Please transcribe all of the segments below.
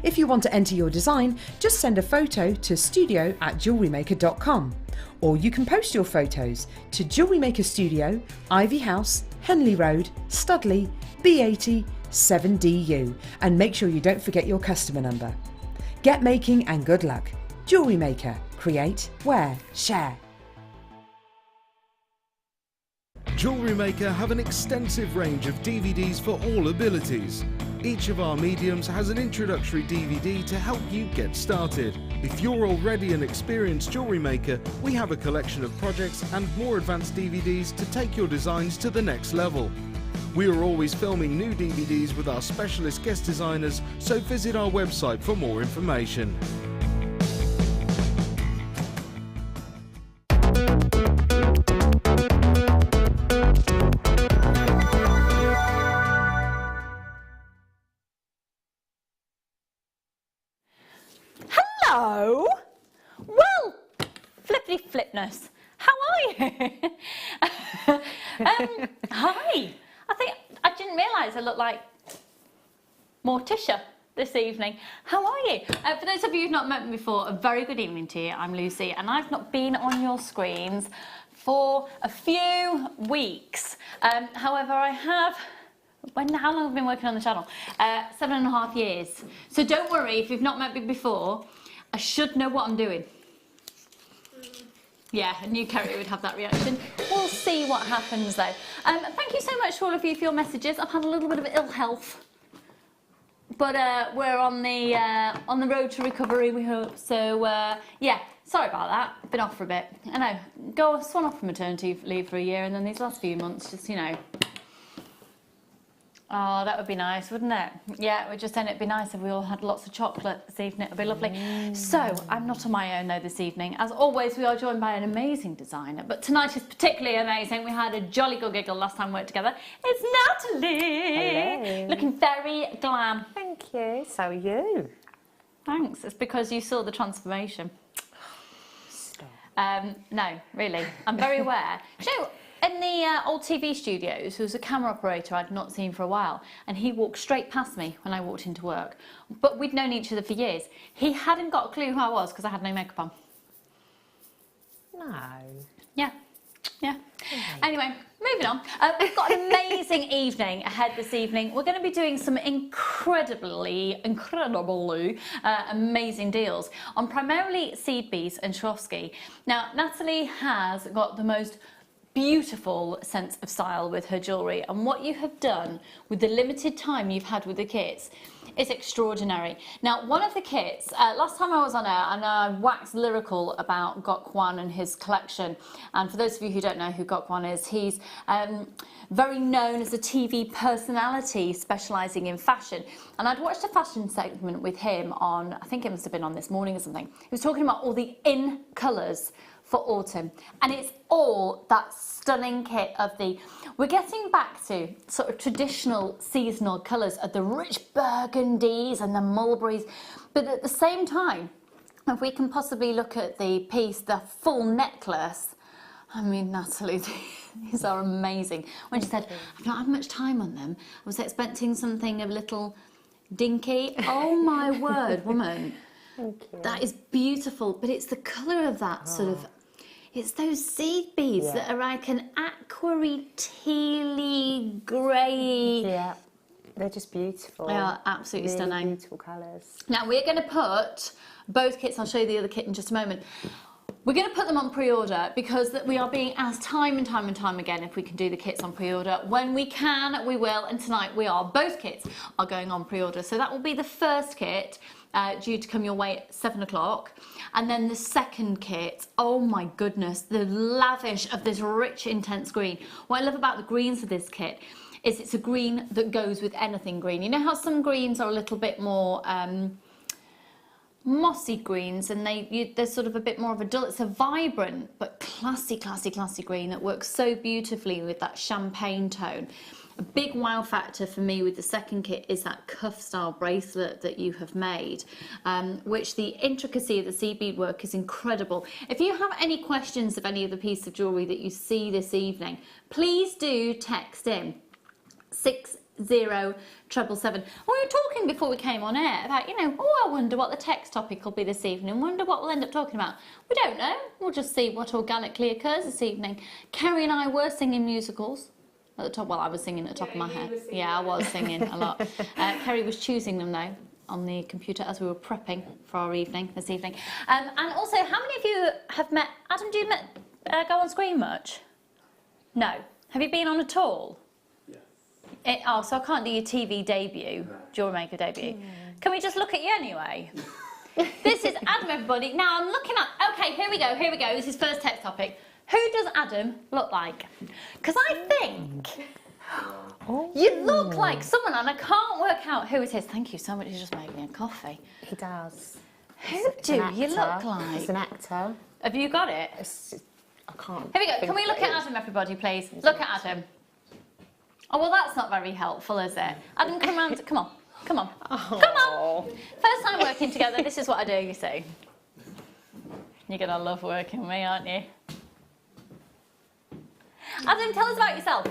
If you want to enter your design, just send a photo to studio@jewellerymaker.com, or you can post your photos to Jewellery Maker Studio, Ivy House, Henley Road, Studley, B80 7DU, and make sure you don't forget your customer number. Get making and good luck. Jewellery Maker. Create, wear, share. Jewellery Maker have an extensive range of DVDs for all abilities. Each of our mediums has an introductory DVD to help you get started. If you're already an experienced jewellery maker, we have a collection of projects and more advanced DVDs to take your designs to the next level. We are always filming new DVDs with our specialist guest designers, so visit our website for more information. Hello. Well, flippity flipness. How are you? Hi. I didn't realise I looked like Morticia this evening. How are you? For those of you who've not met me before, a very good evening to you. I'm Lucy, and I've not been on your screens for a few weeks. However, I have. How long have I been working on the channel? 7.5 years. So don't worry if you've not met me before. I should know what I'm doing. Yeah, I knew Kerry would have that reaction. We'll see what happens though. Thank you so much to all of you for your messages. I've had a little bit of ill health, but we're on the road to recovery, we hope. So yeah, sorry about that. Been off for a bit. I know. Swan off for maternity leave for a year, and then these last few months, just Oh, that would be nice, wouldn't it? Yeah, we're just saying it'd be nice if we all had lots of chocolate this evening. It'd be lovely. So, I'm not on my own though this evening. As always, we are joined by an amazing designer, but tonight is particularly amazing. We had a jolly good giggle last time we worked together. It's Natalie! Hello. Looking very glam. Thank you. So are you. Thanks. It's because you saw the transformation. Stop. No, really. I'm very aware. Do you know, in the old TV studios, there was a camera operator I'd not seen for a while, and he walked straight past me when I walked into work. But we'd known each other for years. He hadn't got a clue who I was because I had no makeup on. No. Yeah. Anyway, moving on. We've got an amazing evening ahead this evening. We're going to be doing some incredibly amazing deals on primarily seed beads and Swarovski. Now, Natalie has got the most beautiful sense of style with her jewellery, and what you have done with the limited time you've had with the kits is extraordinary. Now, one of the kits, last time I was on air, and I waxed lyrical about Gok Wan and his collection, and for those of you who don't know who Gok Wan is, he's very known as a TV personality specialising in fashion, and I'd watched a fashion segment with him on, I think it must have been on This Morning or something. He was talking about all the in colours for autumn, and it's all that stunning kit of we're getting back to sort of traditional seasonal colours of the rich burgundies and the mulberries, but at the same time, if we can possibly look at the piece, the full necklace, I mean, Natalie, these are amazing. When she said, I've not had much time on them, I was expecting something a little dinky. Oh my word, woman. Thank you. That is beautiful, but it's the colour of that sort of, it's those seed beads that are like an aquary, tealy, grey. Yeah, they're just beautiful. They are absolutely really stunning. Beautiful colours. Now we're going to put both kits, I'll show you the other kit in just a moment. We're going to put them on pre-order because we are being asked time and time again if we can do the kits on pre-order. When we can, we will, and tonight both kits are going on pre-order. So that will be the first kit due to come your way at 7 o'clock. And then the second kit, oh my goodness, the lavish of this rich, intense green. What I love about the greens of this kit is it's a green that goes with anything green. You know how some greens are a little bit more mossy greens, and they're sort of a bit more of a dull. It's a vibrant but classy green that works so beautifully with that champagne tone. A big wow factor for me with the second kit is that cuff style bracelet that you have made, which the intricacy of the seed bead work is incredible. If you have any questions of any of the piece of jewellery that you see this evening, please do text in 6 07777. We were talking before we came on air about, you know, oh, I wonder what the text topic will be this evening. Wonder what we'll end up talking about. We don't know. We'll just see what organically occurs this evening. Kerry and I were singing musicals. At the top, well, I was singing at the top of my head. Yeah, I was singing a lot. Kerry was choosing them though on the computer as we were prepping for our evening this evening. And also, how many of you have met Adam? Do you go on screen much? No. Have you been on at all? Yes. Oh, so I can't do your TV debut, Jewellery Maker debut. Can we just look at you anyway? This is Adam, everybody. Now I'm looking at. Okay, here we go. Here we go. This is first text topic. Who does Adam look like? Because I think you look like someone, and I can't work out who it is. Thank you so much. He's just made me a coffee. He does. Who do you look like? He's an actor. Have you got it? I can't. Here we go. Can we look at Adam, everybody, please? Look at Adam. Oh, well, that's not very helpful, is it? Adam, come round. Come on. Come on. Oh. Come on. First time working together. This is what I do, you see. You're going to love working with me, aren't you? Adam, tell us about yourself.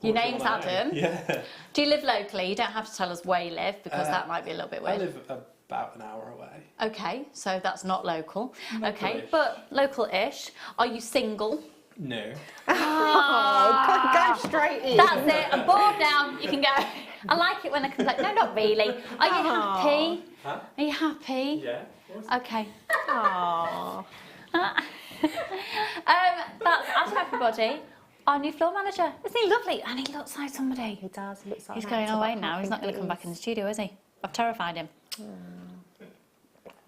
Your name's Adam. Yeah. Do you live locally? You don't have to tell us where you live because that might be a little bit weird. I live about an hour away. Okay, so that's not local. Okay, Local-ish. but local-ish. Are you single? No. Oh, go straight in. That's it. I'm bored now. You can go. I like it when I complain. No, not really. Are you happy? Huh? Are you happy? Yeah. Okay. Aww. That's Adam, everybody. Our new floor manager. Isn't he lovely? And he looks like somebody. He does. He looks like He's an going actor, away but I now. can't He's not think going to who come it back in the is. studio, is he? I've terrified him.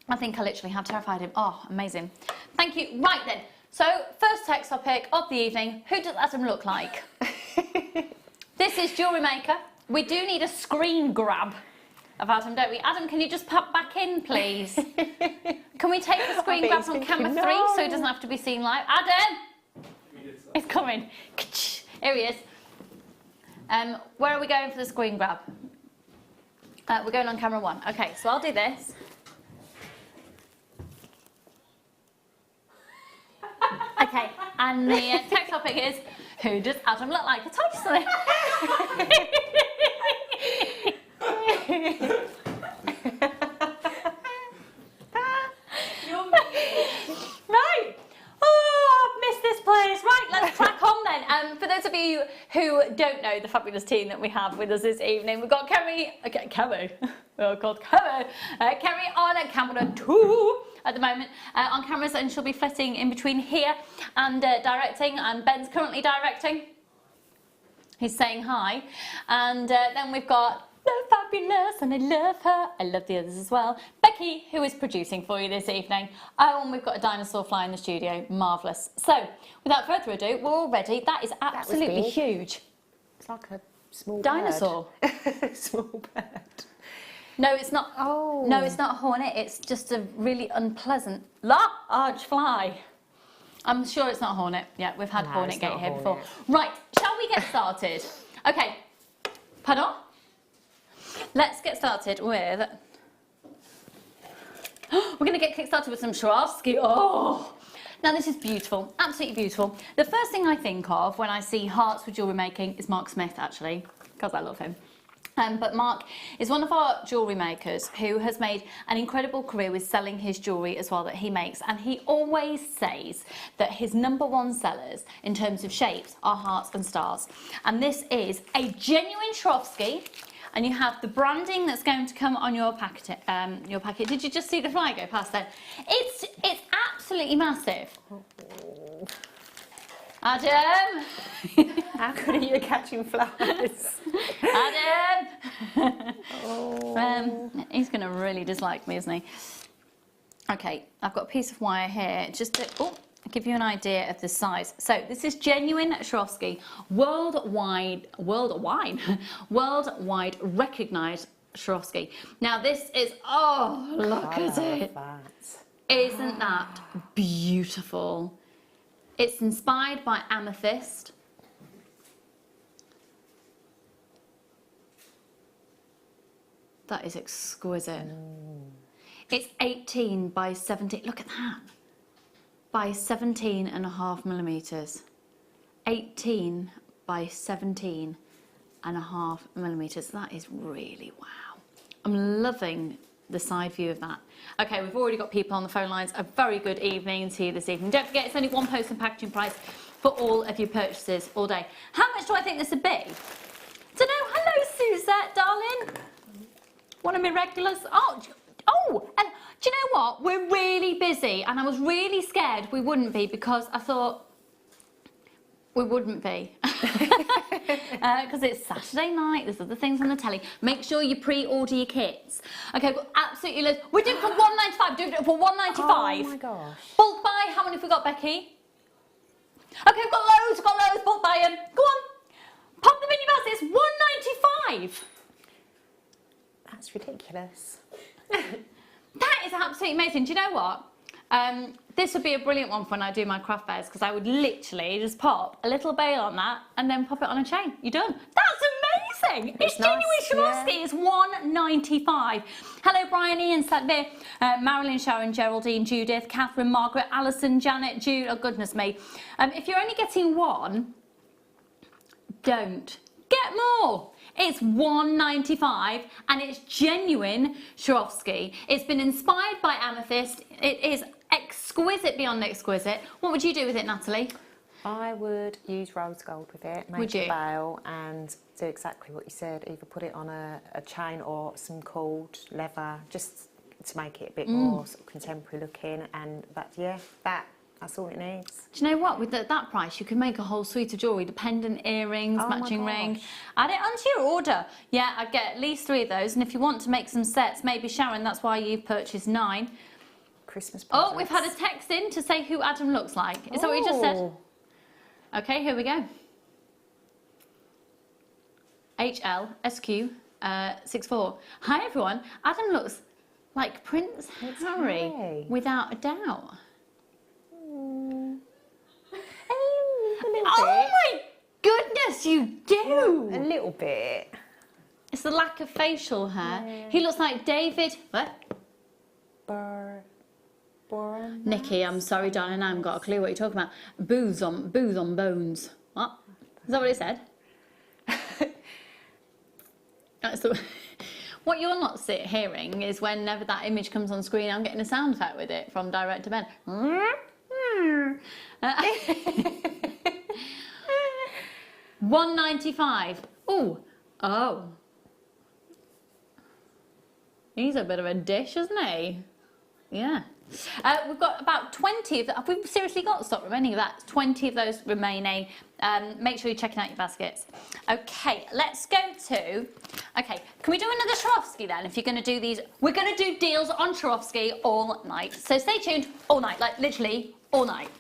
I think I literally have terrified him. Oh, amazing. Thank you. Right then. So, first text topic of the evening. Who does Adam look like? This is Jewellery Maker. We do need a screen grab of Adam, don't we? Adam, can you just pop back in, please? Can we take a screen grab from camera 3 so he doesn't have to be seen live? Adam! He's coming. Here he is. Where are we going for the screen grab? We're going on camera 1. Okay, so I'll do this. Okay, and the text topic is, who does Adam look like? I told you something. Right. Oh, I've missed this place. Right, let's crack on then. For those of you who don't know the fabulous team that we have with us this evening, we've got Kerry. Okay, Kerry. We're called Kerry. Kerry on camera 2 at the moment on cameras, and she'll be flitting in between here and directing. And Ben's currently directing. He's saying hi. And then we've got the fabulous, and I love her. I love the others as well. Becky, who is producing for you this evening. Oh, and we've got a dinosaur fly in the studio. Marvellous. So, without further ado, we're all ready. That is absolutely huge. It's like a small Dinosaur. bird. Small bird. No, it's not. Oh. No, it's not a hornet. It's just a really unpleasant large fly. I'm sure it's not a hornet. Yeah, we've had No, hornet it's gate not a here before. hornet. Right, shall we get started? Okay. Pardon? Let's get started with. We're going to get kick-started with some Swarovski. Oh! Now this is beautiful, absolutely beautiful. The first thing I think of when I see hearts with jewellery making is Mark Smith, actually, because I love him. But Mark is one of our jewellery makers who has made an incredible career with selling his jewellery as well that he makes, and he always says that his #1 sellers in terms of shapes are hearts and stars. And this is a genuine Swarovski, and you have the branding that's going to come on your packet. Did you just see the fly go past there? It's absolutely massive. Adam! How good are you at catching flowers? Adam! Oh. He's going to really dislike me, isn't he? Okay, I've got a piece of wire here just to give you an idea of the size. So this is genuine Swarovski, worldwide recognised Swarovski. Now this is, oh, look at it. Isn't that beautiful? It's inspired by amethyst. That is exquisite. It's 18 by 17, look at that, by 17.5 millimetres. 18 by 17.5 millimeters. That is really wow. I'm loving the side view of that. Okay, we've already got people on the phone lines. A very good evening to you this evening. Don't forget, it's only one post and packaging price for all of your purchases all day. How much do I think this would be? Don't know. Hello, Suzette, darling. One of my regulars. Oh, and do you know what? We're really busy, and I was really scared we wouldn't be because I thought we wouldn't be. Because it's Saturday night, there's other things on the telly. Make sure you pre-order your kits. Okay, well, absolutely, Liz. We're doing it for £195. Doing it for £195. Oh my gosh. Bulk buy. How many have we got, Becky? Okay, we've got loads. Bulk buy them. Go on. Pop them in your basket. It's £195. That's ridiculous. That is absolutely amazing. Do you know what? This would be a brilliant one for when I do my craft fairs, because I would literally just pop a little bail on that and then pop it on a chain. You're done. That's amazing. It's genuine Swarovski. Yeah. It's £195. Hello, Brian, Ian, Sadbir, Marilyn, Sharon, Geraldine, Judith, Catherine, Margaret, Alison, Janet, Jude. Oh, goodness me. If you're only getting one, don't. Get more. It's £195 and it's genuine Swarovski. It's been inspired by amethyst. It is exquisite beyond exquisite. What would you do with it, Natalie? I would use rose gold with it, Would make you? a veil and do exactly what you said, either put it on a chain or some cord, leather, just to make it a bit more sort of contemporary looking, and that's all it needs. Do you know what? With that price, you can make a whole suite of jewellery, the pendant, earrings, Oh my matching ring. gosh. Add it onto your order. Yeah, I'd get at least 3 of those, and if you want to make some sets, maybe Sharon, that's why you've purchased 9. Christmas presents. Oh, we've had a text in to say who Adam looks like. Is that what you just said? Oh. Okay, here we go. HLSQ64. Hi everyone. Adam looks like Prince Harry, Harry. without a doubt. A little Oh bit. my goodness, you do. A little bit. It's the lack of facial hair. Yeah. He looks like David. What? Boring. Nikki, I'm sorry, darling, I haven't got a clue what you're talking about. Booze on bones. What? Is that what it said? That's the, what you're not hearing is whenever that image comes on screen, I'm getting a sound effect with it from Director Ben. £195. Oh. He's a bit of a dish, isn't he? Yeah. We've got about 20 of that. Have we seriously got stock remaining of that? 20 of those remaining. Make sure you're checking out your baskets. Okay, let's go to... Okay, can we do another Swarovski then? If you're going to do these... We're going to do deals on Swarovski all night. So stay tuned all night, like literally all night.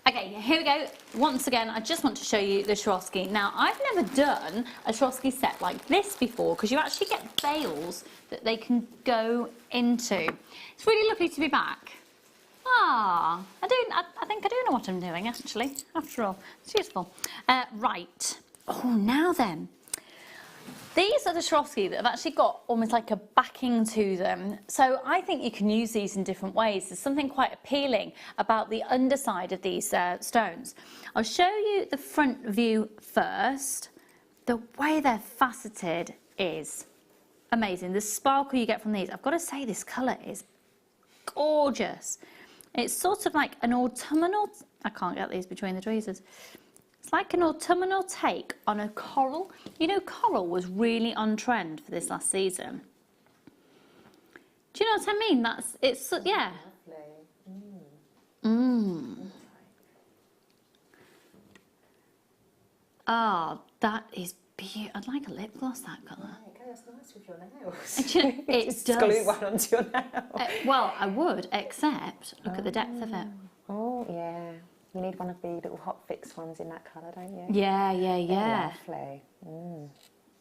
Okay, here we go. Once again, I just want to show you the Swarovski. Now, I've never done a Swarovski set like this before, because you actually get veils that they can go into. It's really lovely to be back. I think I do know what I'm doing, actually, after all. It's useful. Right. Oh, now then. These are the Swarovski that have actually got almost like a backing to them. So I think you can use these in different ways. There's something quite appealing about the underside of these stones. I'll show you the front view first. The way they're faceted is amazing. The sparkle you get from these, I've got to say this colour is gorgeous. It's sort of like an autumnal, I can't get these between the tweezers. It's like an autumnal take on a coral. You know, coral was really on trend for this last season. Do you know what I mean? Yeah. Oh, that is beautiful. I'd like a lip gloss, that colour. It goes nice with your nails. It Just does. glue one onto your nail. Well, I would, except look at the depth of it. Oh, yeah. You need one of the little hot fix ones in that colour, don't you? Yeah. Lovely.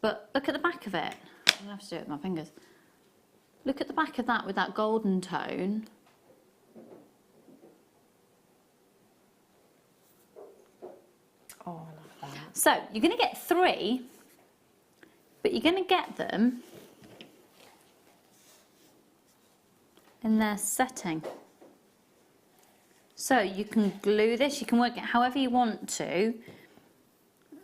But look at the back of it. I'm going to have to do it with my fingers. Look at the back of that with that golden tone. Oh, I love that. So, you're going to get 3, but you're going to get them in their setting. So, you can glue this, you can work it however you want to,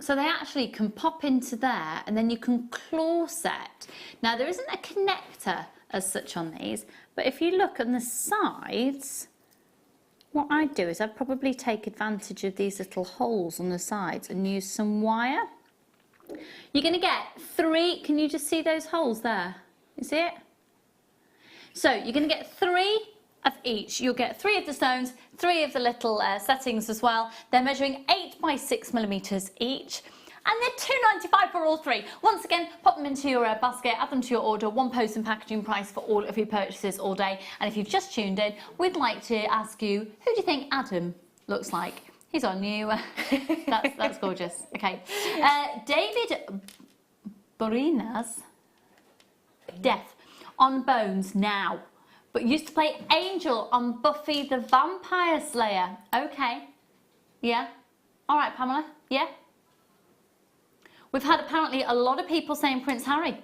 So they actually can pop into there, and then you can claw set. Now there isn't a connector as such on these, but if you look on the sides, what I'd do is I'd probably take advantage of these little holes on the sides and use some wire. You're going to get 3, can you just see those holes there? You see it? So you're going to get 3 of each. You'll get 3 of the stones, 3 of the little settings as well. They're measuring 8 by 6 millimeters each. And they're $2.95 for all 3. Once again, pop them into your basket, add them to your order, one post and packaging price for all of your purchases all day. And if you've just tuned in, we'd like to ask you, who do you think Adam looks like? He's on you. That's gorgeous. Okay. David Borina's Death on Bones now, but used to play Angel on Buffy the Vampire Slayer. Okay. Yeah. All right, Pamela. Yeah. We've had apparently a lot of people saying Prince Harry.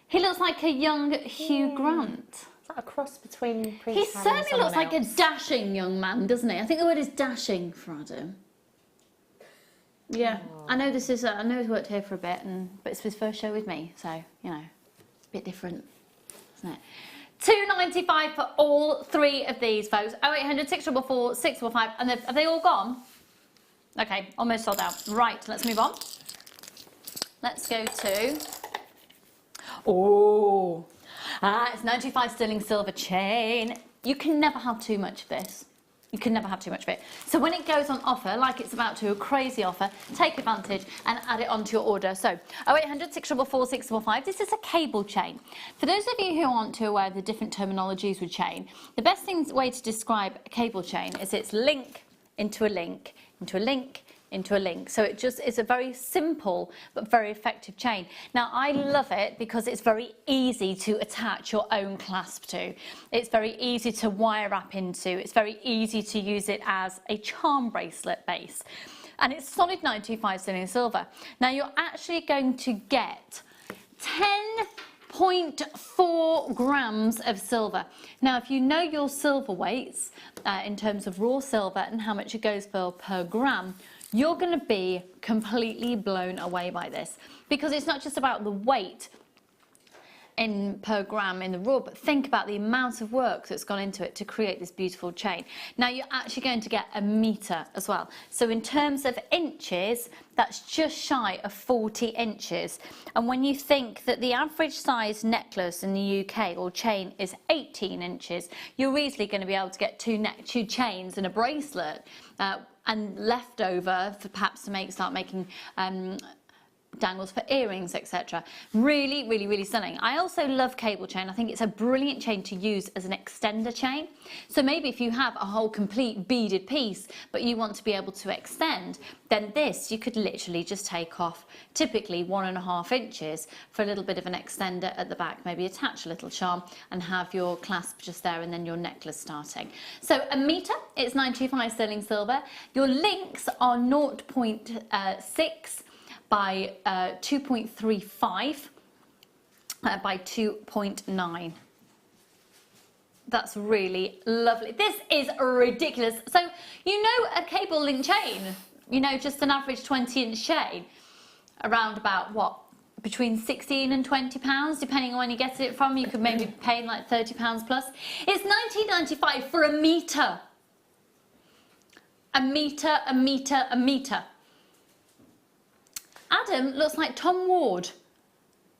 He looks like a young Hugh Grant. Is that a cross between Prince He Harry and certainly someone looks like a else? dashing young man, doesn't he? I think the word is dashing for Adam. Yeah, I know this is. I know he's worked here for a bit, but it's his first show with me, so you know, it's a bit different, isn't it? $2.95 for all 3 of these, folks. 0800 644 645, and are they all gone? Okay, almost sold out. Right, let's move on. Let's go to. It's 95 sterling silver chain. You can never have too much of this. You can never have too much of it. So when it goes on offer, like it's about to, a crazy offer, take advantage and add it onto your order. So 0800 644 645. This is a cable chain. For those of you who aren't too aware of the different terminologies with chain, the best way to describe a cable chain is it's link into a link into a link into a link. So it just is a very simple but very effective chain. Now I love it because it's very easy to attach your own clasp to. It's very easy to wire wrap into. It's very easy to use it as a charm bracelet base. And it's solid 925 sterling silver. Now you're actually going to get 10.4 grams of silver. Now if you know your silver weights in terms of raw silver and how much it goes for per gram, you're going to be completely blown away by this, because it's not just about the weight in per gram in the raw, but think about the amount of work that's gone into it to create this beautiful chain. Now you're actually going to get a metre as well. So in terms of inches, that's just shy of 40 inches. And when you think that the average size necklace in the UK or chain is 18 inches, you're easily going to be able to get two chains and a bracelet and leftover for perhaps to start making dangles for earrings, etc. Really, really, really stunning. I also love cable chain. I think it's a brilliant chain to use as an extender chain. So maybe if you have a whole complete beaded piece, but you want to be able to extend, then this you could literally just take off typically 1.5 inches for a little bit of an extender at the back, maybe attach a little charm and have your clasp just there and then your necklace starting. So a metre, it's 925 sterling silver. Your links are 0.6 by 2.35 by 2.9. That's really lovely. This is ridiculous. So you know a cable link chain, you know, just an average 20-inch chain, around about what, between 16 and 20 pounds, depending on when you get it from. You could maybe be paying like 30 pounds plus. It's 19.95 for a metre. A metre, a metre, a metre. Adam looks like Tom Ward,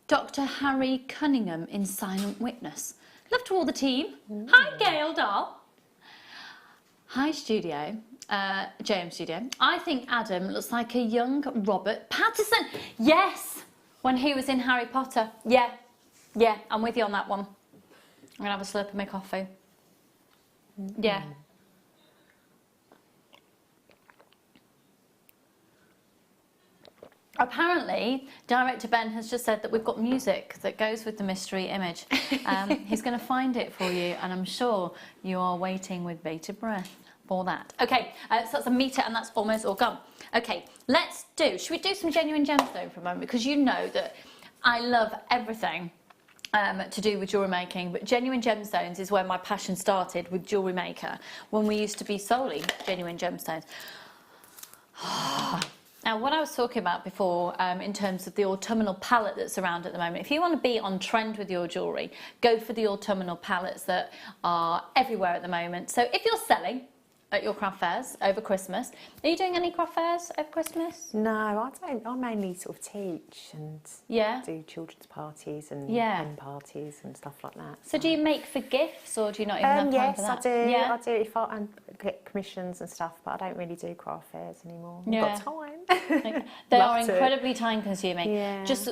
Dr. Harry Cunningham in Silent Witness. Love to all the team. Ooh. Hi, Gail doll. Hi, studio, JM studio. I think Adam looks like a young Robert Pattinson. Yes, when he was in Harry Potter. Yeah, I'm with you on that one. I'm gonna have a slurp of my coffee. Yeah. Apparently, director Ben has just said that we've got music that goes with the mystery image. He's going to find it for you, and I'm sure you are waiting with bated breath for that. Okay, so that's a metre, and that's almost all gone. Okay, should we do some genuine gemstone for a moment? Because you know that I love everything to do with jewellery making, but genuine gemstones is where my passion started with Jewellery Maker, when we used to be solely genuine gemstones. Now, what I was talking about before in terms of the autumnal palette that's around at the moment, if you want to be on trend with your jewellery, go for the autumnal palettes that are everywhere at the moment. So if you're selling at your craft fairs over Christmas, are you doing any craft fairs over Christmas? No, I don't. I mainly sort of teach and do children's parties and hen parties and stuff like that. So do you make for gifts, or do you not even have time yes, for that? I do. Yeah. I do if I get commissions and stuff, but I don't really do craft fairs anymore. Yeah. I've got time. They Love are to. incredibly time consuming. Yeah. Just,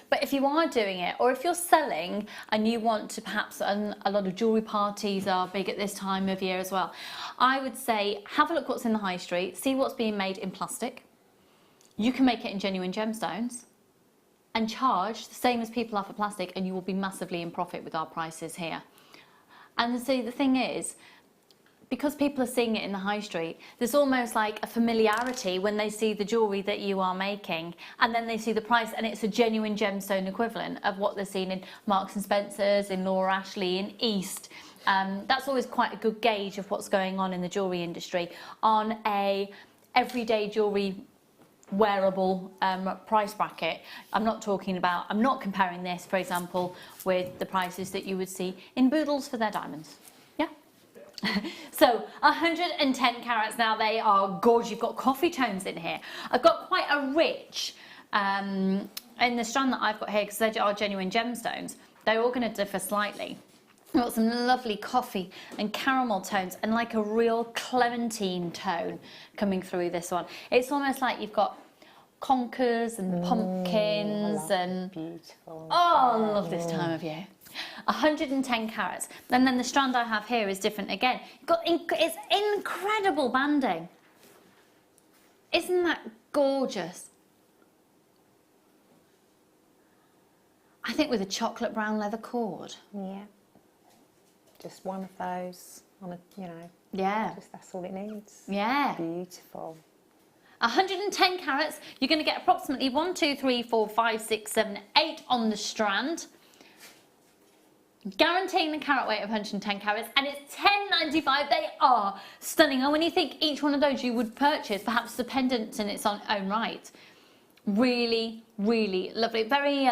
but if you are doing it, or if you're selling and you want to perhaps, a lot of jewellery parties are big at this time of year as well, I would say have a look what's in the high street, see what's being made in plastic. You can make it in genuine gemstones and charge the same as people are for plastic, and you will be massively in profit with our prices here. And so the thing is, because people are seeing it in the high street, there's almost like a familiarity when they see the jewellery that you are making, and then they see the price, and it's a genuine gemstone equivalent of what they're seeing in Marks and Spencer's, in Laura Ashley, in East. That's always quite a good gauge of what's going on in the jewellery industry on a everyday jewellery wearable price bracket. I'm not comparing this, for example, with the prices that you would see in Boodles for their diamonds. Yeah. So 110 carats. Now they are gorgeous. You've got coffee tones in here. I've got quite a rich in the strand that I've got here, because they are genuine gemstones. They're all going to differ slightly. We've got some lovely coffee and caramel tones, and like a real clementine tone coming through this one. It's almost like you've got conkers and pumpkins and beautiful. Oh, I love this time of year. 110 carats. And then the strand I have here is different again. It's incredible banding. Isn't that gorgeous? I think with a chocolate brown leather cord. Yeah. Just one of those on a, Yeah. just that's all it needs. Yeah. Beautiful. 110 carats. You're going to get approximately 1, 2, 3, 4, 5, 6, 7, 8 on the strand. Guaranteeing the carat weight of 110 carats, and it's $10.95. They are stunning. And when you think each one of those you would purchase, perhaps the pendant in its own right, really, really lovely. Very,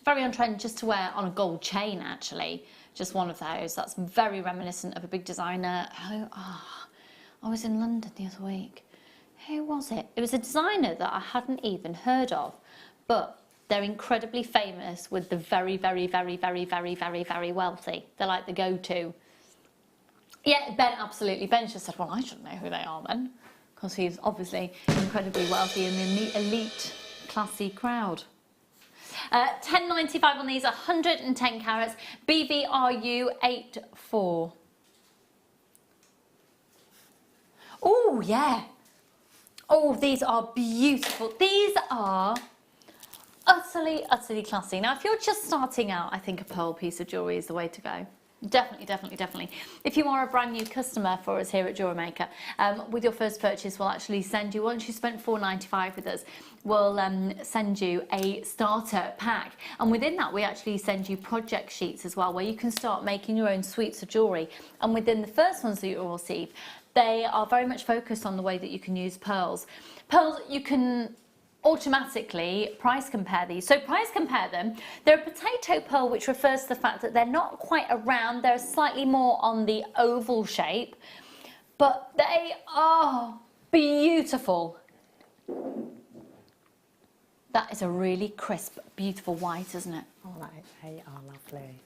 very on trend just to wear on a gold chain, actually. Just one of those. That's very reminiscent of a big designer. I was in London the other week. Who was it? It was a designer that I hadn't even heard of, but they're incredibly famous with the very, very, very, very, very, very, very wealthy. They're like the go-to. Yeah, Ben, absolutely. Ben just said, well, I shouldn't know who they are then, because he's obviously incredibly wealthy in the elite, classy crowd. $10.95 on these, 110 carats, BVRU 84. Oh, yeah. Oh, these are beautiful. These are utterly, utterly classy. Now, if you're just starting out, I think a pearl piece of jewellery is the way to go. Definitely, definitely, definitely. If you are a brand new customer for us here at Jewellery Maker, with your first purchase, we'll actually send you, once you spent $4.95 with us, we'll send you a starter pack. And within that, we actually send you project sheets as well, where you can start making your own suites of jewellery. And within the first ones that you'll receive, they are very much focused on the way that you can use pearls. Pearls, you can automatically price compare these. So price compare them. They're a potato pearl, which refers to the fact that they're not quite a round, they're slightly more on the oval shape, but they are beautiful. That is a really crisp, beautiful white, isn't it? Oh, they are lovely.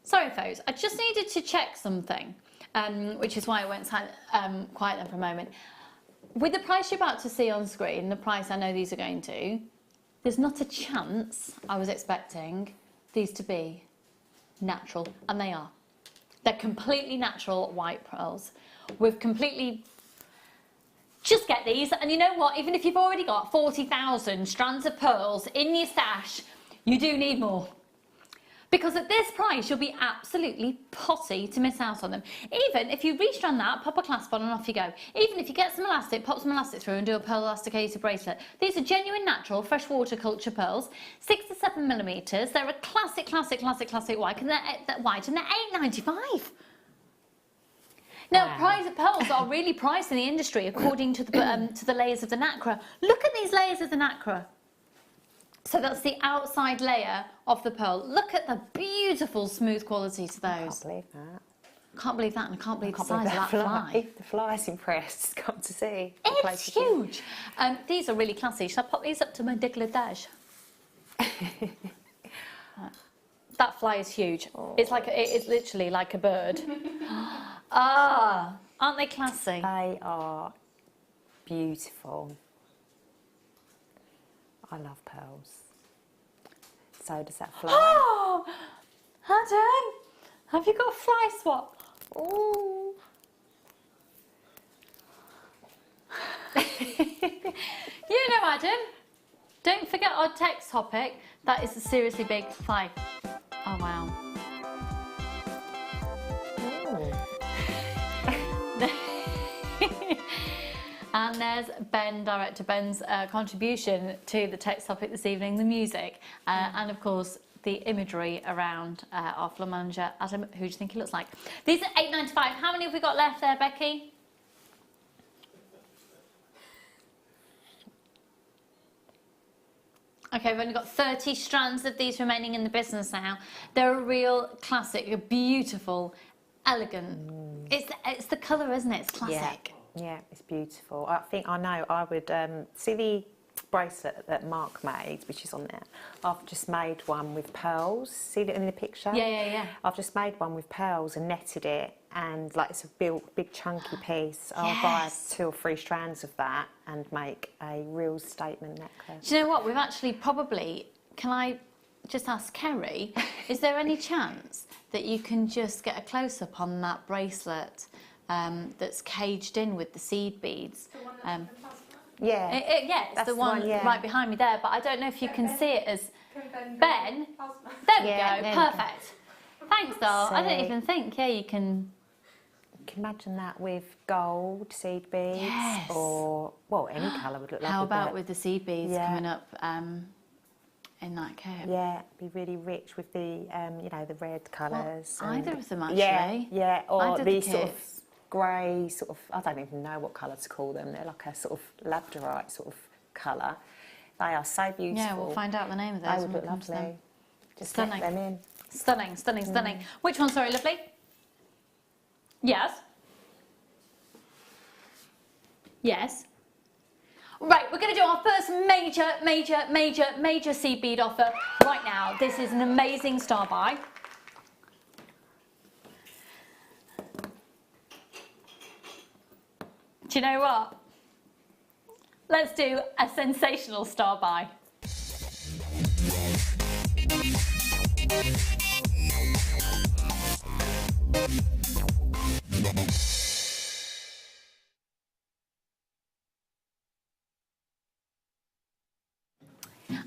Sorry folks, I just needed to check something, which is why I went quiet then for a moment. With the price you're about to see on screen, the price I know these are going to, there's not a chance I was expecting these to be natural, and they are. They're completely natural white pearls with completely... Just get these, and you know what, even if you've already got 40,000 strands of pearls in your stash, you do need more. Because at this price, you'll be absolutely potty to miss out on them. Even if you restrand that, pop a clasp on and off you go. Even if you get some elastic, pop some elastic through and do a pearl elasticated bracelet. These are genuine natural freshwater culture pearls, 6 to 7 millimeters. They're a classic white, and they're £8.95. Now, pearls are really priced in the industry according to the layers of the nacre. Look at these layers of the nacre. So that's the outside layer of the pearl. Look at the beautiful smooth quality to those. I can't believe that. Can't believe that, and I can't believe the size of that fly. The fly's impressed. Come to see. It's huge. These are really classy. Shall I pop these up to my décolletage? That fly is huge. Oh. It's literally like a bird. Aren't they classy? They are beautiful. I love pearls. So does that fly. Oh, Adam, have you got a fly swap? Ooh. You know, Adam, don't forget our text topic. That is a seriously big fly. Oh, wow. And there's Ben, director Ben's contribution to the text topic this evening, the music, and of course the imagery around our flamanger. Adam, who do you think he looks like? These are £8.95. How many have we got left there, Becky? Okay, we've only got 30 strands of these remaining in the business now. They're a real classic, a beautiful, elegant. It's the colour, isn't it? It's classic. Yeah, it's beautiful. I would see the bracelet that Mark made, which is on there. I've just made one with pearls. See it in the picture? Yeah. I've just made one with pearls and netted it, and like it's a big chunky piece. I'll buy 2 or 3 strands of that and make a real statement necklace. Do you know what? We've actually probably. Can I just ask Kerry? Is there any chance that you can just get a close up on that bracelet? That's caged in with the seed beads. Yeah. It's the one right behind me there, but I don't know if you can see it as Ben. There we go. Perfect. Thanks, doll. I don't even think. Yeah, you can. You can imagine that with gold seed beads, or any colour would look like. How about with the seed beads coming up in that curve? Yeah, be really rich with the the red colours. Well, either of them actually. Yeah. Or these the sort of grey, I don't even know what colour to call them. They're like a sort of labradorite sort of colour. They are so beautiful. Yeah, we'll find out the name of those. They would look lovely. Just stunning. get them in. Stunning. Which one, sorry, lovely? Yes. Right, we're going to do our first major seed bead offer right now. This is an amazing star buy. Do you know what? Let's do a sensational star buy.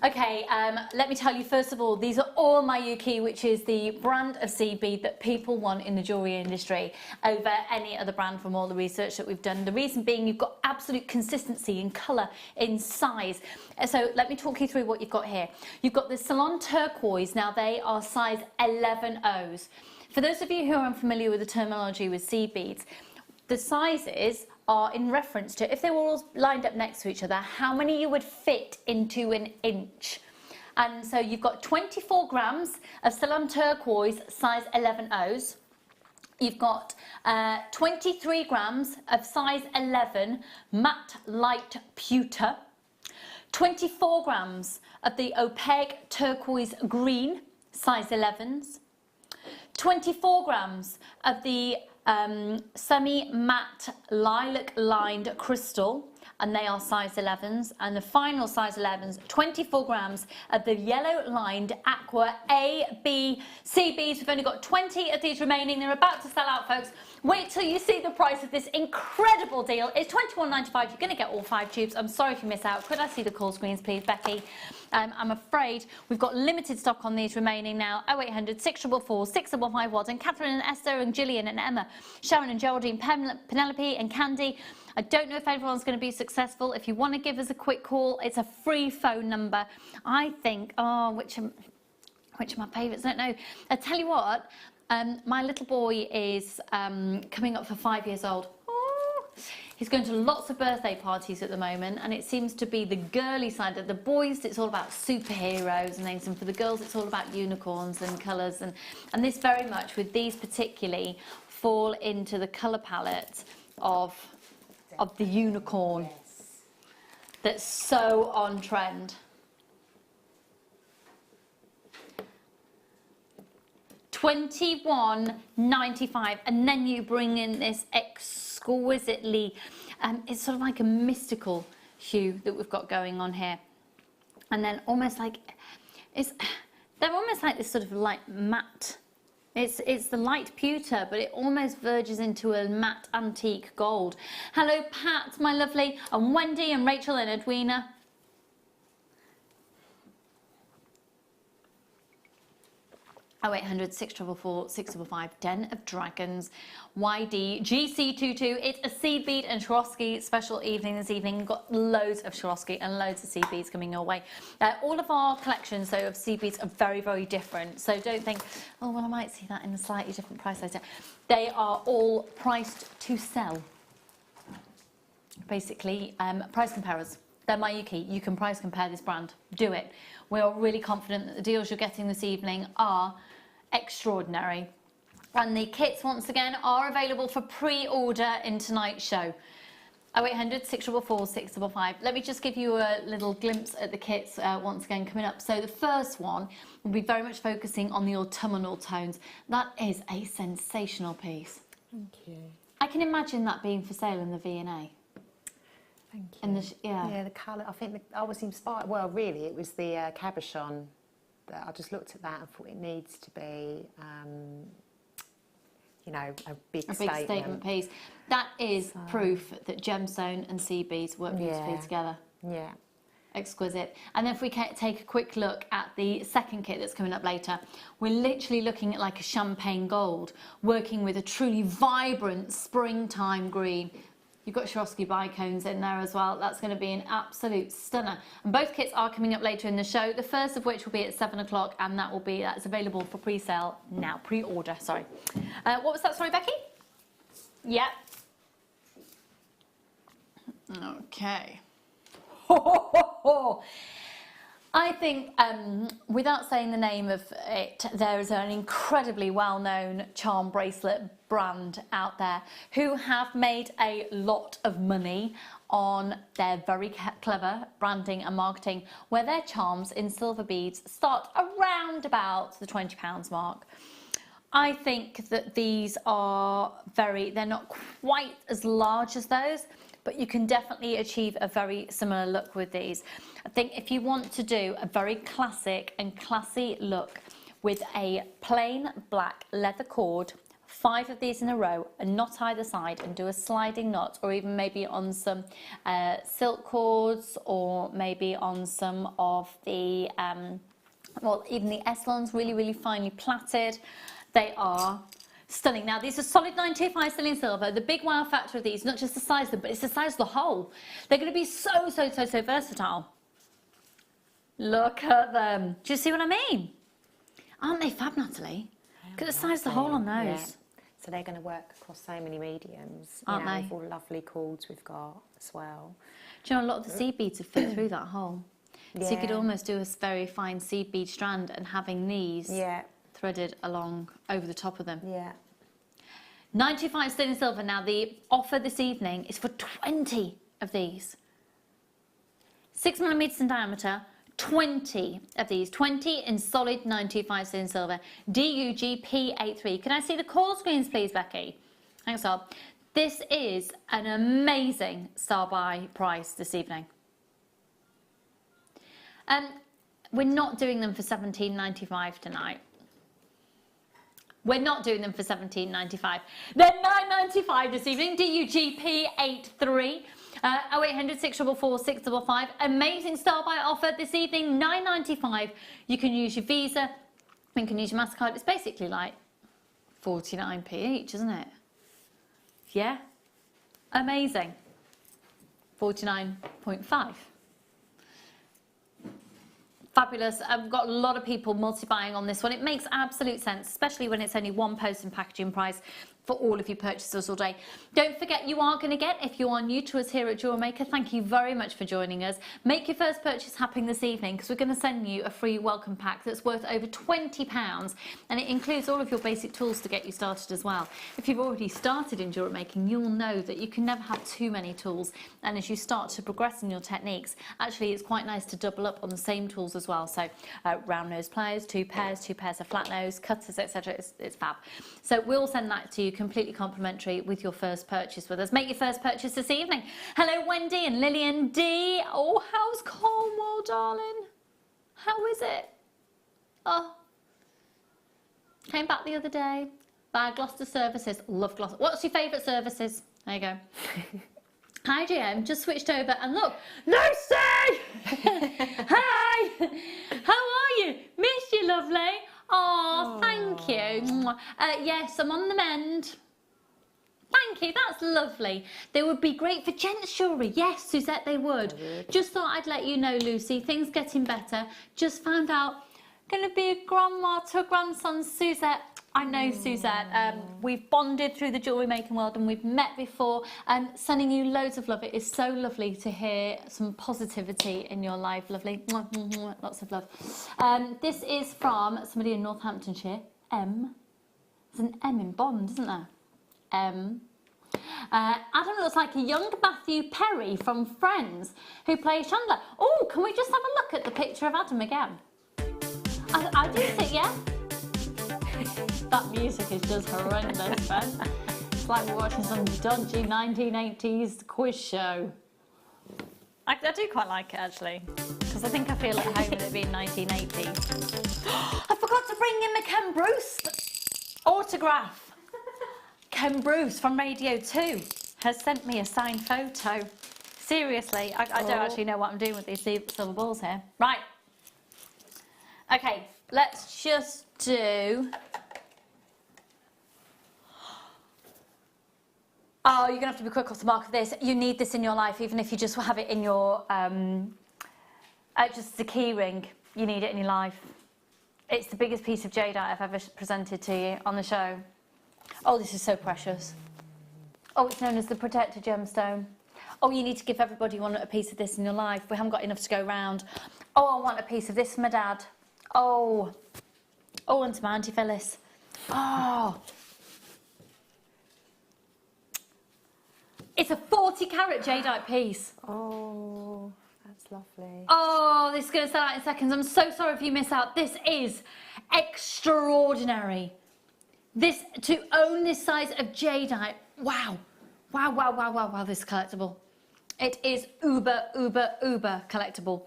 Okay, let me tell you first of all, these are all Mayuki, which is the brand of seed bead that people want in the jewellery industry over any other brand from all the research that we've done. The reason being you've got absolute consistency in colour, in size. So let me talk you through what you've got here. You've got the Salon Turquoise. Now they are size 11Os. For those of you who are unfamiliar with the terminology with seed beads, the sizes are in reference to, if they were all lined up next to each other, how many you would fit into an inch. And so you've got 24 grams of Salon Turquoise size 11Os. You've got 23 grams of size 11 matte light pewter. 24 grams of the opaque turquoise green size 11s. 24 grams of the semi-matte lilac lined crystal, and they are size 11s, and the final size 11s, 24 grams of the yellow lined aqua A, B, C beads. We've only got 20 of these remaining. They're about to sell out, folks. Wait till you see the price of this incredible deal. It's £21.95. You're going to get all 5 tubes. I'm sorry if you miss out. Could I see the call screens, please, Becky? I'm afraid we've got limited stock on these remaining now. 0800 644 655. And Catherine and Esther and Gillian and Emma, Sharon and Geraldine, Penelope and Candy. I don't know if everyone's going to be successful. If you want to give us a quick call, it's a free phone number. I think, which are my favourites? I don't know. I tell you what, my little boy is coming up for 5 years old. He's going to lots of birthday parties at the moment, and it seems to be the girly side. Of the boys, it's all about superheroes and things, and for the girls, it's all about unicorns and colours. And this very much, with these particularly, fall into the colour palette of the unicorn that's so on trend. $21.95, and then you bring in this exquisitely, it's sort of like a mystical hue that we've got going on here, and then almost like they're almost like this sort of like matte. It's the light pewter, but it almost verges into a matte antique gold. Hello, Pat, my lovely, and Wendy and Rachel and Edwina. 0800 644 655. Den of Dragons, YD GC22. It's a seed bead and Swarovski special evening this evening. We've got loads of Swarovski and loads of seed beads coming your way. All of our collections, though, of seed beads are very, very different. So don't think, oh, well, I might see that in a slightly different price later. They are all priced to sell. Basically, price comparers. They're my key. You can price compare this brand. Do it. We're really confident that the deals you're getting this evening are extraordinary. And the kits, once again, are available for pre-order in tonight's show. 0800 644 655. Let me just give you a little glimpse at the kits once again coming up. So the first one will be very much focusing on the autumnal tones. That is a sensational piece. Thank you. I can imagine that being for sale in the V&A. Thank you. And yeah, the colour, I think I was inspired, well, really, it was the cabochon. That I just looked at that and thought it needs to be, you know, a big statement piece. That is proof that gemstone and seed beads work beautifully together. Yeah. Exquisite. And then if we take a quick look at the second kit that's coming up later, we're literally looking at like a champagne gold, working with a truly vibrant springtime green. You've got Swarovski bicones in there as well. That's going to be an absolute stunner. And both kits are coming up later in the show, the first of which will be at 7 o'clock, and that's available for pre-sale now, pre-order, sorry. What was that, sorry, Becky? Yep. Okay. I think, without saying the name of it, there is an incredibly well-known charm bracelet brand out there who have made a lot of money on their very clever branding and marketing, where their charms in silver beads start around about the £20 mark. I think that these are they're not quite as large as those, but you can definitely achieve a very similar look with these. I think if you want to do a very classic and classy look with a plain black leather cord, 5 of these in a row, a knot either side, and do a sliding knot, or even maybe on some silk cords, or maybe on some of the, well, even the S-lons, really, really finely plaited. They are stunning. Now, these are solid 925 sterling silver. The big wow factor of these, not just the size of them, but it's the size of the hole. They're going to be so versatile. Look at them. Do you see what I mean? Aren't they fab, Natalie? Look at the size of the hole on those. Yeah. So they're going to work across so many mediums. Aren't they? With all the lovely cords we've got as well. Do you know, a lot of the seed beads have fit through that hole. Yeah. So you could almost do a very fine seed bead strand and having these threaded along over the top of them. Yeah. 95 sterling silver. Now, the offer this evening is for 20 of these. 6mm in diameter, 20 of these. 20 in solid 925 sterling silver. DUGP83. Can I see the call screens, please, Becky? Thanks, Rob. This is an amazing star buy price this evening. We're not doing them for £17.95 tonight. We're not doing them for £17.95. They're £9.95 this evening. DUGP83. 0800 644 655. Amazing Star Buy offer this evening, £9.95. You can use your Visa, you can use your MasterCard. It's basically like 49p each, isn't it? Yeah? Amazing. 49.5. Fabulous. I've got a lot of people multi-buying on this one. It makes absolute sense, especially when it's only one post and packaging price for all of your purchases all day. Don't forget, you are going to get, if you are new to us here at Jewellery Maker, thank you very much for joining us. Make your first purchase happen this evening, because we're going to send you a free welcome pack that's worth over £20, and it includes all of your basic tools to get you started as well. If you've already started in jewellery making, you'll know that you can never have too many tools, and as you start to progress in your techniques, actually it's quite nice to double up on the same tools as well. So round nose pliers, two pairs of flat nose, cutters, etc. It's fab. So we'll send that to you completely complimentary with your first purchase with us. Make your first purchase this evening. Hello Wendy and Lillian D. Oh, how's Cornwall, darling? How is it? Oh, came back the other day. By Gloucester Services. Love Gloucester. What's your favourite services? There you go. Hi GM, just switched over and look, Lucy! Hi! How are you? Miss you, lovely. Oh, thank you. Yes, I'm on the mend. Thank you, that's lovely. They would be great for gents jewellery. Yes, Suzette, they would. Just thought I'd let you know, Lucy, things getting better. Just found out, going to be a grandma to a grandson, Suzette. I know, Suzette. We've bonded through the jewellery making world and we've met before, and sending you loads of love. It is so lovely to hear some positivity in your life, lovely. Lots of love. This is from somebody in Northamptonshire, M. There's an M in Bond, isn't there? M. Adam looks like a young Matthew Perry from Friends who plays Chandler. Oh, can we just have a look at the picture of Adam again? I do think, yeah. That music is just horrendous, man. It's like we're watching some dodgy 1980s quiz show. I do quite like it, actually, because I think I feel at home with it being 1980. I forgot to bring in my Ken Bruce autograph. Ken Bruce from Radio 2 has sent me a signed photo. Seriously, I don't actually know what I'm doing with these silver balls here. Right. Okay, let's just do... Oh, you're going to have to be quick off the mark of this. You need this in your life, even if you just have it in your, just as a key ring. You need it in your life. It's the biggest piece of jadeite I've ever presented to you on the show. Oh, this is so precious. Oh, it's known as the Protector Gemstone. Oh, you need to give everybody one a piece of this in your life. We haven't got enough to go round. Oh, I want a piece of this for my dad. Oh, and to my Auntie Phyllis. Oh. It's a 40-carat jadeite piece. Oh, that's lovely. Oh, this is going to sell out in seconds. I'm so sorry if you miss out. This is extraordinary. This, to own this size of jadeite, wow. Wow, this is collectible. It is uber collectible.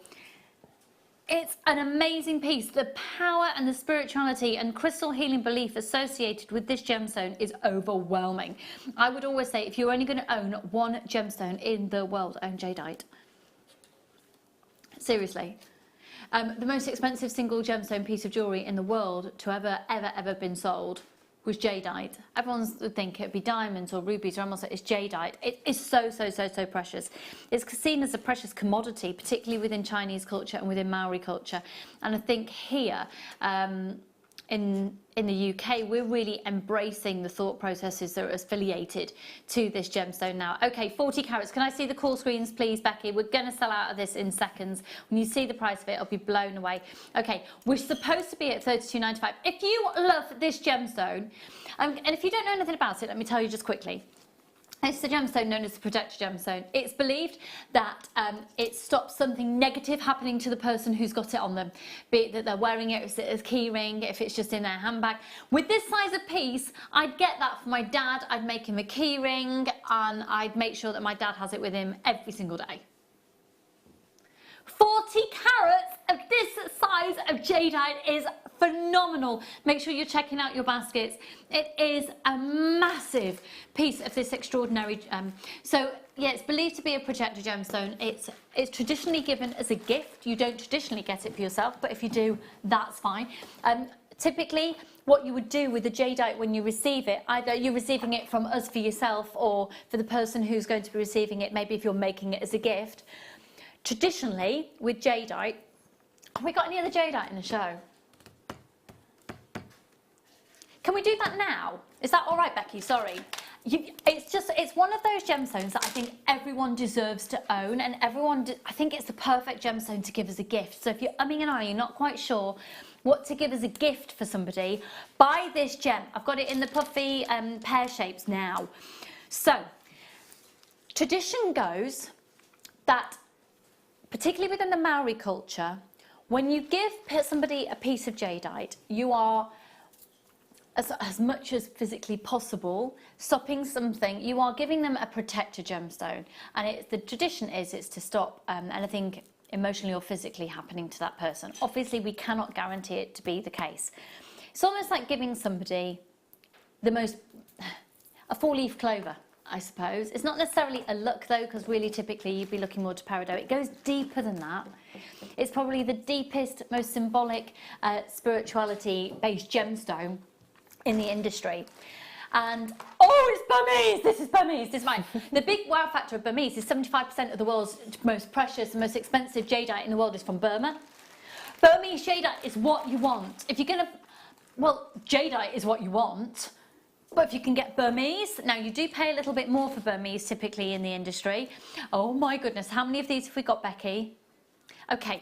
It's an amazing piece. The power and the spirituality and crystal healing belief associated with this gemstone is overwhelming. I would always say, if you're only going to own one gemstone in the world, own jadeite. Seriously. The most expensive single gemstone piece of jewellery in the world to ever been sold was jadeite. Everyone would think it'd be diamonds or rubies, or almost it's jadeite. It is so precious. It's seen as a precious commodity, particularly within Chinese culture and within Maori culture. And I think here, in the UK, we're really embracing the thought processes that are affiliated to this gemstone now. Okay, 40 carats. Can I see the call screens, please, Becky? We're going to sell out of this in seconds. When you see the price of it, I'll be blown away. Okay, we're supposed to be at $32.95. If you love this gemstone, and if you don't know anything about it, let me tell you just quickly. It's the gemstone known as the Protector Gemstone. It's believed that it stops something negative happening to the person who's got it on them, be it that they're wearing it as a key ring, if it's just in their handbag. With this size of piece, I'd get that for my dad. I'd make him a key ring, and I'd make sure that my dad has it with him every single day. 40 carats of this size of jadeite is phenomenal. Make sure you're checking out your baskets. It is a massive piece of this extraordinary so yeah, it's believed to be a protector gemstone. It's traditionally given as a gift. You don't traditionally get it for yourself, but if you do, that's fine. Typically, what you would do with the jadeite when you receive it, either you're receiving it from us for yourself or for the person who's going to be receiving it, maybe if you're making it as a gift. Traditionally, with jadeite, have we got any other jadeite in the show? Can we do that now? Is that all right, Becky? Sorry. It's one of those gemstones that I think everyone deserves to own, and I think it's the perfect gemstone to give as a gift. So if you're umming and ahhing, you're not quite sure what to give as a gift for somebody, buy this gem. I've got it in the puffy pear shapes now. So, tradition goes that, particularly within the Maori culture, when you give somebody a piece of jadeite, you are, as much as physically possible, stopping something. You are giving them a protector gemstone, and the tradition is it's to stop anything emotionally or physically happening to that person. Obviously, we cannot guarantee it to be the case. It's almost like giving somebody a four-leaf clover, I suppose. It's not necessarily a look though, because really typically you'd be looking more to peridot. It goes deeper than that. It's probably the deepest, most symbolic spirituality-based gemstone in the industry. And oh, it's Burmese! This is Burmese. This is mine. The big wow factor of Burmese is 75% of the world's most precious and most expensive jadeite in the world is from Burma. Burmese jadeite is what you want. If you're gonna, well, jadeite is what you want. But if you can get Burmese, now you do pay a little bit more for Burmese typically in the industry. Oh my goodness, how many of these have we got, Becky? Okay,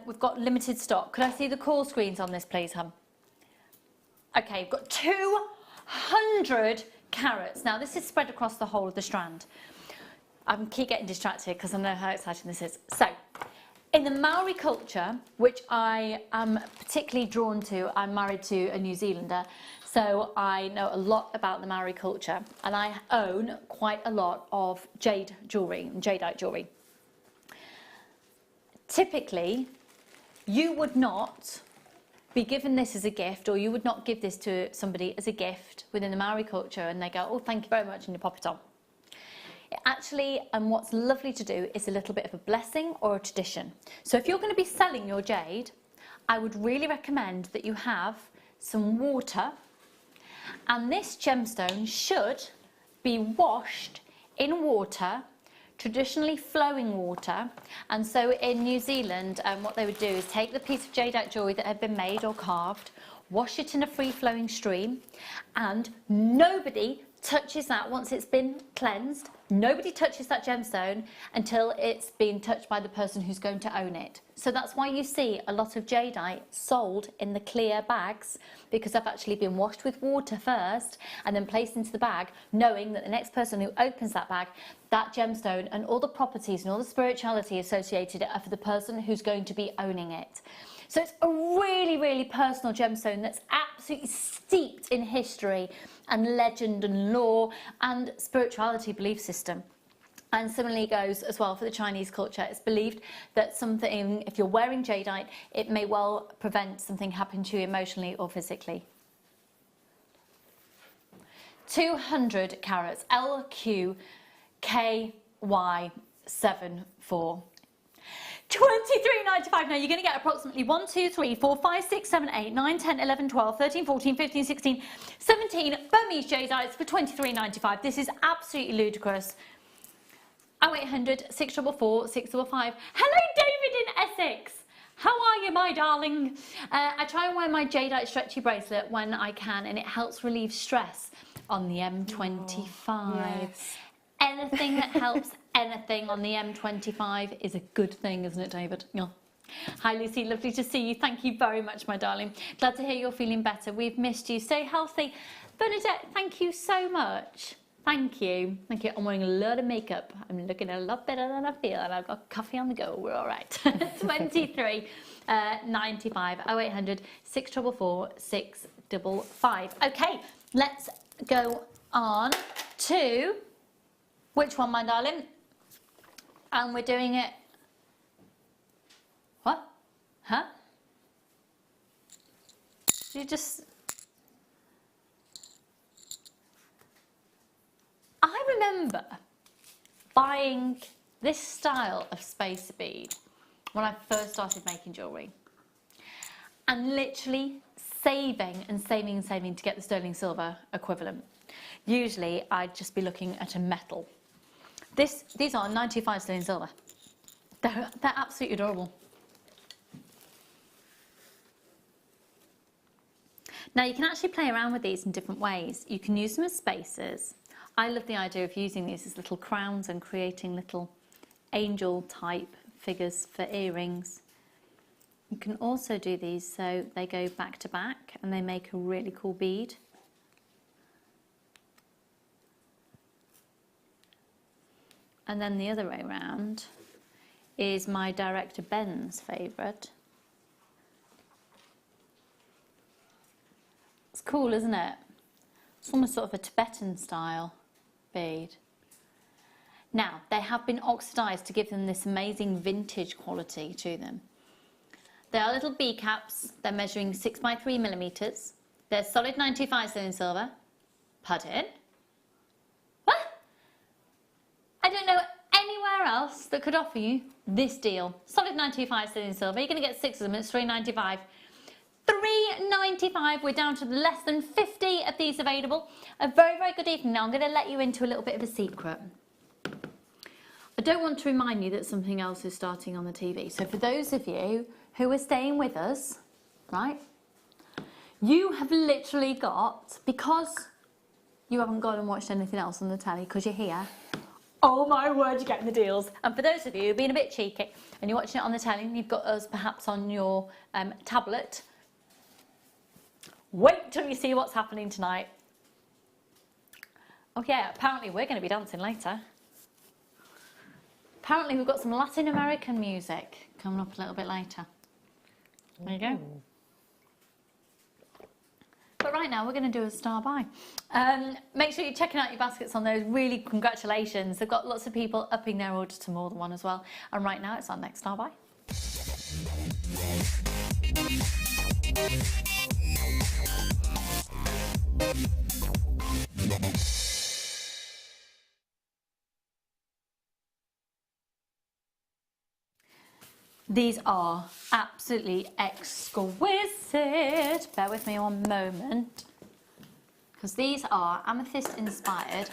we've got limited stock. Could I see the call screens on this, please, hon? Okay, we've got 200 carats. Now, this is spread across the whole of the strand. I keep getting distracted because I know how exciting this is. So, in the Maori culture, which I am particularly drawn to, I'm married to a New Zealander, so I know a lot about the Maori culture, and I own quite a lot of jade jewellery and jadeite jewellery. Typically, you would not be given this as a gift, or you would not give this to somebody as a gift within the Maori culture and they go, oh, thank you very much, and you pop it on. It actually, and what's lovely to do is a little bit of a blessing or a tradition. So if you're going to be selling your jade, I would really recommend that you have some water, and this gemstone should be washed in water, traditionally flowing water. And so in New Zealand, what they would do is take the piece of jadeite jewellery that had been made or carved, wash it in a free-flowing stream, and nobody touches that once it's been cleansed. Nobody touches that gemstone until it's been touched by the person who's going to own it. So that's why you see a lot of jadeite sold in the clear bags, because they've actually been washed with water first and then placed into the bag, knowing that the next person who opens that bag, that gemstone and all the properties and all the spirituality associated are for the person who's going to be owning it. So it's a really, really personal gemstone that's absolutely steeped in history and legend and lore and spirituality belief system. And similarly goes as well for the Chinese culture. It's believed that something, if you're wearing jadeite, it may well prevent something happening to you emotionally or physically. 200 carats, LQKY74. $23.95. Now you're going to get approximately 1, 2, 3, 4, 5, 6, 7, 8, 9, 10, 11, 12, 13, 14, 15, 16, 17 Burmese jadeites for $23.95. This is absolutely ludicrous. 0800 644 655. Hello, David in Essex. How are you, my darling? I try and wear my jadeite stretchy bracelet when I can, and it helps relieve stress on the M25. Oh, yes. Anything that helps anything on the M25 is a good thing, isn't it, David? Yeah. Hi, Lucy. Lovely to see you. Thank you very much, my darling. Glad to hear you're feeling better. We've missed you. Stay healthy. Bernadette, thank you so much. Thank you. Thank you. I'm wearing a lot of makeup. I'm looking a lot better than I feel, and I've got coffee on the go. We're all right. 23.95. 0800 644 655. Okay, let's go on to which one, my darling? And we're doing it Huh? You just... I remember buying this style of spacer bead when I first started making jewellery, and literally saving and saving and saving to get the sterling silver equivalent. Usually I'd just be looking at a metal. These are 95 sterling silver. They're absolutely adorable. Now you can actually play around with these in different ways. You can use them as spacers. I love the idea of using these as little crowns and creating little angel type figures for earrings. You can also do these so they go back to back and they make a really cool bead. And then the other way around is my director Ben's favourite. It's cool, isn't it? It's almost sort of a Tibetan style bead. Now, they have been oxidised to give them this amazing vintage quality to them. They are little bead caps. They're measuring 6 by 3 millimetres. They're solid 95 sterling silver. Pardon? What? I don't know anywhere else that could offer you this deal. Solid 95 sterling silver. You're going to get 6 of them. It's £3.95. £3.95. We're down to less than 50 of these available. A very, very good evening. Now I'm going to let you into a little bit of a secret. I don't want to remind you that something else is starting on the TV. So for those of you who are staying with us, right, you have literally got, because you haven't gone and watched anything else on the telly because you're here, oh my word, you're getting the deals. And for those of you who've been a bit cheeky and you're watching it on the telly and you've got us perhaps on your tablet, wait till you see what's happening tonight. Oh yeah, apparently we're going to be dancing later. Apparently we've got some Latin American music coming up a little bit later. There you go. But right now we're going to do a star buy. Make sure you're checking out your baskets on those. Really, congratulations. They've got lots of people upping their order to more than one as well. And right now it's our next star buy. These are absolutely exquisite. Bear with me one moment, because these are amethyst inspired.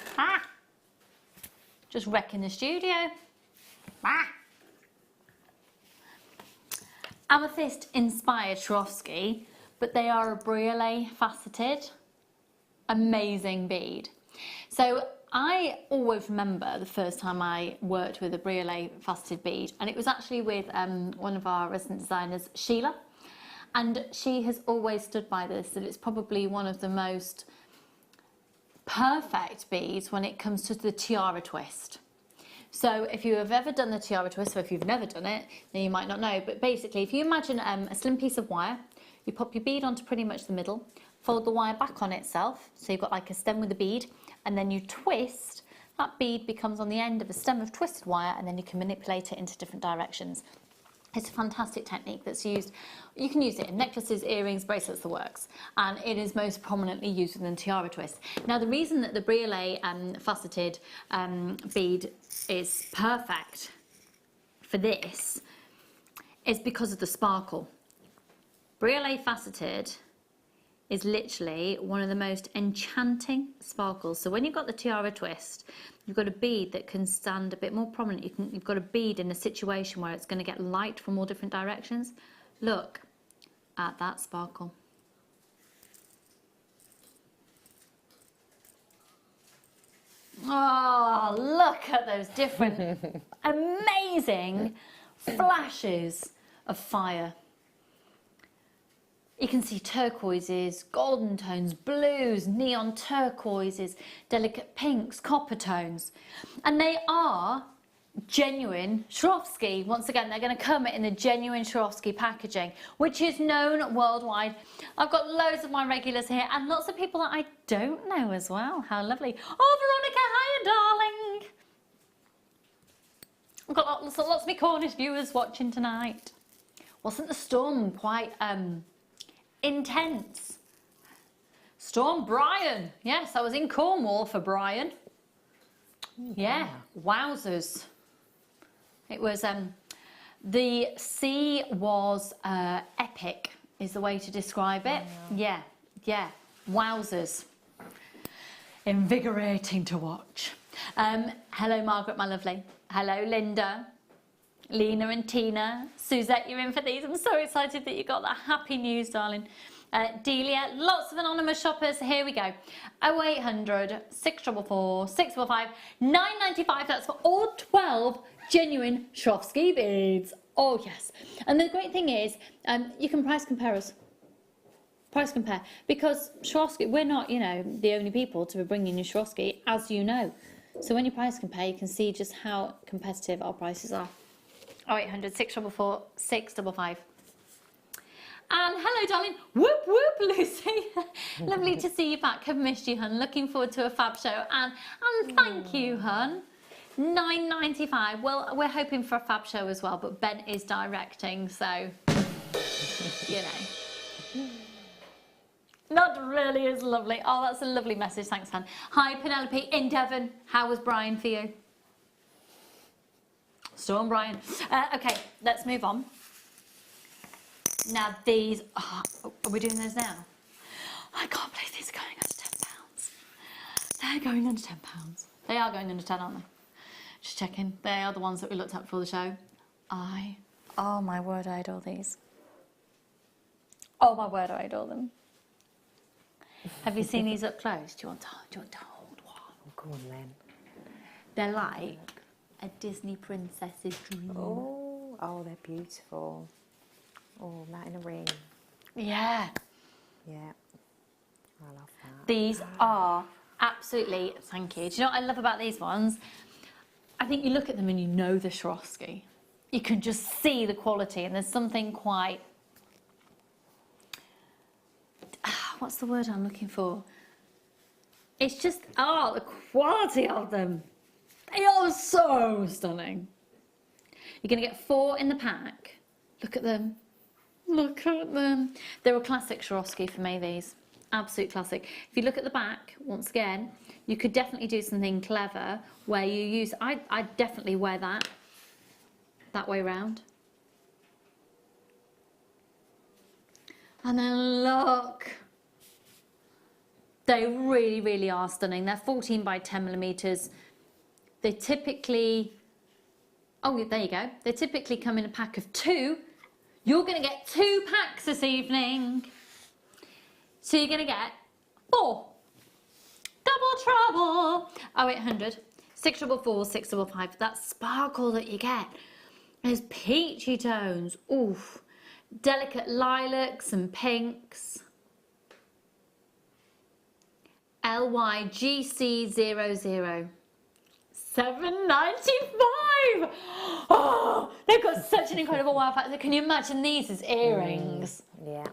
Just wrecking the studio. Amethyst inspired Swarovski, but they are a briolet faceted, amazing bead. So I always remember the first time I worked with a briolet faceted bead, and it was actually with one of our resident designers, Sheila, and she has always stood by this, that it's probably one of the most perfect beads when it comes to the tiara twist. So if you have ever done the tiara twist, or if you've never done it, then you might not know, but basically if you imagine a slim piece of wire, you pop your bead onto pretty much the middle, fold the wire back on itself, so you've got like a stem with a bead, and then you twist, that bead becomes on the end of a stem of twisted wire, and then you can manipulate it into different directions. It's a fantastic technique that's used, you can use it in necklaces, earrings, bracelets, the works, and it is most prominently used within tiara twist. Now the reason that the briolet faceted bead is perfect for this is because of the sparkle. Briolet faceted is literally one of the most enchanting sparkles. So when you've got the tiara twist, you've got a bead that can stand a bit more prominent. You've got a bead in a situation where it's going to get light from all different directions. Look at that sparkle. Oh, look at those different amazing flashes of fire. You can see turquoises, golden tones, blues, neon turquoises, delicate pinks, copper tones. And they are genuine Swarovski. Once again, they're going to come in the genuine Swarovski packaging, which is known worldwide. I've got loads of my regulars here and lots of people that I don't know as well. How lovely. Oh, Veronica, hiya, darling. I've got lots of my Cornish viewers watching tonight. Wasn't the storm quite intense? Storm Brian. Yes, I was in Cornwall for Brian. Yeah, wowzers. It was, the sea was epic is the way to describe it. Yeah, wowzers. Invigorating to watch. Hello, Margaret, my lovely. Hello, Linda. Lena and Tina. Suzette, you're in for these. I'm so excited that you got that. Happy news, darling. Delia, lots of anonymous shoppers. Here we go. 0800 644 645 995. That's for all 12 genuine Swarovski beads. Oh, yes. And the great thing is, you can price compare us. Price compare. Because Swarovski, we're not, you know, the only people to be bringing you Swarovski, as you know. So when you price compare, you can see just how competitive our prices are. 0800 644 655. And hello, darling. Whoop, whoop, Lucy. Lovely to see you back. Have missed you, hun. Looking forward to a fab show. And thank you, hun. £9.95. Well, we're hoping for a fab show as well, but Ben is directing, so, you know. Not really as lovely. Oh, that's a lovely message. Thanks, hun. Hi, Penelope in Devon. How was Brian for you? Storm Brian. Okay, let's move on. Now these, are we doing those now? I can't believe these are going under £10. They're going under £10. They are going under 10, aren't they? Just checking. They are the ones that we looked at before the show. Oh my word, I adore these. Oh my word, I adore them. Have you seen these up close? Do you want to hold one? Oh, go on then. They're like a Disney princess's dream. Oh, they're beautiful. Oh, that in a ring. Yeah. Yeah. I love that. These are absolutely, thank you. Do you know what I love about these ones? I think you look at them and you know the Swarovski. You can just see the quality, and there's something quite, what's the word I'm looking for? It's just, the quality of them. They are so stunning. You're going to get 4 in the pack. Look at them. Look at them. They're a classic Swarovski for me, these. Absolute classic. If you look at the back, once again, you could definitely do something clever where you use, I'd definitely wear that way round. And then look. They really, really are stunning. They're 14 by 10 millimeters. They typically, oh, there you go. They typically come in a pack of 2. You're going to get 2 packs this evening. So you're going to get 4. Double trouble. 0800 644 655. That sparkle that you get. There's peachy tones. Oof. Delicate lilacs and pinks. LYGC00. £7.95. Oh, they've got such an incredible wow factor. Can you imagine these as earrings? Yeah.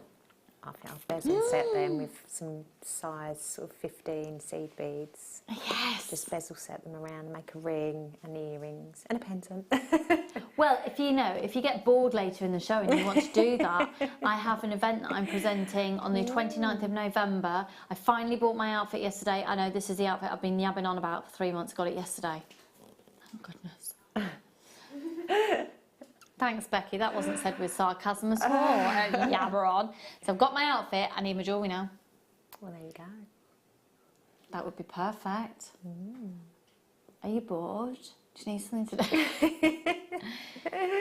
I think I've bezel set them with some size sort of 15 seed beads. Yes. Just bezel set them around and make a ring and earrings and a pendant. Well, if you get bored later in the show and you want to do that, I have an event that I'm presenting on the 29th of November. I finally bought my outfit yesterday. I know this is the outfit I've been yabbing on about for 3 months. Got it yesterday. Thank goodness. Thanks, Becky. That wasn't said with sarcasm at all. Yabber on. So I've got my outfit. I need my jewellery now. Well, there you go. That would be perfect. Are you bored? Do you need something to do?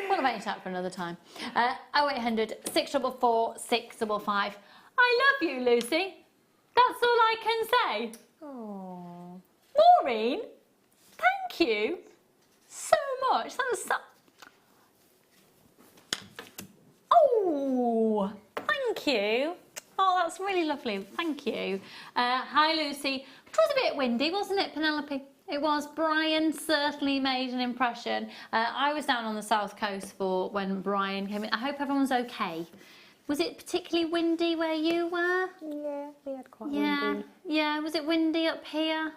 What about you chat for another time? 0800 644 655. I love you, Lucy. That's all I can say. Oh. Maureen, thank you so much. That was so... Oh, thank you. Oh, that's really lovely. Thank you. Hi, Lucy. It was a bit windy, wasn't it, Penelope? It was. Brian certainly made an impression. I was down on the south coast for when Brian came in. I hope everyone's okay. Was it particularly windy where you were? Yeah, we had quite windy. Yeah. Was it windy up here?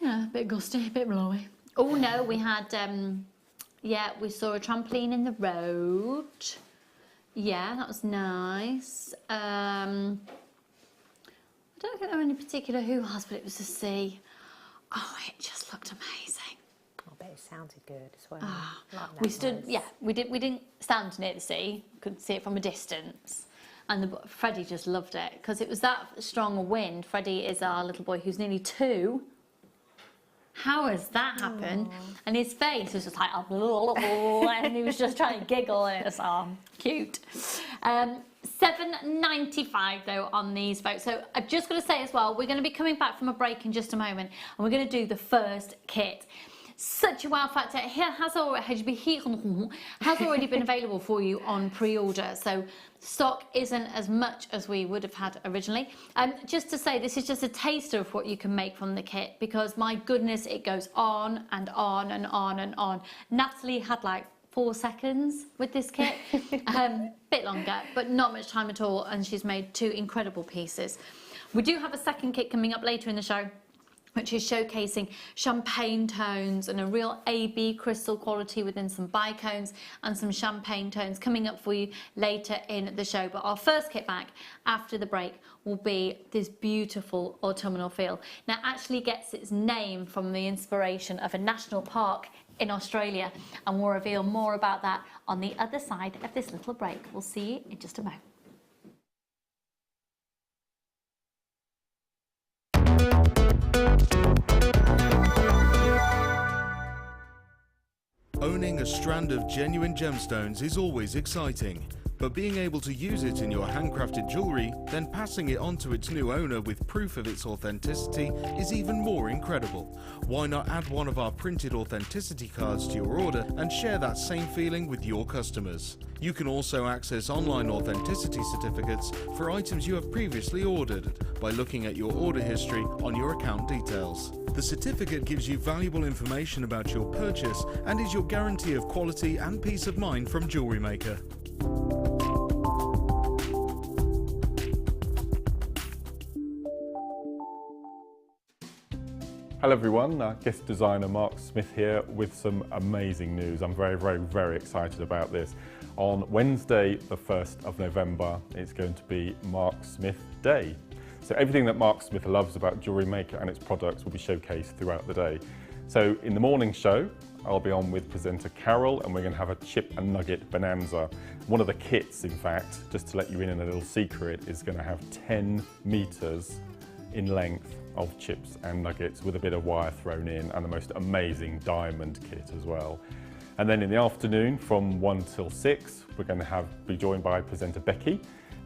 Yeah, a bit gusty, a bit blowy. Oh no, we had Yeah, we saw a trampoline in the road. Yeah, that was nice. I don't think there were any particular hoo-has, but it was the sea. Oh, it just looked amazing. I bet it sounded good as well. Like We that stood, noise. yeah, we didn't stand near the sea. Could see it from a distance. And Freddie just loved it because it was that strong a wind. Freddie is our little boy who's nearly 2. How has that happened? And his face was just like, and he was just trying to giggle, and it was cute. $7.95 though on these folks. So I've just got to say as well, we're going to be coming back from a break in just a moment, and we're going to do the first kit. Such a wow factor. Has already been available for you on pre-order. So stock isn't as much as we would have had originally. Just to say, this is just a taster of what you can make from the kit, because my goodness, it goes on and on and on and on. Natalie had like 4 seconds with this kit, bit longer, but not much time at all, and she's made 2 incredible pieces. We do have a second kit coming up later in the show, which is showcasing champagne tones and a real AB crystal quality within some bicones and some champagne tones coming up for you later in the show. But our first kit back after the break will be this beautiful autumnal feel. Now, it actually gets its name from the inspiration of a national park in Australia, and we'll reveal more about that on the other side of this little break. We'll see you in just a moment. Owning a strand of genuine gemstones is always exciting, but being able to use it in your handcrafted jewellery, then passing it on to its new owner with proof of its authenticity is even more incredible. Why not add one of our printed authenticity cards to your order and share that same feeling with your customers? You can also access online authenticity certificates for items you have previously ordered by looking at your order history on your account details. The certificate gives you valuable information about your purchase and is your guarantee of quality and peace of mind from Jewellery Maker. Hello everyone, guest designer Mark Smith here with some amazing news. I'm very excited about this. On Wednesday, the 1st of November, it's going to be Mark Smith Day. So everything that Mark Smith loves about Jewellery Maker and its products will be showcased throughout the day. So in the morning show, I'll be on with presenter Carol, and we're going to have a chip and nugget bonanza. One of the kits, in fact, just to let you in on a little secret, is going to have 10 meters in length of chips and nuggets with a bit of wire thrown in, and the most amazing diamond kit as well. And then in the afternoon from 1 till 6, we're going to be joined by presenter Becky,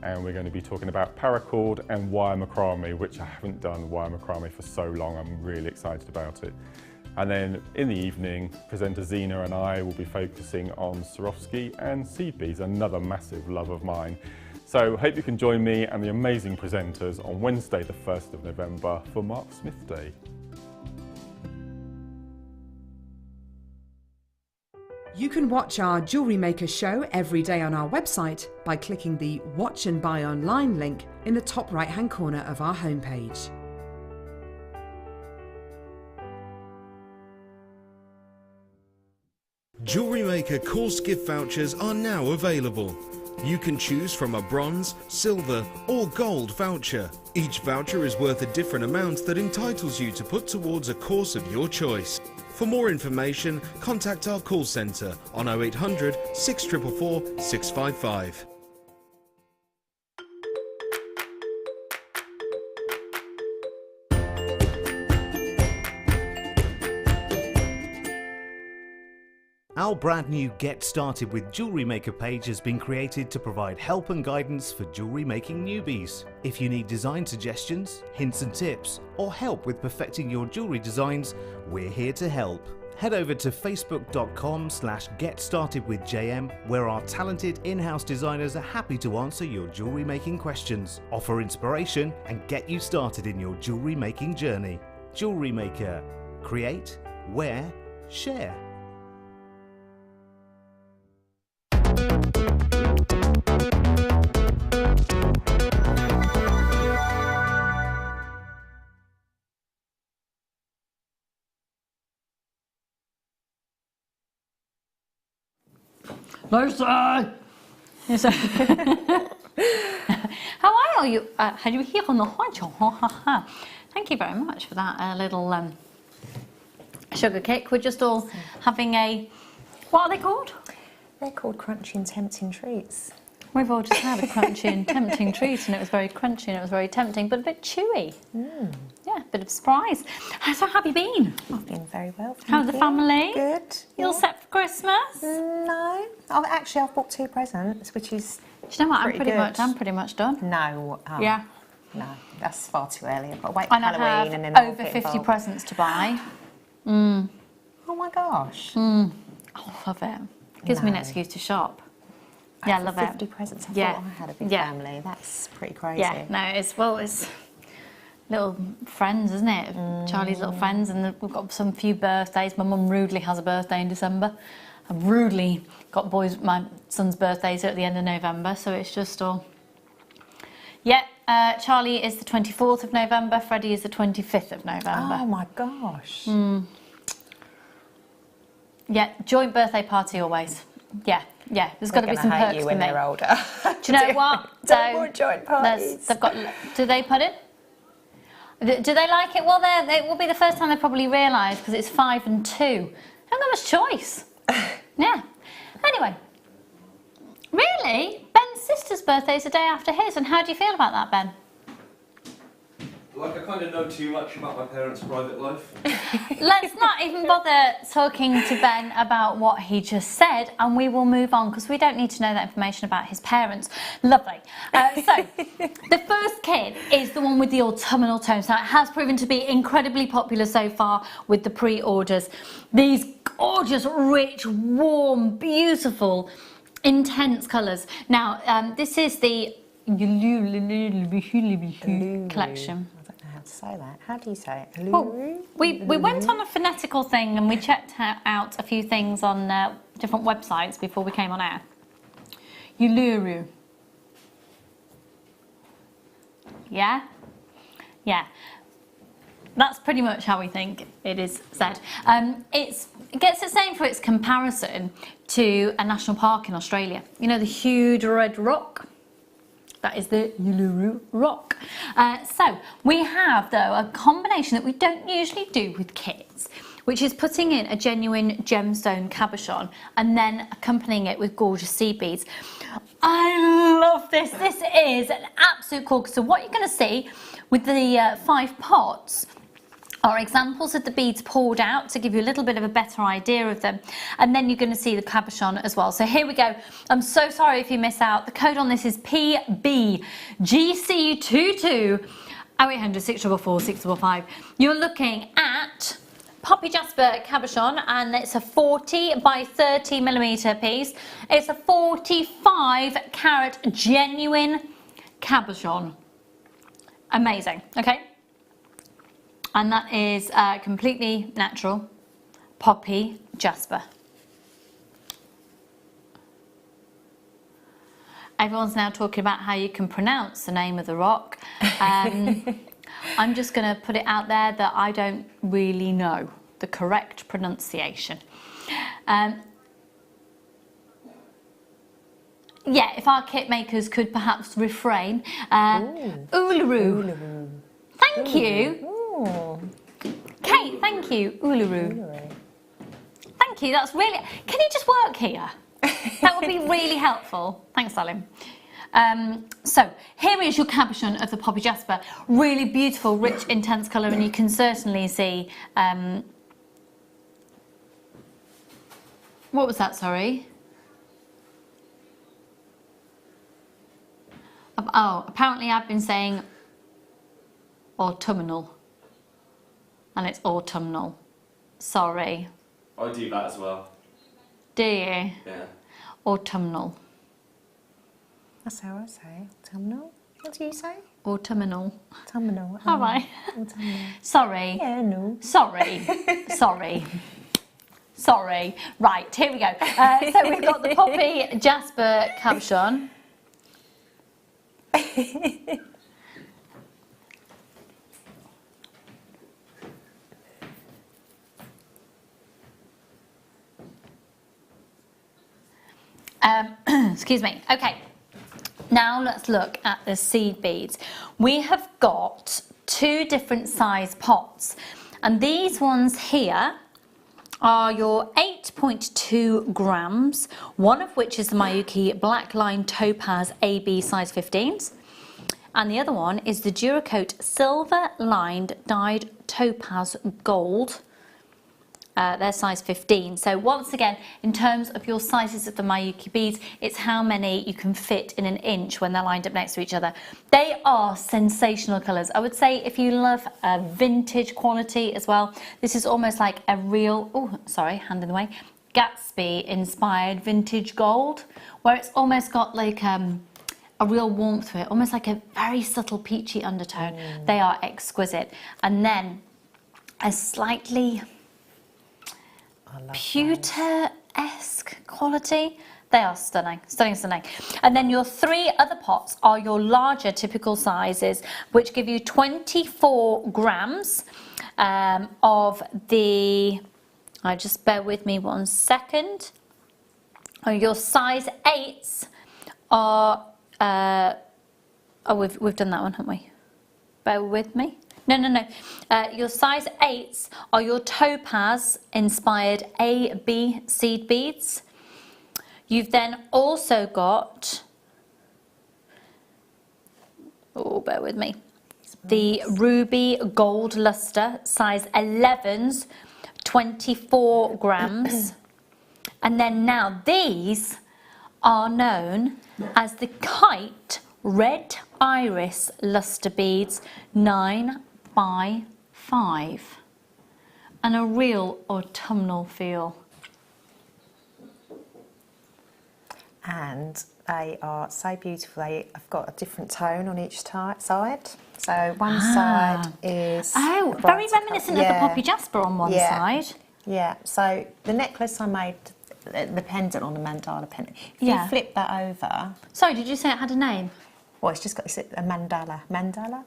and we're going to be talking about paracord and wire macrame, which I haven't done wire macrame for so long. I'm really excited about it. And then in the evening, presenter Zena and I will be focusing on Swarovski and seed beads, another massive love of mine. So hope you can join me and the amazing presenters on Wednesday the 1st of November for Mark Smith Day. You can watch our Jewellery Maker show every day on our website by clicking the Watch and Buy Online link in the top right-hand corner of our homepage. Jewellery Maker course gift vouchers are now available. You can choose from a bronze, silver or gold voucher. Each voucher is worth a different amount that entitles you to put towards a course of your choice. For more information, contact our call centre on 0800 644 655. Our brand new Get Started with Jewellery Maker page has been created to provide help and guidance for jewellery making newbies. If you need design suggestions, hints and tips, or help with perfecting your jewellery designs, we're here to help. Head over to facebook.com/getstartedwithjm, where our talented in-house designers are happy to answer your jewellery making questions, offer inspiration, and get you started in your jewellery making journey. Jewellery Maker. Create, wear, share. Lucy! Yes. How are you? How do you hear on the honcho? Thank you very much for that little sugar kick. We're just all having a, what are they called? They're called crunchy and tempting treats. We've all just had a crunchy and tempting treat, and it was very crunchy and it was very tempting, but a bit chewy. Yeah, bit of surprise. So how have you been? I've been very well. Thank How's the you. family? Good. You all set for Christmas? No, I've bought 2 presents, which is. Do you know what? I'm pretty good. much done. No. Yeah. No, that's far too early. I've got to wait for And I Halloween have and then I'll over get 50 involved. presents to buy. Oh my gosh. I love it. Gives me an No. excuse to shop. Yeah, I love 50 it. presents. I Yeah. thought I had a big Yeah. family. That's pretty crazy. Yeah, no, it's little friends, isn't it? Charlie's little friends, and we've got some few birthdays. My mum rudely has a birthday in December. I've rudely got my son's birthdays at the end of November, so it's just all. Yeah, Charlie is the 24th of November, Freddie is the 25th of November. Oh my gosh. Yeah, joint birthday party always. Yeah, there's got to be some hate perks you for when me. they're older. Do you know what? Don't want joint parties. They've got. Do they put it? Do they like it? Well, it will be the first time they probably realise because it's 5 and 2. They haven't got much choice. Yeah. Anyway, really, Ben's sister's birthday is the day after his, and how do you feel about that, Ben? Like, I kind of know too much about my parents' private life. Let's not even bother talking to Ben about what he just said, and we will move on because we don't need to know that information about his parents. Lovely. So, the first kit is the one with the autumnal tones. Now, it has proven to be incredibly popular so far with the pre-orders. These gorgeous, rich, warm, beautiful, intense colours. Now, this is the collection. To say that. How do you say it? Well, we went on a phonetical thing and we checked out a few things on different websites before we came on air. Uluru. Yeah? Yeah. That's pretty much how we think it is said. It gets its name for its comparison to a national park in Australia. You know the huge red rock? That is the Uluru Rock. So we have, though, a combination that we don't usually do with kits, which is putting in a genuine gemstone cabochon and then accompanying it with gorgeous seed beads. I love this. This is an absolute corker. So what you're going to see with the 5 pots are examples of the beads poured out to give you a little bit of a better idea of them, and then you're going to see the cabochon as well. So here we go. I'm so sorry if you miss out. The code on this is PBGC22 0800 644 655. You're looking at Poppy Jasper cabochon, and it's a 40 by 30 millimeter piece. It's a 45 carat genuine cabochon. Amazing. Okay. And that is completely natural Poppy Jasper. Everyone's now talking about how you can pronounce the name of the rock. I'm just going to put it out there that I don't really know the correct pronunciation. Yeah, if our kit makers could perhaps refrain. Uluru. Thank you. Oh. Kate, thank you. Uluru. Thank you, that's really... Can you just work here? That would be really helpful. Thanks, darling. So, here is your cabochon of the Poppy Jasper. Really beautiful, rich, intense colour, and you can certainly see... what was that, sorry? Oh, apparently I've been saying autumnal. And it's autumnal. Sorry. I do that as well. Do you? Yeah. Autumnal. That's how I say it. Autumnal. What do you say? Autumnal. Autumnal. All right. Autumnal. Sorry. Yeah, no. Sorry. Sorry. Sorry. Right, here we go. So we've got the Poppy Jasper cabochon. Excuse me. Okay, now let's look at the seed beads. We have got 2 different size pots, and these ones here are your 8.2 grams, one of which is the Miyuki Black Line Topaz AB size 15s, and the other one is the Duracoat Silver Lined Dyed Topaz Gold. They're size 15. So once again, in terms of your sizes of the Miyuki beads, it's how many you can fit in an inch when they're lined up next to each other. They are sensational colours. I would say if you love vintage quality as well, this is almost like a real, oh, sorry, hand in the way, Gatsby inspired vintage gold, where it's almost got like a real warmth to it, almost like a very subtle peachy undertone. They are exquisite. And then a slightly pewter-esque quality. They are stunning, stunning, stunning. And then your 3 other pots are your larger typical sizes, which give you 24 grams of the, just bear with me 1 second. Your size 8s are, we've done that one, haven't we? Bear with me. No. Your size 8s are your Topaz inspired AB seed beads. You've then also got, oh, bear with me, the Ruby Gold Luster, size 11s, 24 grams. And then now these are known as the Kite Red Iris Luster Beads, 9 by 5, and a real autumnal feel. And they are so beautiful. They have got a different tone on each side. So one side is very reminiscent of the Poppy Jasper on one side. Yeah. So the necklace I made, the pendant on the mandala pendant. If you flip that over. Sorry, did you say it had a name? Well, it's just got a mandala. Mandala?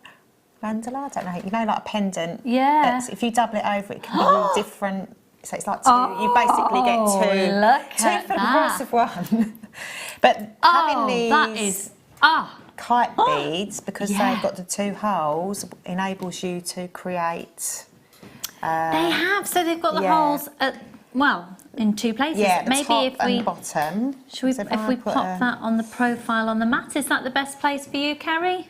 I don't know. You know, like a pendant. Yeah. If you double it over, it can be all different. So it's like 2. You basically get 2 for the price of 1. But having these that is kite beads, because they've got the 2 holes, enables you to create. They have. So they've got the holes at, well, in 2 places. Yeah, the maybe top if we and bottom. Should we, if we pop that on the profile on the mat, is that the best place for you, Carrie?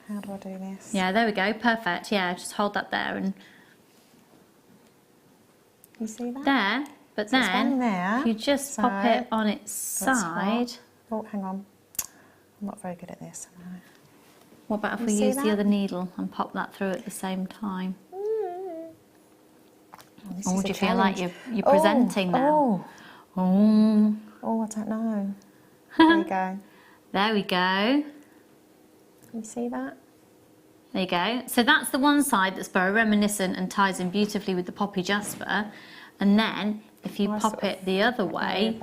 How do I do this? Yeah, there we go. Perfect. Yeah, just hold that there and. You see that? There, but So then there, you just pop it on its side. Oh, hang on. I'm not very good at this, am I? What about if You we see use the that? other needle and pop that through at the same time? Or would you feel like you're presenting now? Oh, I don't know. There you go. There we go. You see that? There you go. So that's the one side that's very reminiscent and ties in beautifully with the Poppy Jasper. And then if you pop it the other way,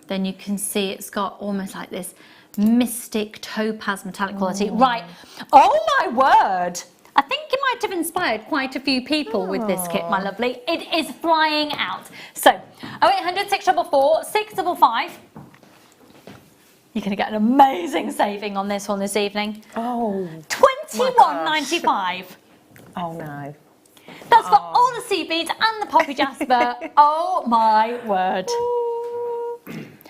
then you can see it's got almost like this mystic topaz metallic quality. Right. Oh my word. I think it might have inspired quite a few people with this kit, my lovely. It is flying out. So 0800 644 655. You're going to get an amazing saving on this one this evening. Oh. $21.95. Oh no. That's for all the sea beads and the Poppy Jasper. Oh my word.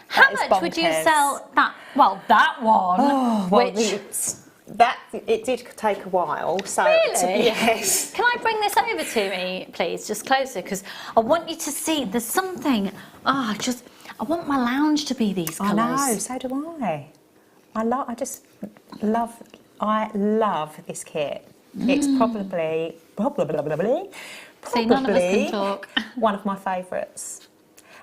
How much would you sell that? Well, that one. Oh, well, it did take a while. So really? Yes. Can I bring this over to me, please, just closer? Because I want you to see. There's something. I want my lounge to be these colours. I know. So do I. I love this kit. It's probably See, none of us can talk. One of my favourites.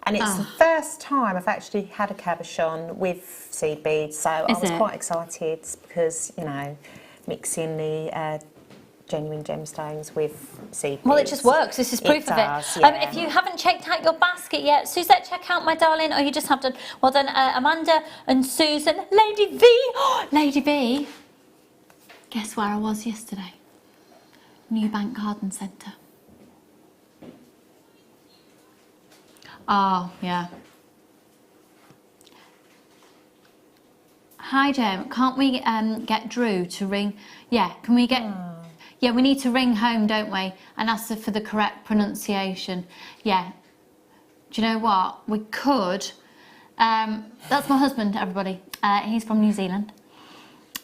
And it's the first time I've actually had a cabochon with seed beads, so I was quite excited because, you know, mixing the genuine gemstones with seed beads. Well, it just works. This is proof of it. Yeah. If you haven't checked out your basket yet, Suzette, check out my darling. Oh, you just have done. Well done, Amanda and Susan. Lady V. Lady V. Guess where I was yesterday? New Bank Garden Centre. Oh, yeah. Hi, Jem. Can't we get Drew to ring? Yeah, can we get... Yeah, we need to ring home, don't we? And ask her for the correct pronunciation. Yeah. Do you know what? We could... that's my husband, everybody. He's from New Zealand.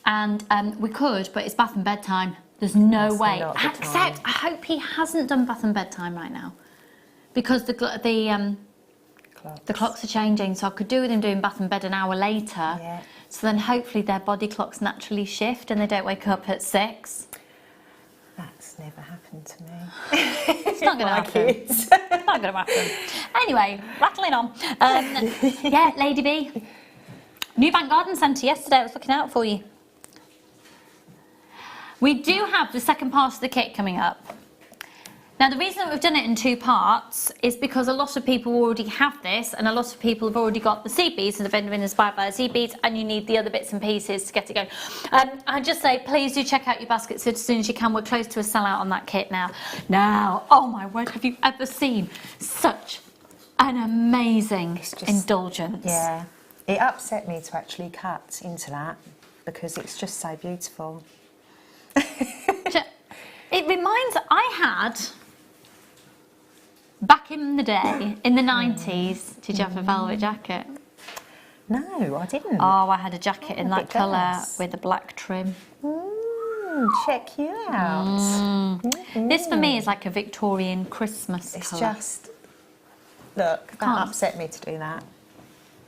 And we could, but it's bath and bedtime. There's no way. Except, I hope he hasn't done bath and bedtime right now. Because the clocks are changing, so I could do with him doing bath and bed an hour later. Yeah. So then hopefully their body clocks naturally shift and they don't wake up at 6. That's never happened to me. It's not going to happen. It's not going to happen. Anyway, rattling on. Yeah, Lady B. New Bank Garden Centre yesterday. I was looking out for you. We do have the second part of the kit coming up. Now, the reason that we've done it in 2 parts is because a lot of people already have this, and a lot of people have already got the seed beads and have been inspired by the seed beads, and you need the other bits and pieces to get it going. I'd just say, please do check out your baskets as soon as you can. We're close to a sellout on that kit now. Now, oh my word, have you ever seen such an amazing indulgence? Yeah, it upset me to actually cut into that because it's just so beautiful. It reminds, I had, back in the day, in the 90s, did you have a velvet jacket? No, I didn't. Oh, I had a jacket in that colour with a black trim. Check you out. This for me is like a Victorian Christmas It's colour. just, look, that upset me to do that.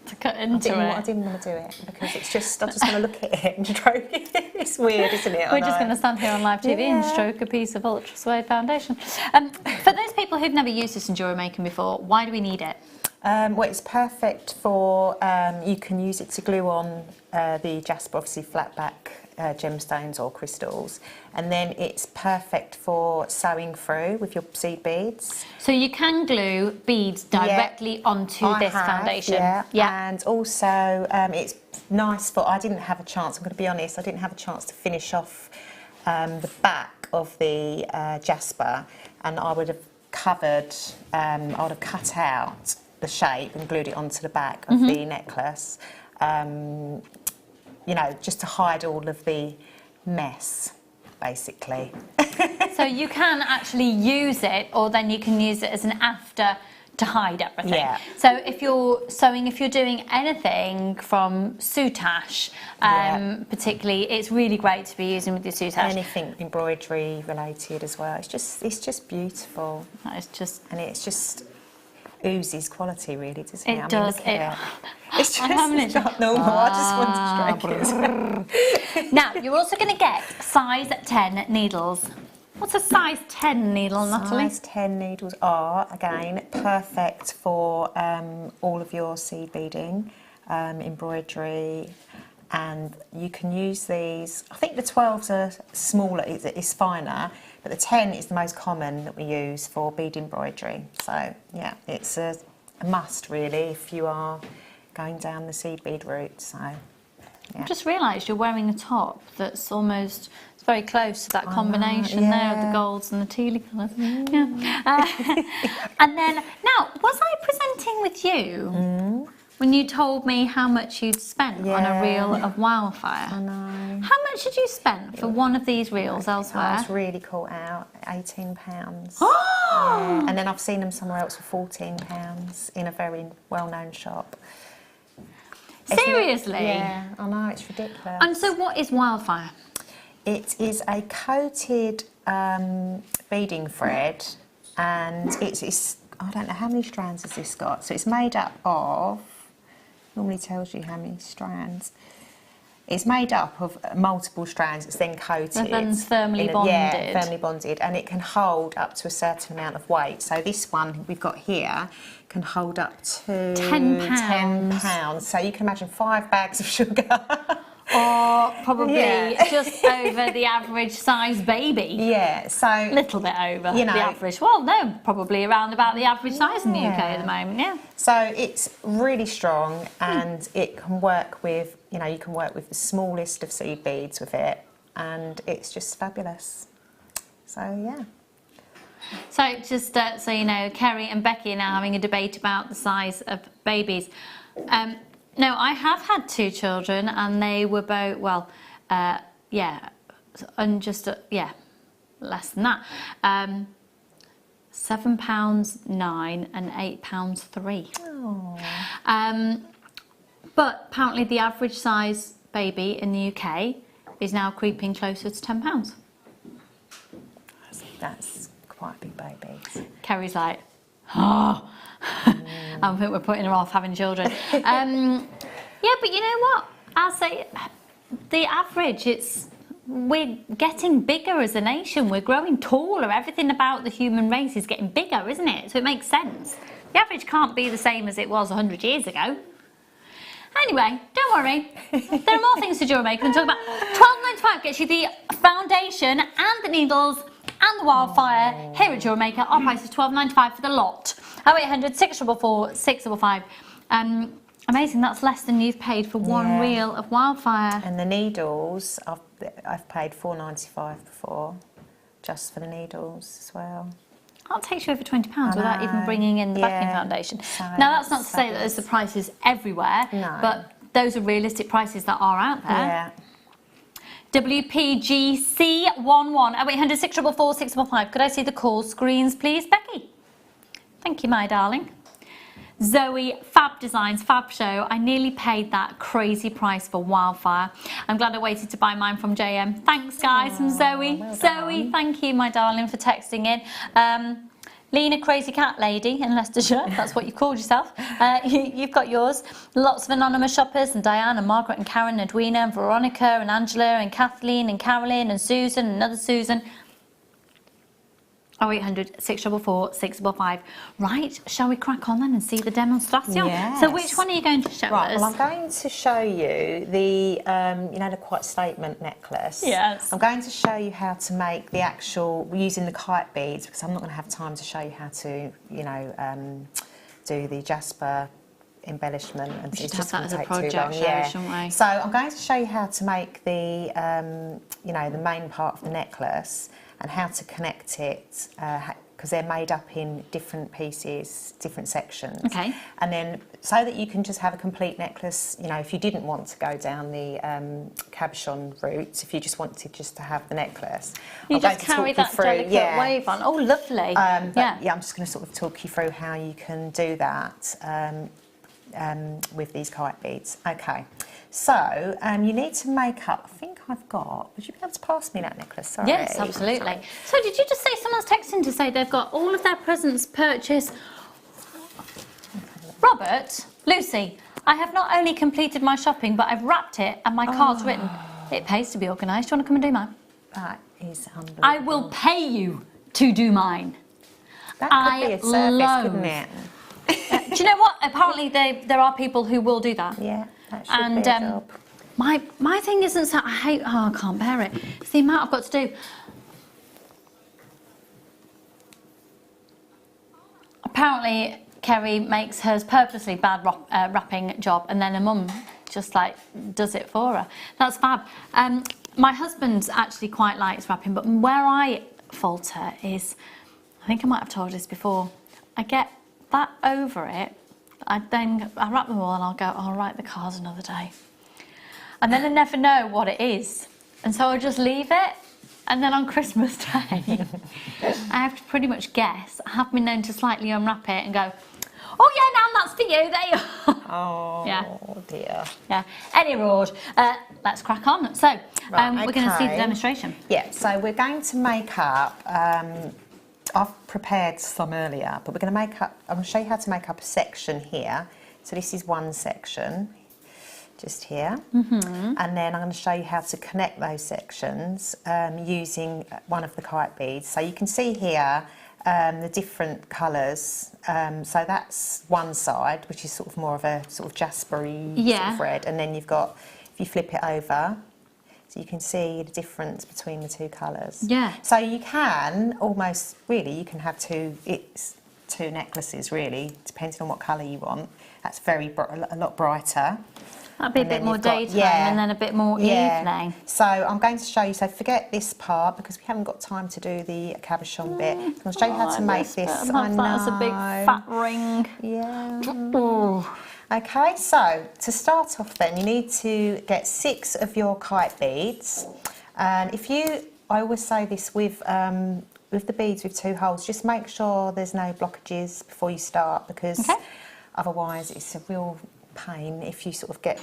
To cut into I didn't want to do it because it's just, I just want to look at it and stroke it. It's weird, isn't it? We're just going to stand here on live TV and stroke a piece of ultra suede foundation. For those people who've never used this in Jewellery Making before, why do we need it? Well, it's perfect for, you can use it to glue on the jasper, obviously flat back gemstones or crystals, and then it's perfect for sewing through with your seed beads. So you can glue beads directly onto this foundation. Yeah, and also it's nice for, I didn't have a chance, I'm going to be honest, I didn't have a chance to finish off the back of the jasper, and I would have covered, I would have cut out the shape and glued it onto the back of the necklace. You know, just to hide all of the mess, basically. So you can actually use it, or then you can use it as an after to hide everything. Yeah. So if you're sewing, if you're doing anything from soutache, particularly, it's really great to be using with your soutache. Anything embroidery related as well. It's just beautiful. That is just, and it's just oozes quality, really, doesn't it? It does. Look at it. It's just it's not normal. I just want to stroke it. Now, you're also going to get size 10 needles. What's a size 10 needle, Natalie? Size 10 needles are, again, perfect for all of your seed beading, embroidery, and you can use these. I think the 12s are smaller, it's finer, but the 10 is the most common that we use for bead embroidery. So, yeah, it's a must, really, if you are going down the seed bead route. So, yeah. I've just realised you're wearing a top that's almost, it's very close to that combination there of the golds and the tealy colours. And then, now, was I presenting with you when you told me how much you'd spent on a reel of Wildfire? I know. How much did you spend for one of these reels elsewhere? I was really caught out, £18. Yeah. And then I've seen them somewhere else for £14 in a very well-known shop. Seriously? Yeah, I know, it's ridiculous. And so what is Wildfire? It is a coated beading thread, and it's I don't know how many strands has this got. So it's made up of, normally tells you how many strands. It's made up of multiple strands. It's then coated. And then firmly bonded. Yeah, firmly bonded, and it can hold up to a certain amount of weight. So this one we've got here can hold up to 10 pounds. 10 pounds. So you can imagine 5 bags of sugar. Or probably just over the average size baby. Yeah, so A little bit over you know, the average. Well, no, probably around about the average size in the UK at the moment, yeah. So it's really strong, and it can work with, you know, you can work with the smallest of seed beads with it, and it's just fabulous. So, yeah. So just so you know, Kerry and Becky are now having a debate about the size of babies. No, I have had 2 children, and they were both, well, yeah, and just, yeah, less than that. £7.9 and £8.3. Oh. But apparently the average size baby in the UK is now creeping closer to £10. That's quite a big baby. Kerry's like, oh, I think we're putting her off having children. Yeah, but you know what? I'll say the average, we're getting bigger as a nation. We're growing taller. Everything about the human race is getting bigger, isn't it? So it makes sense. The average can't be the same as it was 100 years ago. Anyway, don't worry. There are more things to Jewellery Maker and talk about. £12.95 gets you the foundation and the needles and the wildfire here at Jewellery Maker. Our price is £12.95 for the lot. 0800 644 655. Amazing, that's less than you've paid for one reel of wildfire. And the needles, I've paid £4.95 before, just for the needles as well. That takes you over £20 without even bringing in the backing foundation. So now, that's not to say that there's the prices everywhere, but those are realistic prices that are out there. Yeah. WPGC11 at 800 644 655. Could I see the call screens, please, Becky? Thank you, my darling. Zoe, Fab Designs, Fab Show. I nearly paid that crazy price for Wildfire. I'm glad I waited to buy mine from JM. Thanks, guys, from Zoe. Well Zoe, thank you, my darling, for texting in. Lena, Crazy Cat Lady in Leicestershire, that's what you called yourself. You've got yours. Lots of anonymous shoppers, and Diane and Margaret and Karen and Edwina and Veronica and Angela and Kathleen and Carolyn and Susan and another Susan. 0800 644 655. Right, shall we crack on then and see the demonstration? Yes. So which one are you going to show us? Well, I'm going to show you the, you know, the quite statement necklace. Yes. I'm going to show you how to make the actual, using the kite beads, because I'm not going to have time to show you how to, you know, do the jasper embellishment, and We should it's have just that going as to a take too project long. show, Yeah. shouldn't we? So I'm going to show you how to make the, you know, the main part of the necklace and how to connect it, because they're made up in different pieces, different sections. Okay. And then, so that you can just have a complete necklace, you know, if you didn't want to go down the cabochon route, if you just wanted just to have the necklace. You I'm just going to carry talk that you through, delicate wave on. Oh, lovely. yeah, I'm just going to sort of talk you through how you can do that with these kite beads. Okay, so you need to make up, I think I've got, would you be able to pass me that necklace? Sorry. Yes, absolutely. So did you just say someone's texting to say they've got all of their presents purchased? Robert, Lucy, I have not only completed my shopping, but I've wrapped it and my card's written. It pays to be organised. Do you want to come and do mine? That is unbelievable. I will pay you to do mine. That could be a service, couldn't it? Do you know what? Apparently there are people who will do that. Yeah, that should be a job. My thing isn't so, I can't bear it. It's the amount I've got to do. Apparently Kerry makes hers purposely bad wrapping job, and then her mum just like does it for her. That's fab. My husband actually quite likes wrapping, but where I falter is, I think I might have told you this before, I get that over it, I wrap them all and I'll write the cards another day. And then I never know what it is. And so I just leave it. And then on Christmas Day, I have to pretty much guess. I have been known to slightly unwrap it and go, oh yeah, Nan, that's for you, there you are. Oh, yeah. dear. Yeah. Anyway, let's crack on. So, we're going to see the demonstration. Yeah, so we're going to make up, I've prepared some earlier, but I'm going to show you how to make up a section here. So this is one section, just here. And then I'm going to show you how to connect those sections using one of the kite beads. So you can see here the different colours. So that's one side, which is sort of more of a sort of jaspery sort of red. And then you've got, if you flip it over, so you can see the difference between the two colours. Yeah. So you can almost, really, you can have two necklaces, really, depending on what colour you want. That's a lot brighter. That'd be a bit more daytime and then a bit more evening. So I'm going to show you, so forget this part because we haven't got time to do the cabochon bit. I'm going to show you how to make this. I know. That as a big fat ring. Yeah. Okay, so to start off then, you need to get 6 of your kite beads. And I always say this with the beads with 2 holes, just make sure there's no blockages before you start, because otherwise it's a real pain if you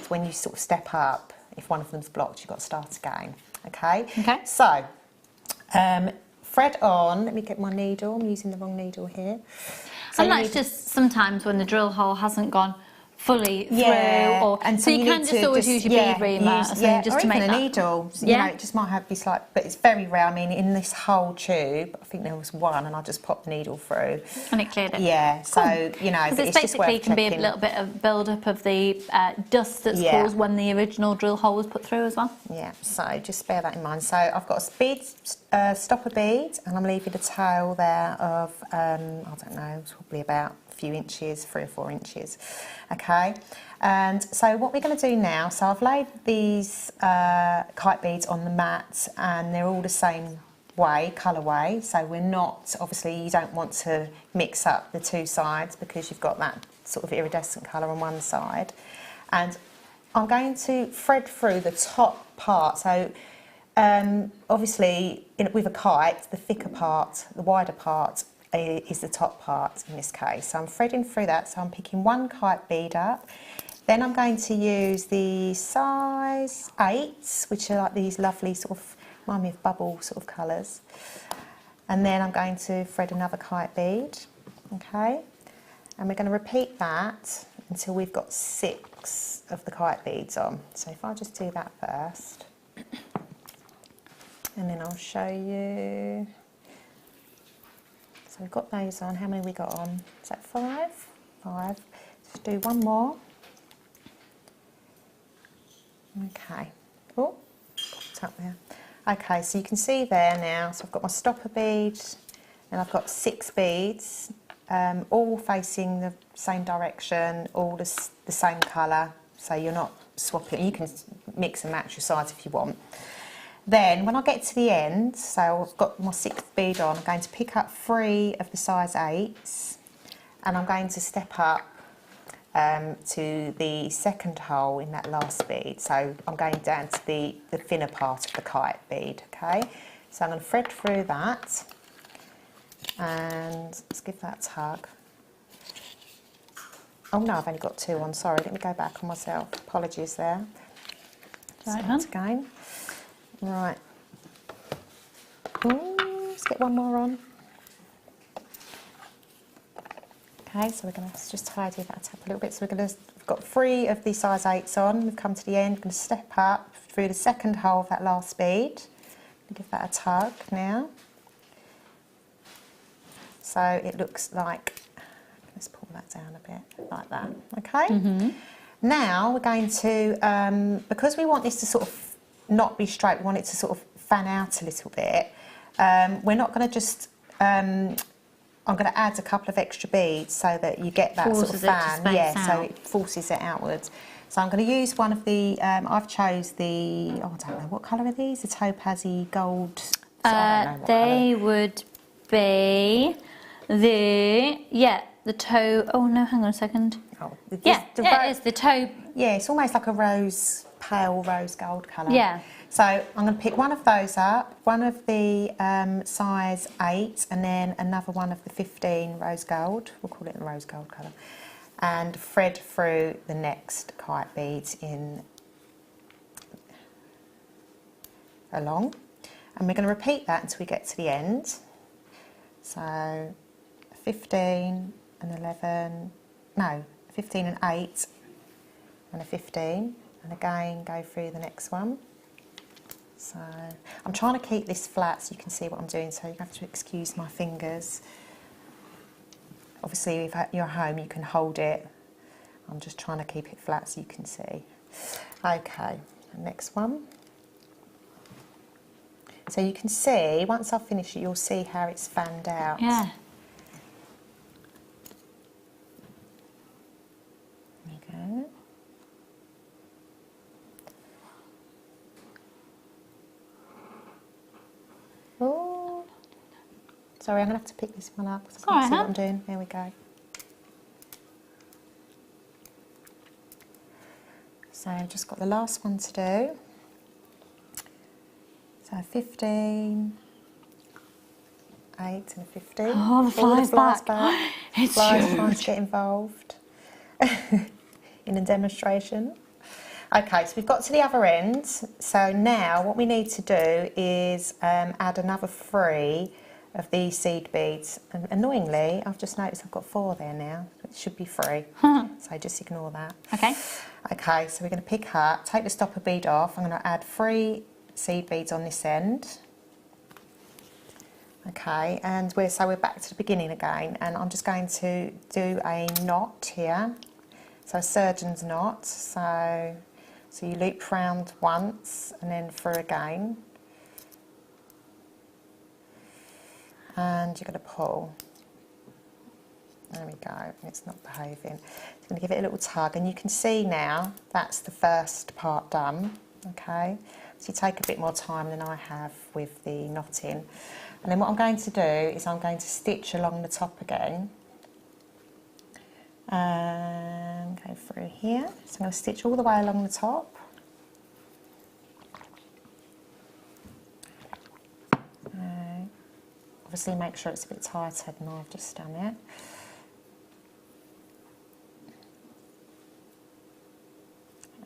when you step up, if one of them's blocked, you've got to start again. Okay? So, thread on, let me get my needle, I'm using the wrong needle here. So and that's just sometimes when the drill hole hasn't gone fully through, so you can just always use your bead reamer just or to make even that. a needle. You know, it just might be slight, but it's very rare. I mean, in this whole tube, I think there was one, and I just popped the needle through, and it cleared it. Yeah, so you know, because but it's just worth basically can be a checking. little bit of build up of the dust that's caused when the original drill hole was put through as well. Yeah, so just bear that in mind. So I've got a bead, stopper bead, and I'm leaving a tail there of I don't know, it's probably about a few inches, 3 or 4 inches. Okay, and so what we're going to do now, so I've laid these kite beads on the mat, and they're all the same colourway, so we're not, obviously you don't want to mix up the 2 sides because you've got that sort of iridescent colour on one side. And I'm going to thread through the top part, so obviously with a kite, the thicker part, the wider part is the top part in this case. So I'm threading through that, so I'm picking 1 kite bead up. Then I'm going to use the size 8s, which are like these lovely sort of, remind me of bubble sort of colours. And then I'm going to thread another kite bead, okay? And we're going to repeat that until we've got 6 of the kite beads on. So if I just do that first, and then I'll show you. So we've got those on. How many we got on? Is that 5? 5. Let's do 1 more. Okay. Oh, popped up there. Okay, so you can see there now. So I've got my stopper bead, and I've got 6 beads, all facing the same direction, all the same colour. So you're not swapping. You can mix and match your sides if you want. Then when I get to the end, so I've got my 6th bead on, I'm going to pick up 3 of the size 8s, and I'm going to step up to the 2nd hole in that last bead. So I'm going down to the thinner part of the kite bead, okay? So I'm going to thread through that, and let's give that a tug. Oh no, I've only got 2 on, sorry, let me go back on myself, apologies there. Start again. Right, let's get 1 more on. Okay, so we're going to just tidy that up a little bit. So we've got 3 of the size 8s on. We've come to the end. We're going to step up through the 2nd hole of that last bead. Give that a tug now. So it looks like, let's pull that down a bit, like that. Okay. Now we're going to, because we want this to sort of not be straight, we want it to sort of fan out a little bit. We're not going to just, I'm going to add a couple of extra beads so that you get that sort of fan. So it forces it outwards. So I'm going to use one of the, I've chose the, I don't know, what colour are these? The topazzy gold. I don't know what they colour. would be the toe, oh no, hang on a second. Oh, It is the toe. Yeah, it's almost like a pale rose gold colour. Yeah. So I'm going to pick one of those up, one of the size 8, and then another one of the 15 rose gold. We'll call it the rose gold colour. And thread through the next kite beads along. And we're going to repeat that until we get to the end. So 15 and 11, no, 15 and 8 and a 15. And again, go through the next one. So I'm trying to keep this flat so you can see what I'm doing, so you have to excuse my fingers. Obviously, if you're home, you can hold it. I'm just trying to keep it flat so you can see. Okay, next one. So you can see, once I finish it, you'll see how it's fanned out. Yeah. There you go. Oh, sorry, I'm going to have to pick this one up because I can't see what I'm doing. There we go. So I've just got the last one to do. So 15, 8 and 15. Oh, the fly's back. It's Flies huge. trying to get involved in a demonstration. Okay, so we've got to the other end. So now what we need to do is add another 3 of these seed beads. And annoyingly, I've just noticed I've got 4 there now. It should be 3. So just ignore that. Okay. Okay, so we're going to pick up, take the stopper bead off. I'm going to add 3 seed beads on this end. Okay, and we're back to the beginning again, and I'm just going to do a knot here. So a surgeon's knot. So you loop round once and then through again. And you're going to pull. There we go, it's not behaving. It's going to give it a little tug, and you can see now that's the first part done. Okay, so you take a bit more time than I have with the knotting. And then what I'm going to do is I'm going to stitch along the top again. And go through here. So I'm going to stitch all the way along the top. Obviously make sure it's a bit tighter than I've just done it.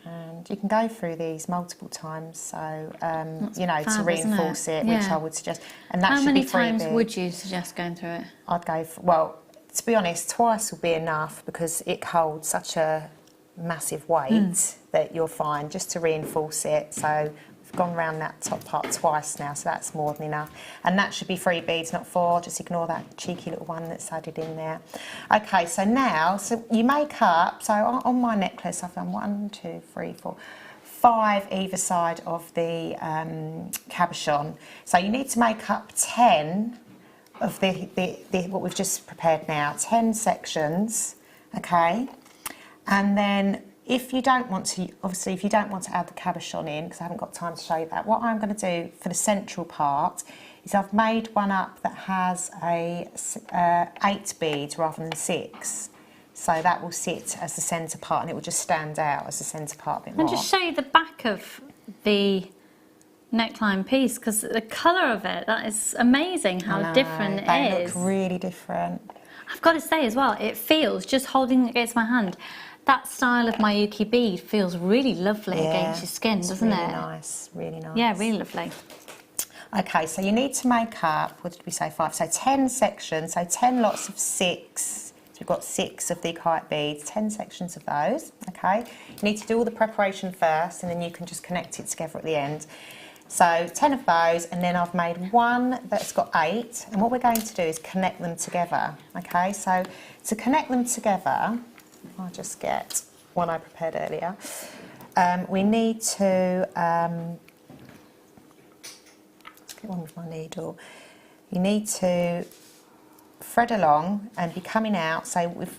And you can go through these multiple times, so you know, to reinforce it, which I would suggest. And that How should many be 3 times beads. would you suggest going through it? I'd go for, well, to be honest, twice will be enough because it holds such a massive weight that you'll find just to reinforce it. So we've gone around that top part twice now, so that's more than enough. And that should be 3 beads, not 4. Just ignore that cheeky little one that's added in there. Okay, so now, so you make up, so on my necklace I've done 1, 2, 3, 4, 5 either side of the cabochon. So you need to make up 10 of what we've just prepared now, 10 sections, okay? And then if you don't want to, obviously if you don't want to add the cabochon in, because I haven't got time to show you that, what I'm going to do for the central part is I've made one up that has a 8 beads rather than 6. So that will sit as the centre part, and it will just stand out as the centre part a bit more. And just show you the back of the neckline piece, because the colour of it, that is amazing how different it is. They look really different. I've got to say as well, it feels, just holding it against my hand, that style of Mayuki bead feels really lovely against your skin, doesn't really it? Nice, really nice. Yeah, really lovely. Okay, so you need to make up, what did we say, 5? So 10 sections, so 10 lots of 6. So we've got 6 of the kite beads, 10 sections of those, okay? You need to do all the preparation first, and then you can just connect it together at the end. So 10 of those, and then I've made one that's got 8, and what we're going to do is connect them together, okay? So to connect them together, I'll just get one I prepared earlier. We need to, let's get one with my needle. You need to thread along and be coming out, so we've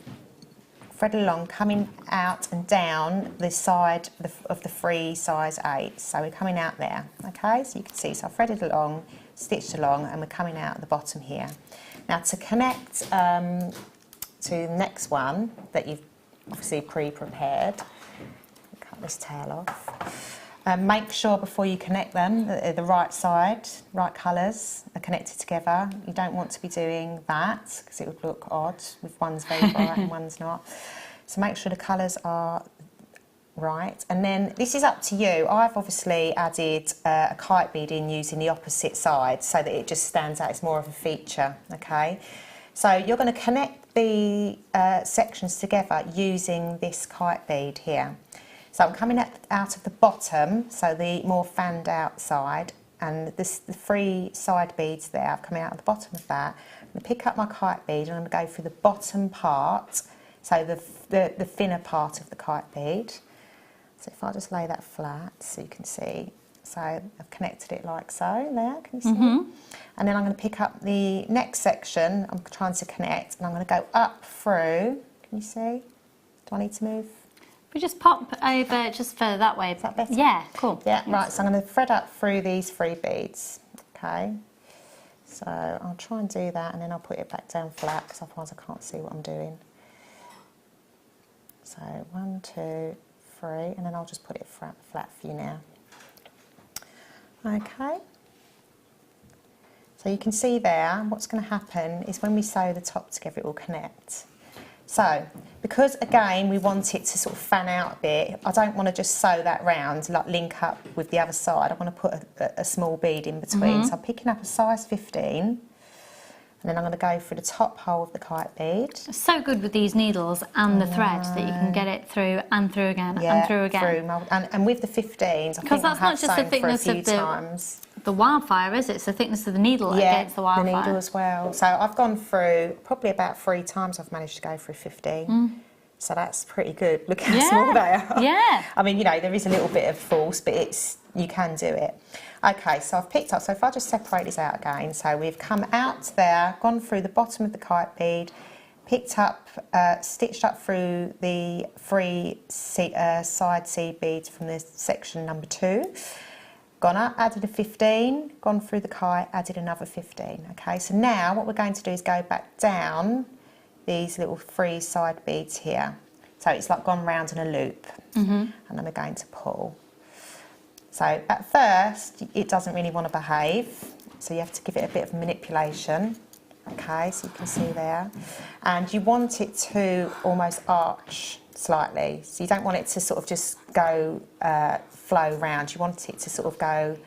thread along, coming out and down the side of the free size 8. So we're coming out there, okay? So you can see, so I've threaded along, stitched along, and we're coming out at the bottom here. Now to connect to the next one that you've obviously pre-prepared, cut this tail off. Make sure before you connect them that the right side, right colours are connected together. You don't want to be doing that because it would look odd with one's very bright and one's not. So make sure the colours are right. And then this is up to you. I've obviously added a kite bead in using the opposite side so that it just stands out. It's more of a feature, okay? So you're going to connect the sections together using this kite bead here. So I'm coming out of the bottom, so the more fanned out side, and the 3 side beads there, I've come out of the bottom of that. I'm going to pick up my kite bead and I'm going to go through the bottom part, so the thinner part of the kite bead. So if I just lay that flat so you can see, so I've connected it like so, there, can you see? And then I'm going to pick up the next section, I'm trying to connect, and I'm going to go up through, can you see? Do I need to move? We just pop over just further that way. Is that better? Yeah, cool. Yeah, right, so I'm going to thread up through these 3 beads, okay? So I'll try and do that, and then I'll put it back down flat, because otherwise I can't see what I'm doing. So 1, 2, 3, and then I'll just put it flat for you now. Okay. So you can see there, what's going to happen is when we sew the top together, it will connect. So, because again, we want it to sort of fan out a bit, I don't want to just sew that round, like link up with the other side. I want to put a small bead in between. So I'm picking up a size 15, and then I'm going to go through the top hole of the kite bead. It's so good with these needles and the thread that you can get it through and through again and through again. And with the 15s, I think that's not just the thickness of the wildfire, is it? It's the thickness of the needle against the wildfire. The needle as well. So I've gone through probably about 3 times. I've managed to go through 15. So that's pretty good. Look how small they are. Yeah. I mean, you know, there is a little bit of force, but you can do it. Okay, so I've picked up. So if I just separate this out again, so we've come out there, gone through the bottom of the kite bead, picked up, stitched up through the 3 side seed beads from the section number 2. Gone up, added a 15, gone through the kite, added another 15. Okay, so now what we're going to do is go back down these little 3 side beads here. So it's like gone round in a loop. And then we're going to pull. So at first, it doesn't really want to behave. So you have to give it a bit of manipulation. Okay, so you can see there. And you want it to almost arch slightly. So you don't want it to sort of just go flow round. You want it to sort of go,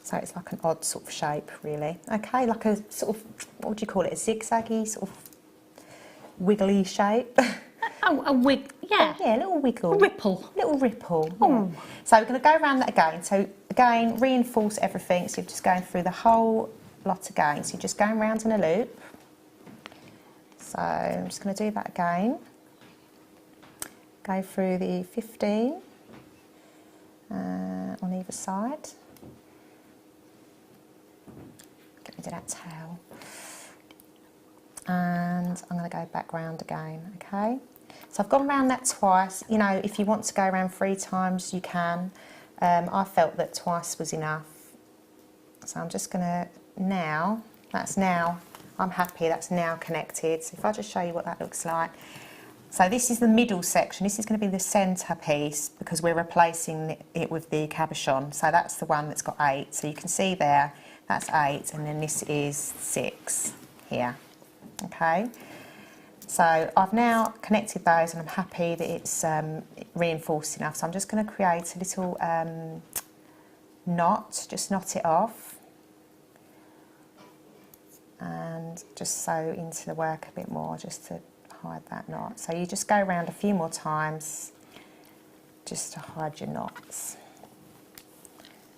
so it's like an odd sort of shape really. Okay, like a sort of, what would you call it, a zigzaggy sort of wiggly shape. Oh, a wig, yeah. Yeah, a little wiggle. A ripple. Little ripple. Yeah. So we're going to go around that again. So again, reinforce everything. So you're just going through the whole lot again. So you're just going round in a loop. So I'm just going to do that again. Go through the 15 on either side. Get rid of that tail. And I'm going to go back round again, okay? So I've gone around that twice. You know, if you want to go around 3 times, you can. I felt that twice was enough. So I'm just going to now, I'm happy, that's now connected. So if I just show you what that looks like. So this is the middle section. This is going to be the centre piece because we're replacing it with the cabochon. So that's the one that's got 8. So you can see there, that's 8, and then this is 6 here. Okay. So I've now connected those, and I'm happy that it's reinforced enough. So I'm just going to create a little knot, just knot it off. And just sew into the work a bit more, just to hide that knot. So you just go around a few more times just to hide your knots.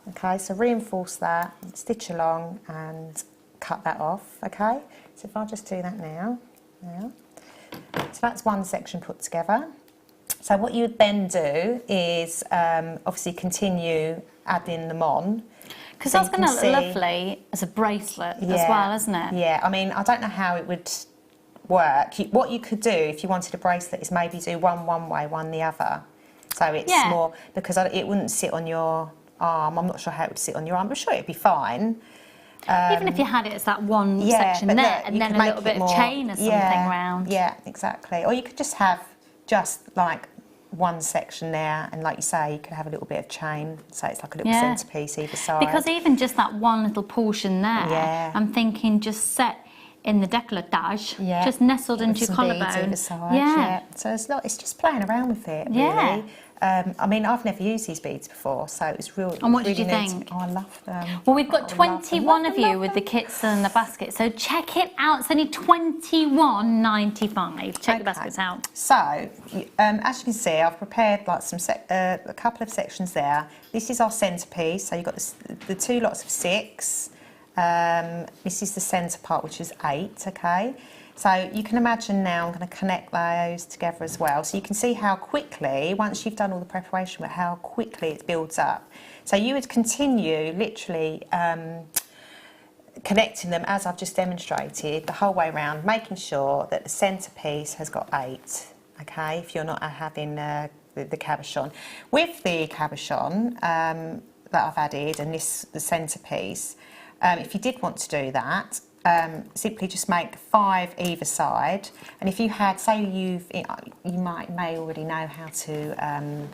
Okay, so reinforce that, stitch along and cut that off, okay? So if I just do that now. So that's one section put together. So what you would then do is obviously continue adding them on. Because that's going to look lovely as a bracelet as well, isn't it? Yeah, I mean, I don't know how it would work. What you could do if you wanted a bracelet is maybe do one way, one the other. So it's more, because it wouldn't sit on your arm. I'm not sure how it would sit on your arm. I'm sure it'd be fine. Even if you had it as that one section there, look, and then a little bit of chain or something round. Yeah, exactly. Or you could just have just like one section there, and like you say, you could have a little bit of chain, so it's like a little centrepiece either side. Because even just that one little portion there, I'm thinking just set in the décolletage, just nestled into your collarbone. So it's just playing around with it, really. I mean, I've never used these beads before, so it was really. And what did you think? Oh, I love them. Well, we've got 21 of you with the kits and the basket, so check it out. It's only $21.95. Check the baskets out. So, as you can see, I've prepared like a couple of sections there. This is our centrepiece. So you've got the 2 lots of 6. This is the centre part, which is 8. Okay. So you can imagine now I'm going to connect those together as well. So you can see how quickly, once you've done all the preparation, how quickly it builds up. So you would continue literally connecting them as I've just demonstrated the whole way around, making sure that the centrepiece has got 8, okay, if you're not having the cabochon. With the cabochon that I've added and the centrepiece, if you did want to do that, simply just make 5 either side. And if you had, say you may already know how to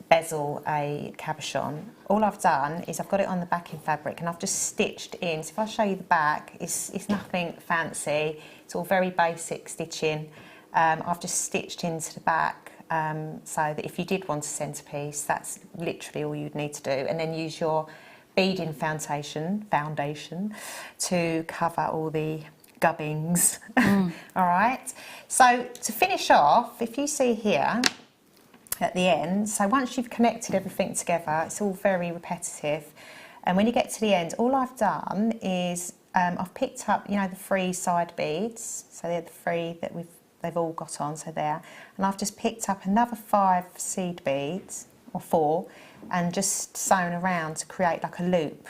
bezel a cabochon. All I've done is I've got it on the backing fabric and I've just stitched in. So if I show you the back, it's nothing fancy. It's all very basic stitching. I've just stitched into the back so that if you did want a centrepiece, that's literally all you'd need to do. And then use your beading foundation to cover all the gubbings. All right. So to finish off, if you see here, at the end, so once you've connected everything together, it's all very repetitive, and when you get to the end, all I've done is I've picked up, you know, the 3 side beads, so they're the 3 that they've all got on, so there, and I've just picked up another 5 seed beads, or 4, and just sewn around to create like a loop.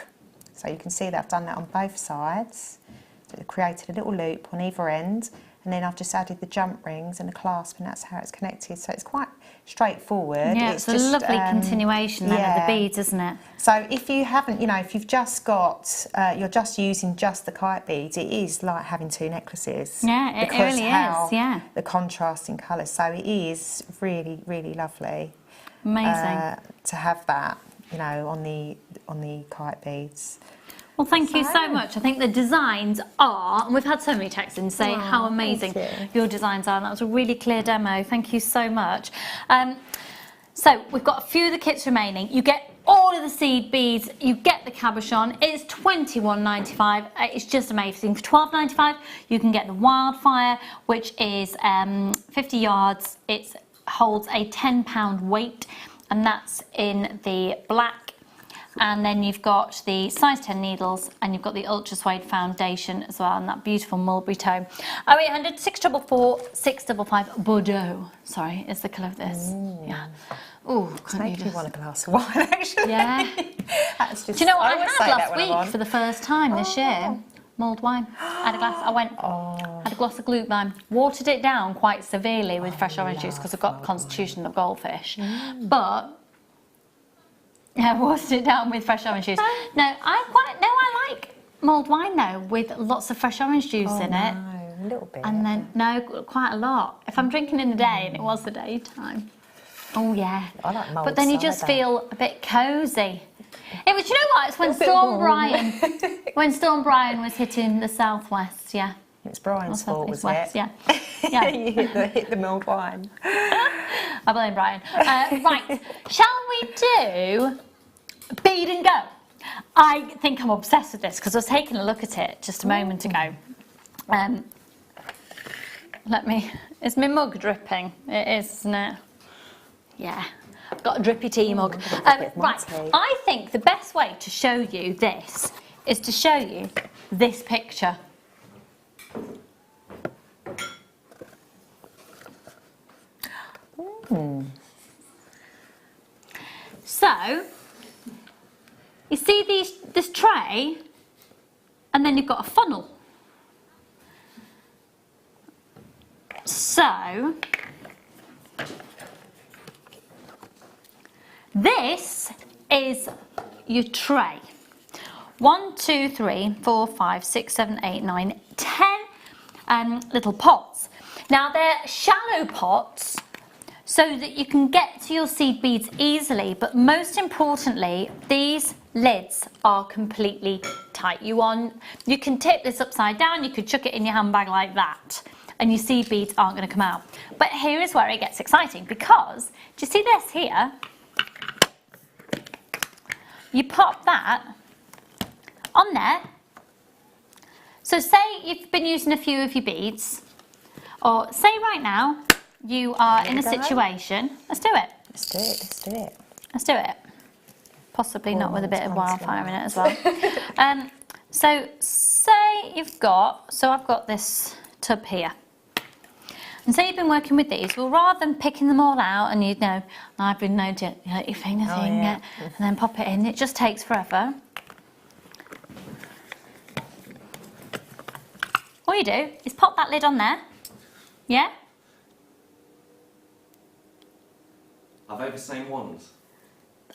So you can see that I've done that on both sides, so I've created a little loop on either end, and then I've just added the jump rings and the clasp, and that's how it's connected. So it's quite straightforward. Yeah, it's a lovely continuation then of the beads, isn't it? So if you haven't, you know, if you've just got, you're just using just the kite beads, it is like having 2 necklaces. Yeah, it really is, yeah. The contrasting colours. So it is really, really lovely. Amazing. To have that, you know, on the kite beads. Well, thank you so much. I think the designs are, and we've had so many texts in say how amazing your designs are, and that was a really clear demo. Thank you so much. So we've got a few of the kits remaining. You get all of the seed beads, you get the cabochon. It's $21.95. It's just amazing. For $12.95, you can get the wildfire, which is 50 yards. It holds a 10-pound weight, and that's in the black. And then you've got the size 10 needles, and you've got the ultra suede foundation as well, and that beautiful mulberry tone. 0800 644 655 Bordeaux. Sorry, is the colour of this. Ooh. Yeah. Oh, can't you just want a glass of wine, actually? Yeah. That's just, do you know what I had last week for the first time this year? Mulled wine. I had a glass. I went. Had a glass of glühwein. Watered it down quite severely with fresh orange juice because I've got constitution of goldfish, but. Yeah, watered it down with fresh orange juice. No, I like mulled wine though, with lots of fresh orange juice in it. No, a little bit. And then no, quite a lot. If I'm drinking in the day, and it was the daytime. Oh yeah. I like mulled. But then you just feel a bit cosy. It was. You know what? It's when when Storm Brian was hitting the southwest. Yeah. It's Brian's fault, was it? Yeah. Yeah. You hit the mulled wine. I blame Brian. Right, shall we do bead and go? I think I'm obsessed with this because I was taking a look at it just a moment ago. Is my mug dripping? It is, isn't it? Yeah, I've got a drippy tea mug. Right, I think the best way to show you this is to show you this picture. So, you see this tray, and then you've got a funnel. So, this is your tray. 1, 2, 3, 4, 5, 6, 7, 8, 9, 10 little pots. Now they're shallow pots so that you can get to your seed beads easily, but most importantly, these lids are completely tight. You can tip this upside down, you could chuck it in your handbag like that, and your seed beads aren't going to come out. But here is where it gets exciting, because do you see this here? You pop that on there. So say you've been using a few of your beads, or say right now you are in a situation. Let's do it. Let's do it. Let's do it. Let's do it. Possibly not with a bit of wildfire in it as well. So say you've got, so I've got this tub here. And say you've been working with these, well, rather than picking them all out and I've been known to if anything, and then pop it in, it just takes forever. All you do is pop that lid on there, yeah? Are they the same ones?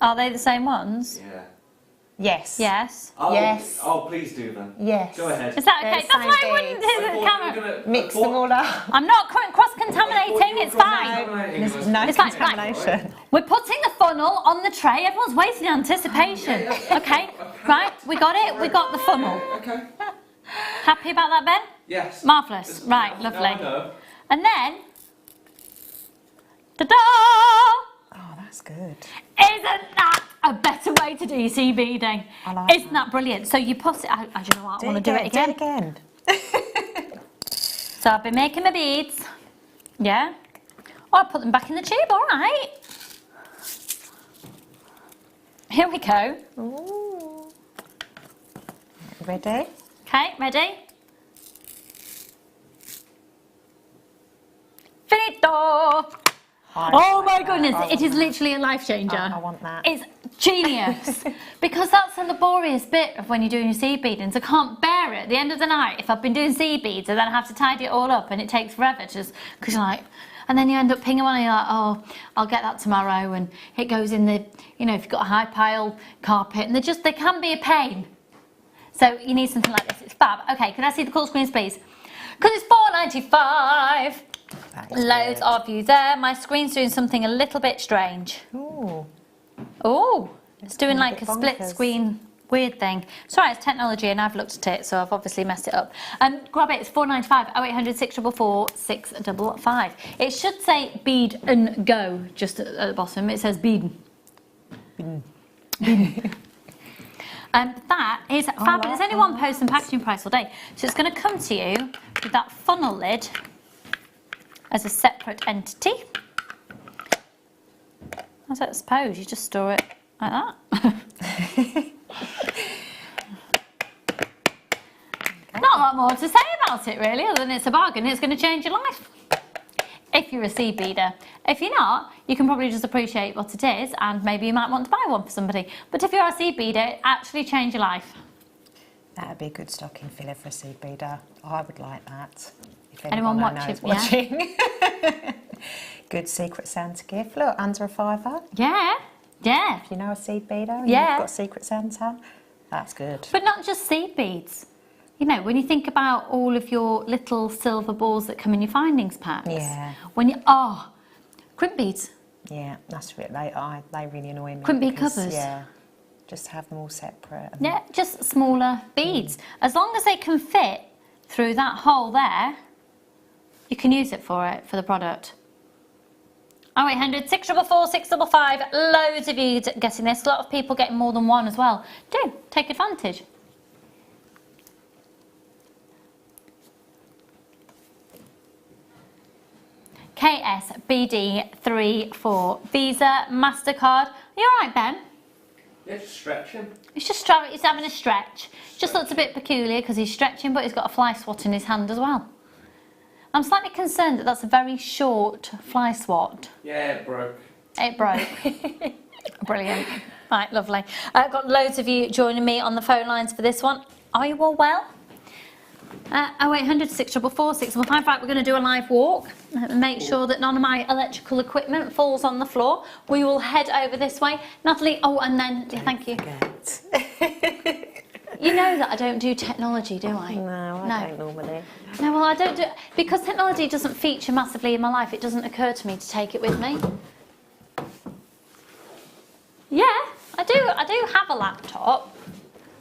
Are they the same ones? Yeah. Yes. Yes. Oh, Yes. Oh, please do then. Yes. Go ahead. Is that okay? They're That's why I same wouldn't beads. do the camera. Mix them all up. I'm not cross-contaminating, it's fine. There's no It's like, contamination. We're putting the funnel on the tray. Everyone's waiting in anticipation. Okay, right, we got it. We got the funnel. Okay. Happy about that, Ben? Yes. Marvellous. Right, Now lovely. I know. And then, ta-da! Oh, that's good. Isn't that a better way to do your sea beading? I like Isn't that brilliant? So you put it, I do you know what, I want to do it again. Do it again. So I've been making my beads. Yeah. Oh, I put them back in the tube, all right. Here we go. Ooh. Ready? Okay, ready? Finito! Oh my goodness, it is literally a life changer. I want that. It's genius. Because that's the laborious bit of when you're doing your seed beadings. I can't bear it. At the end of the night, if I've been doing seed beads, and then I have to tidy it all up and it takes forever just because you're like, and then you end up pinging one and you're like, oh, I'll get that tomorrow, and it goes in the, you know, if you've got a high pile carpet, and they can be a pain. So you need something like this. It's fab. Okay, can I see the call screens, please? Because it's £4.95. Loads of you there. My screen's doing something a little bit strange. Ooh. Oh, it's doing a like bit a split bonkers. screen weird thing. Sorry, it's technology and I've looked at it, so I've obviously messed it up. Grab it, it's £4.95, 0800 644 655. It should say bead and go just at the bottom. It says bead. That is fabulous. There's only one post and packaging price all day. So it's going to come to you with that funnel lid as a separate entity. I don't suppose you just store it like that. Not a lot more to say about it really, other than it's a bargain. It's going to change your life if you're a seed beader. If you're not, you can probably just appreciate what it is, and maybe you might want to buy one for somebody. But if you're a seed beader, it actually change your life. That would be a good stocking filler for a seed beader. I would like that. If Anyone I know watching? is watching. Good Secret Santa gift. Look, under a £5. Yeah, yeah. If you know a seed beader and Yeah. you've got Secret Santa, that's good. But not just seed beads. You know, when you think about all of your little silver balls that come in your findings packs. Yeah. When you, crimp beads. Yeah, that's really, they really annoy me. Crimp bead because, covers. Yeah, just have them all separate. And Yeah, just smaller beads. As long as they can fit through that hole there, you can use it for the product. 0800 644 655. Loads of you getting this. A lot of people getting more than one as well. Do take advantage. KSBD34 Visa MasterCard. You all right, Ben? Yeah, just stretching. He's just he's having a stretch. Just looks a bit peculiar because he's stretching, but he's got a fly swat in his hand as well. I'm slightly concerned that that's a very short fly swat. Yeah, it broke. It broke. Brilliant. Right, lovely. I've got loads of you joining me on the phone lines for this one. Are you all well? 0800 644 655. Right, we're going to do a live walk and make sure that none of my electrical equipment falls on the floor. We will head over this way. Natalie, and then, thank you. You know that I don't do technology, do I? No, I don't normally. No, well, I don't do... Because technology doesn't feature massively in my life, it doesn't occur to me to take it with me. Yeah, I do have a laptop.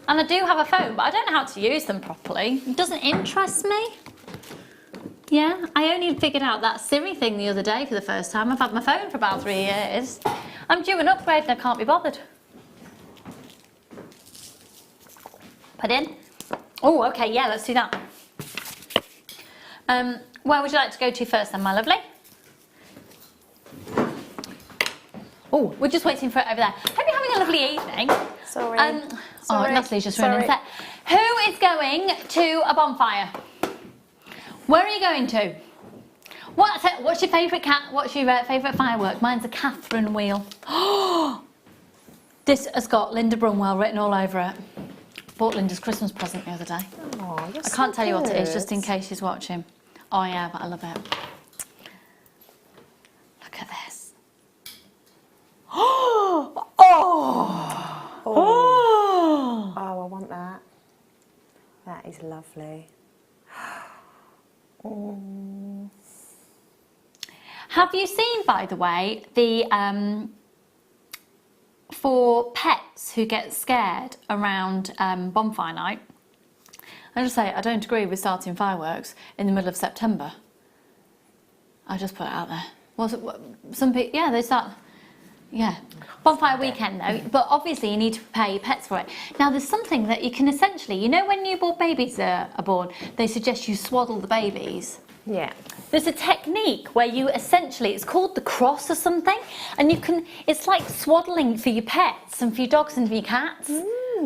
And I do have a phone, but I don't know how to use them properly. It doesn't interest me. Yeah, I only figured out that Siri thing the other day for the first time. I've had my phone for about 3 years. I'm due an upgrade and I can't be bothered. Put in. Oh, okay, yeah, let's do that. Where would you like to go to first then, my lovely? Oh, we're just waiting for it over there. Hope you're having a lovely evening. Sorry. Natalie's just running set. Who is going to a bonfire? Where are you going to? What's your favourite favourite firework? Mine's a Catherine wheel. This has got Linda Brunwell written all over it. Bought Linda's Christmas present the other day. Oh, I can't tell you what it is, just in case she's watching. Oh yeah, but I love it. Look at this. Oh! is lovely. Have you seen, by the way, the for pets who get scared around bonfire night? I just say I don't agree with starting fireworks in the middle of September. I just put it out there. Some people, yeah, they start. Yeah, bonfire weekend though, but obviously you need to prepare your pets for it. Now there's something that you can essentially, you know when newborn babies are born, they suggest you swaddle the babies. Yeah. There's a technique where you essentially, it's called the cross or something, and you can, it's like swaddling for your pets and for your dogs and for your cats.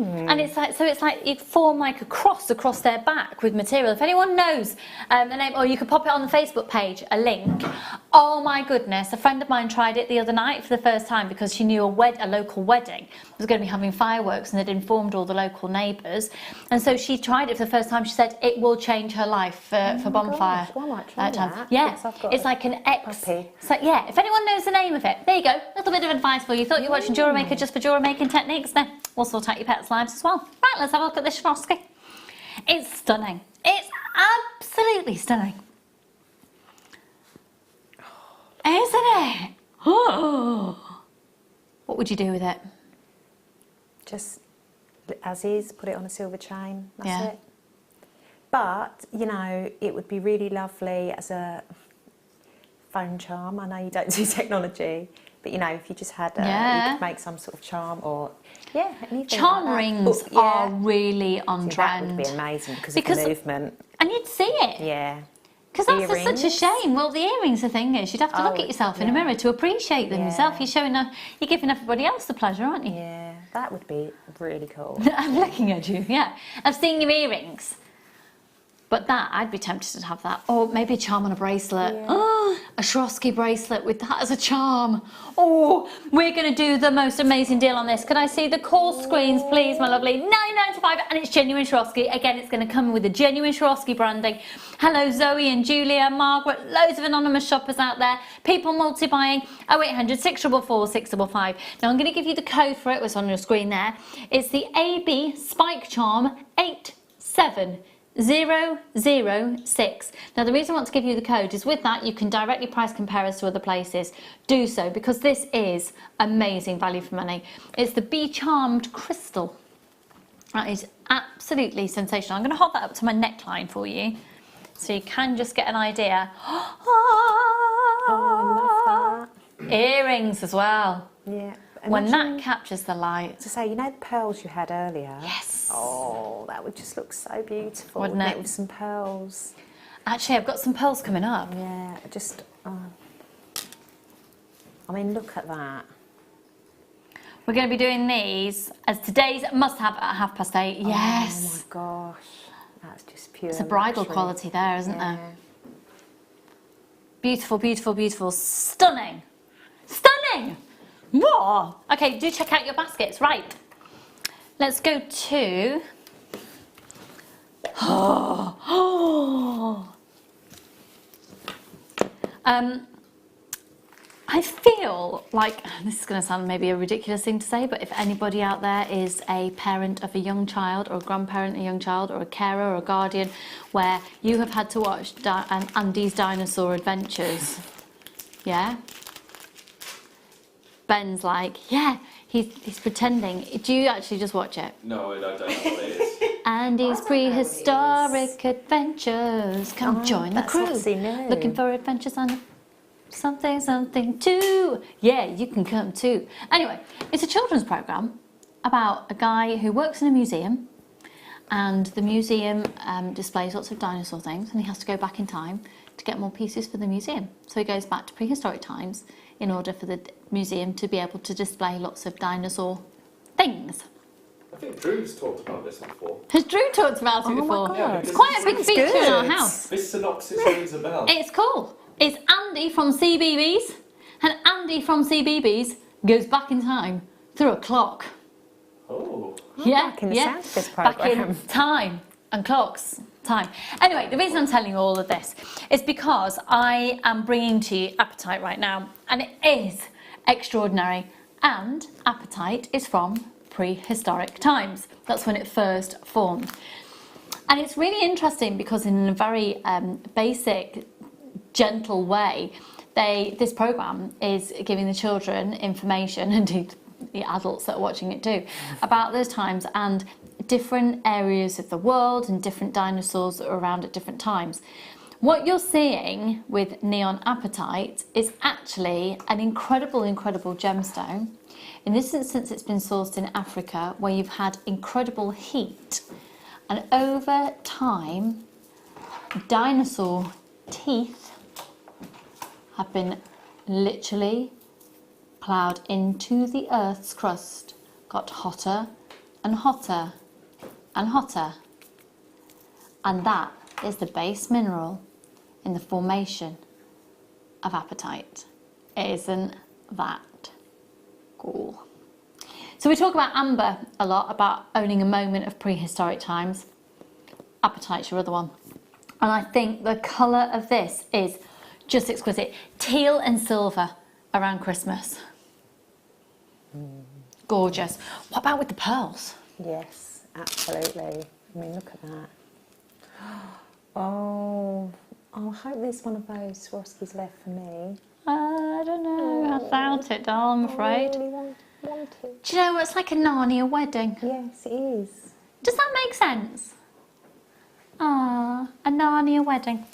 And it's like, so it's like you form like a cross across their back with material. If anyone knows the name, or you could pop it on the Facebook page, a link. Oh my goodness, a friend of mine tried it the other night for the first time because she knew a local wedding was going to be having fireworks and they'd informed all the local neighbours. And so she tried it for the first time. She said it will change her life for bonfire. Gosh, well, I might try time. that. Yeah, Yes, I've got it's like an puppy. So yeah, if anyone knows the name of it, there you go. A little bit of advice for you. Thought you were watching Jewellery Maker just for jewellery making techniques? No, we'll sort out your pets' lives as well. Right, let's have a look at this Swarovski. It's stunning. It's absolutely stunning. Isn't it? Oh. What would you do with it? Just as is, put it on a silver chain. That's Yeah. it. But, you know, it would be really lovely as a phone charm. I know you don't do technology, but, you know, if you just had you could make some sort of charm or, anything Charm like that. rings But, are really on See, trend. that would be amazing because of the movement. And you'd see it. Yeah. Because that's such a Earrings. shame. Well, the earrings, the thing is, you'd have to look at yourself in a mirror to appreciate them yourself. You're giving everybody else the pleasure, aren't you? Yeah, that would be really cool. I'm looking at you, yeah. I've seen your earrings. But that, I'd be tempted to have that. Or maybe a charm on a bracelet. Yeah. Oh, a Swarovski bracelet with that as a charm. Oh, we're going to do the most amazing deal on this. Can I see the call screens, please, my lovely? $9.95, and it's genuine Swarovski. Again, it's going to come with a genuine Swarovski branding. Hello, Zoe and Julia, Margaret, loads of anonymous shoppers out there. People multi-buying. 0800 644 655. Now, I'm going to give you the code for it. It's on your screen there. It's the AB Spike Charm 87006. Now the reason I want to give you the code is with that you can directly price compare us to other places. Do so because this is amazing value for money. It's the Be Charmed crystal. That is absolutely sensational. I'm going to hold that up to my neckline for you so you can just get an idea. Oh, I love that. Earrings as well. Yeah. When Imagine- that captures the light. To say, you know the pearls you had earlier? Yes. Oh, that would just look so beautiful, Wouldn't wouldn't it? with some pearls. Actually, I've got some pearls coming up. Yeah, just, I mean, look at that. We're going to be doing these as today's must-have at 8:30. Yes. Oh my gosh, that's just pure It's a bridal luxury. quality there, isn't Yeah. there? Beautiful, beautiful, beautiful. Stunning. Stunning! Whoa! Okay, do check out your baskets. Right. Let's go to... I feel like, this is going to sound maybe a ridiculous thing to say, but if anybody out there is a parent of a young child or a grandparent of a young child or a carer or a guardian where you have had to watch Andy's Dinosaur Adventures, yeah? Ben's like, yeah, he's pretending. Do you actually just watch it? No, I don't know what it is. Andy's Prehistoric Adventures. Come join the that's crew. obviously new. Looking for adventures on something too. Yeah, you can come too. Anyway, it's a children's programme about a guy who works in a museum, and the museum displays lots of dinosaur things, and he has to go back in time to get more pieces for the museum. So he goes back to prehistoric times in order for the museum to be able to display lots of dinosaur things. I think Drew's talked about this before. Has Drew talked about it before? God. It's quite a big feature in our house. This synopsis rings a bell. It's cool. It's Andy from CBeebies, and Andy from CBeebies goes back in time through a clock. Oh. Yeah, back in the yeah. sound of this Back in programme. time and clocks. Time. Anyway, the reason I'm telling you all of this is because I am bringing to you Appetite right now, and it is extraordinary. And Appetite is from prehistoric times. That's when it first formed. And it's really interesting because in a very basic, gentle way, this program is giving the children information, indeed the adults that are watching it too, about those times and different areas of the world and different dinosaurs that were around at different times. What you're seeing with neon apatite is actually an incredible, incredible gemstone. In this instance, it's been sourced in Africa, where you've had incredible heat. And over time, dinosaur teeth have been literally ploughed into the Earth's crust, got hotter and hotter and hotter. And that is the base mineral in the formation of apatite. Isn't that cool? So we talk about amber a lot, about owning a moment of prehistoric times. Apatite's your other one. And I think the colour of this is just exquisite. Teal and silver around Christmas. Gorgeous. What about with the pearls? Yes, absolutely. I mean, look at that. Oh, I hope there's one of those Swarovskis left for me. I don't know. I doubt it, doll, I'm afraid. I really want it. Do you know, it's like a Narnia wedding. Yes, it is. Does that make sense? Ah, a Narnia wedding.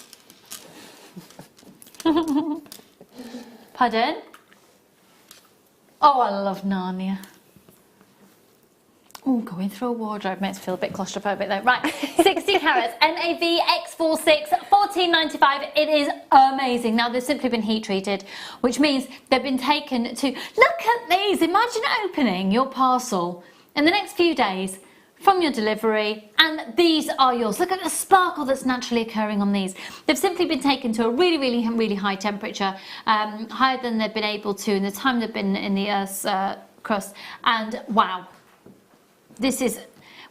Pardon? Oh, I love Narnia. Oh, going through a wardrobe makes me feel a bit claustrophobic though. Right, 60 carats, NAV X46, $14.95. It is amazing. Now, they've simply been heat treated, which means they've been taken to... Look at these. Imagine opening your parcel in the next few days from your delivery, and these are yours. Look at the sparkle that's naturally occurring on these. They've simply been taken to a really, really, really high temperature, higher than they've been able to in the time they've been in the Earth's crust, and wow. This is,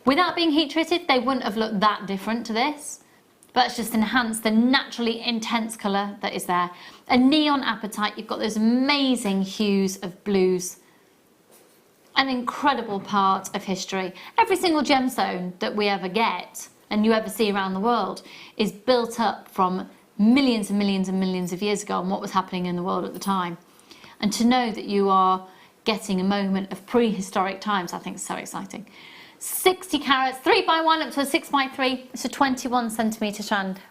without being heat treated, they wouldn't have looked that different to this. But it's just enhanced the naturally intense colour that is there. A neon apatite, you've got those amazing hues of blues. An incredible part of history. Every single gemstone that we ever get and you ever see around the world is built up from millions and millions and millions of years ago and what was happening in the world at the time. And to know that you are getting a moment of prehistoric times, I think is so exciting. 60 carats, 3x1 up to a 6x3. It's a 21 centimetre strand.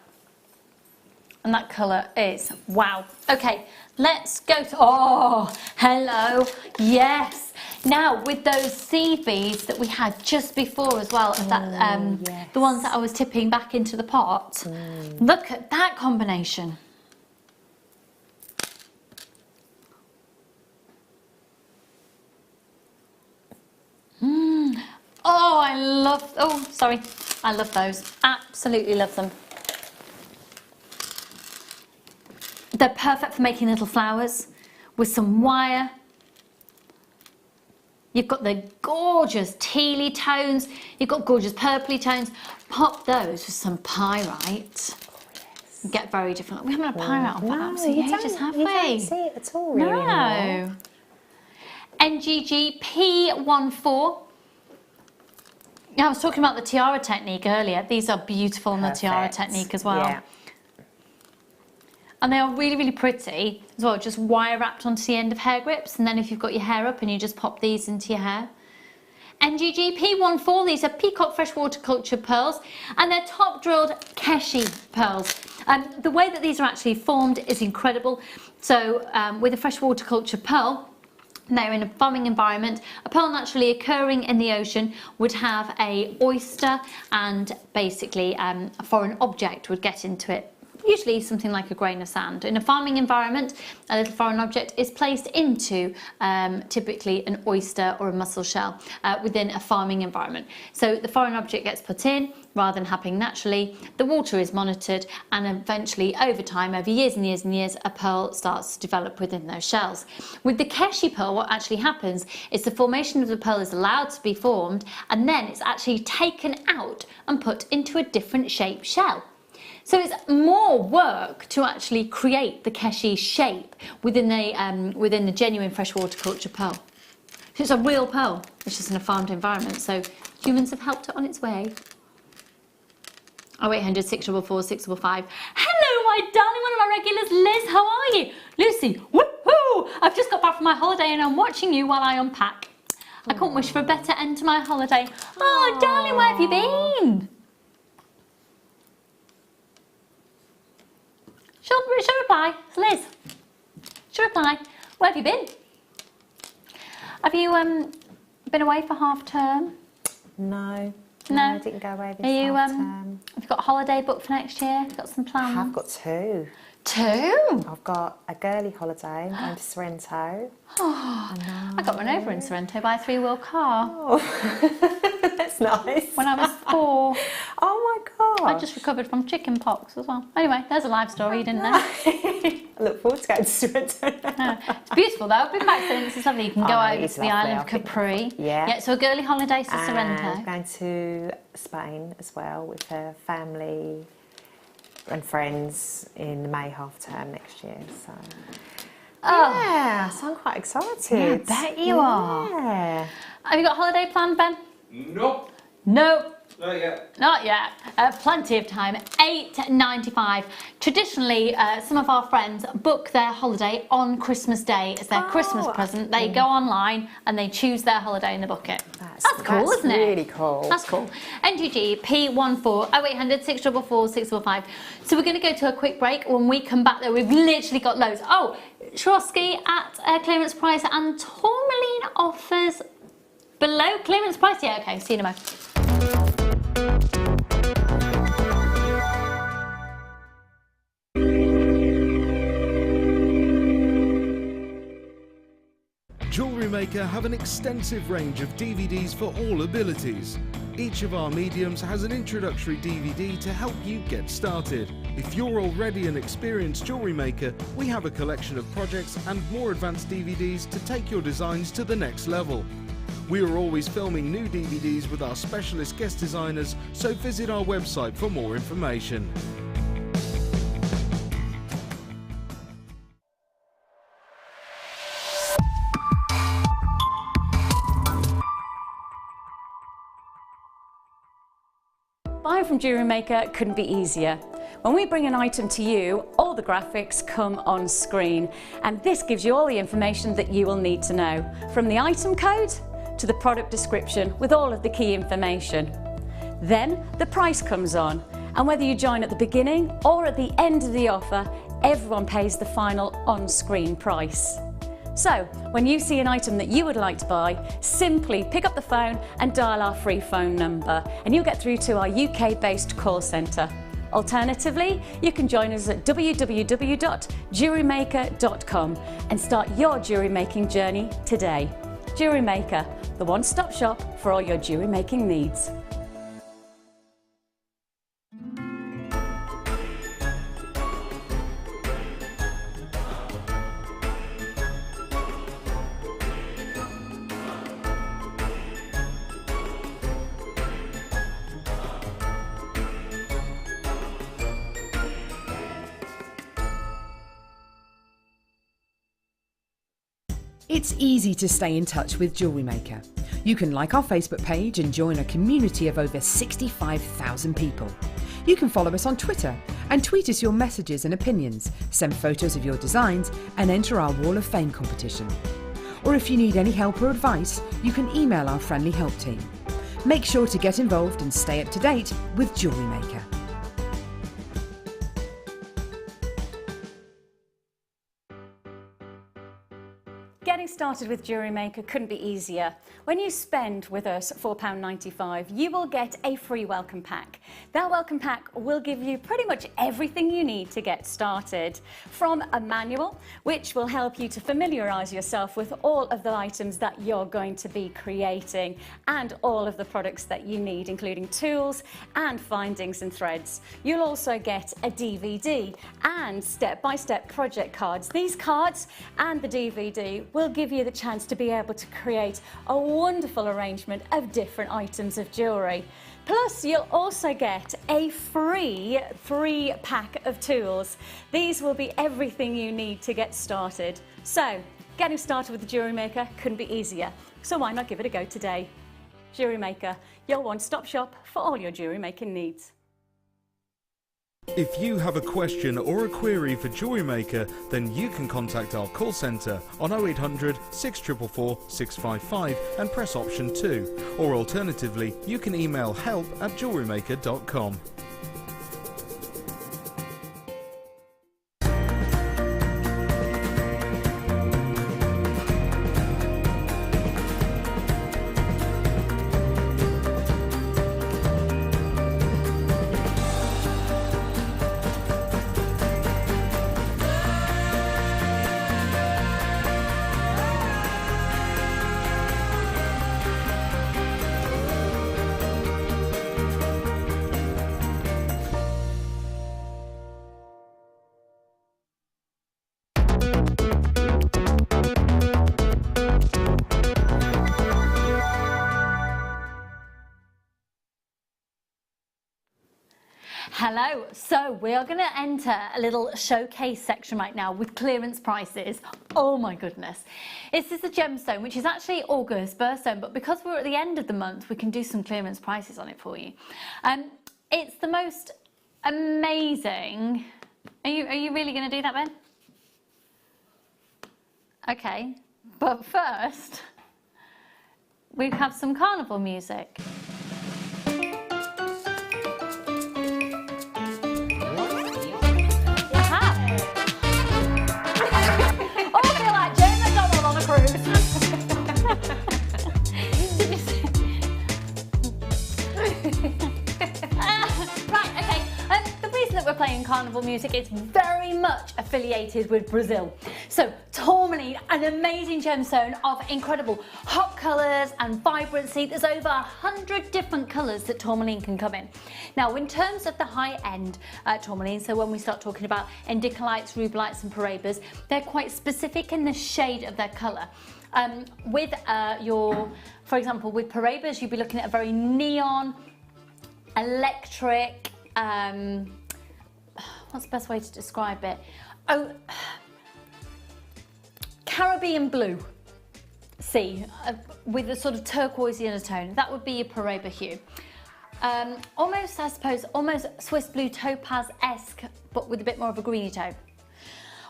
And that colour is wow. Okay, let's go to, oh, hello, yes. Now, with those seed beads that we had just before as well, that, yes. the ones that I was tipping back into the pot, look at that combination. Oh, I love, oh, sorry. I love those. Absolutely love them. They're perfect for making little flowers with some wire. You've got the gorgeous tealy tones. You've got gorgeous purpley tones. Pop those with some pyrite. You get very different. We haven't had pyrite on for absolutely ages, have we? You don't see it at all, really. No. NGG P14. Yeah, I was talking about the tiara technique earlier. These are beautiful in the tiara technique as well. Yeah. And they are really, really pretty as well, just wire wrapped onto the end of hair grips. And then if you've got your hair up and you just pop these into your hair. NGG P14, these are peacock freshwater culture pearls, and they're top drilled Keshi pearls. The way that these are actually formed is incredible. So with a freshwater culture pearl, they're in a farming environment. A pearl naturally occurring in the ocean would have a oyster, and basically a foreign object would get into it. Usually something like a grain of sand. In a farming environment, a little foreign object is placed into typically an oyster or a mussel shell within a farming environment. So the foreign object gets put in rather than happening naturally. The water is monitored, and eventually over time, over years and years and years, a pearl starts to develop within those shells. With the Keshi pearl, what actually happens is the formation of the pearl is allowed to be formed, and then it's actually taken out and put into a different shaped shell. So it's more work to actually create the Keshi shape within the genuine freshwater culture pearl. So it's a real pearl, it's just in a farmed environment. So humans have helped it on its way. 0800 644 655. Hello, my darling, one of my regulars, Liz. How are you? Lucy, woohoo! I've just got back from my holiday and I'm watching you while I unpack. I couldn't wish for a better end to my holiday. Oh, darling, where have you been? She'll reply. It's Liz. She'll reply. Where have you been? Have you been away for half term? No. No, I didn't go away this half term. Have you got a holiday booked for next year? Have you got some plans? I've got two. Two? I've got a girly holiday. I'm going to Sorrento. Oh, I got run over in Sorrento by a three-wheel car. Oh, that's nice. When I was 4. Oh my God. I just recovered from chicken pox as well. Anyway, there's a live story you didn't know. I look forward to going to Sorrento. It's beautiful though. I've been back since. It's lovely. You can go over to the island of Capri. Yeah. So a girly holiday to And Sorrento. going to Spain as well with her family and friends in the May half term next year. So. Oh. Yeah, so I'm quite excited. Yeah, I bet you are. Yeah. Have you got a holiday planned, Ben? Nope. No. Not yet. Not yet. Plenty of time. £8.95. Traditionally, some of our friends book their holiday on Christmas Day as their Christmas present. They go online and they choose their holiday and they book it. That's cool, isn't it? That's really cool. That's cool. NGG P14 0800 644 645. So we're going to go to a quick break. When we come back, though, we've literally got loads. Oh, Swarovski at clearance price and tourmaline offers below clearance price. Yeah, okay. See you in a moment. Jewellery Maker have an extensive range of DVDs for all abilities. Each of our mediums has an introductory DVD to help you get started. If you're already an experienced jewellery maker, we have a collection of projects and more advanced DVDs to take your designs to the next level. We are always filming new DVDs with our specialist guest designers, so visit our website for more information. Buying from Jewellery Maker couldn't be easier. When we bring an item to you, all the graphics come on screen, and this gives you all the information that you will need to know, from the item code to the product description with all of the key information. Then the price comes on, and whether you join at the beginning or at the end of the offer, everyone pays the final on-screen price. So, when you see an item that you would like to buy, simply pick up the phone and dial our free phone number, and you'll get through to our UK-based call centre. Alternatively, you can join us at www.JewelleryMaker.com and start your jewellery making journey today. Jewellery Maker, the one-stop shop for all your jewellery making needs. It's easy to stay in touch with Jewellery Maker. You can like our Facebook page and join a community of over 65,000 people. You can follow us on Twitter and tweet us your messages and opinions, send photos of your designs and enter our Wall of Fame competition. Or if you need any help or advice, you can email our friendly help team. Make sure to get involved and stay up to date with Jewellery Maker. Getting started with Jewellery Maker couldn't be easier. When you spend with us £4.95, you will get a free welcome pack. That welcome pack will give you pretty much everything you need to get started. From a manual, which will help you to familiarise yourself with all of the items that you're going to be creating and all of the products that you need, including tools and findings and threads. You'll also get a DVD and step-by-step project cards. These cards and the DVD will give you the chance to be able to create a wonderful arrangement of different items of jewellery. Plus, you'll also get a free 3-pack of tools. These will be everything you need to get started. So, getting started with the Jewellery Maker couldn't be easier. So why not give it a go today? Jewellery Maker, your one-stop shop for all your jewellery making needs. If you have a question or a query for Jewellery Maker, then you can contact our call centre on 0800 644 655 and press option 2. Or alternatively, you can email help@jewellerymaker.com. Hello, so we are going to enter a little showcase section right now with clearance prices. Oh my goodness. This is the gemstone, which is actually August birthstone, but because we're at the end of the month, we can do some clearance prices on it for you. It's the most amazing. Are you really going to do that, Ben? Okay, but first, we have some carnival music. Playing carnival music, it's very much affiliated with Brazil. So tourmaline, an amazing gemstone of incredible hot colours and vibrancy. There's over 100 different colours that tourmaline can come in. Now in terms of the high-end tourmaline, so when we start talking about endicolites, rubelites and parabas, they're quite specific in the shade of their colour. For example, with parabas, you'd be looking at a very neon, electric, what's the best way to describe it? Oh, Caribbean blue sea with a sort of turquoisey undertone. That would be your paraba hue. Almost, I suppose, almost Swiss blue topaz-esque, but with a bit more of a greeny tone.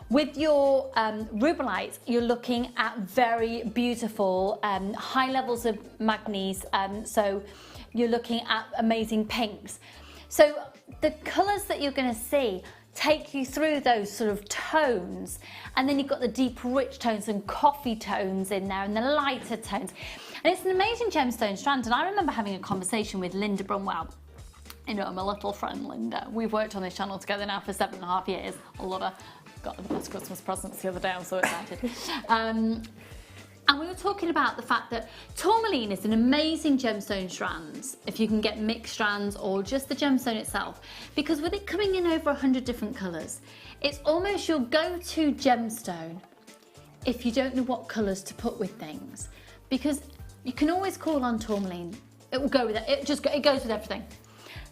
With your rubelites, you're looking at very beautiful high levels of manganese, so you're looking at amazing pinks. So the colours that you're going to see take you through those sort of tones, and then you've got the deep rich tones and coffee tones in there and the lighter tones, and it's an amazing gemstone strand. And I remember having a conversation with Linda Brunwell. You know, my little friend Linda. We've worked on this channel together now for 7.5 years. I love her. Got the best Christmas presents the other day, I'm so excited. And we were talking about the fact that tourmaline is an amazing gemstone strand, if you can get mixed strands or just the gemstone itself, because with it coming in over 100 different colours, it's almost your go-to gemstone if you don't know what colours to put with things, because you can always call on tourmaline. It will go with it. It goes with everything.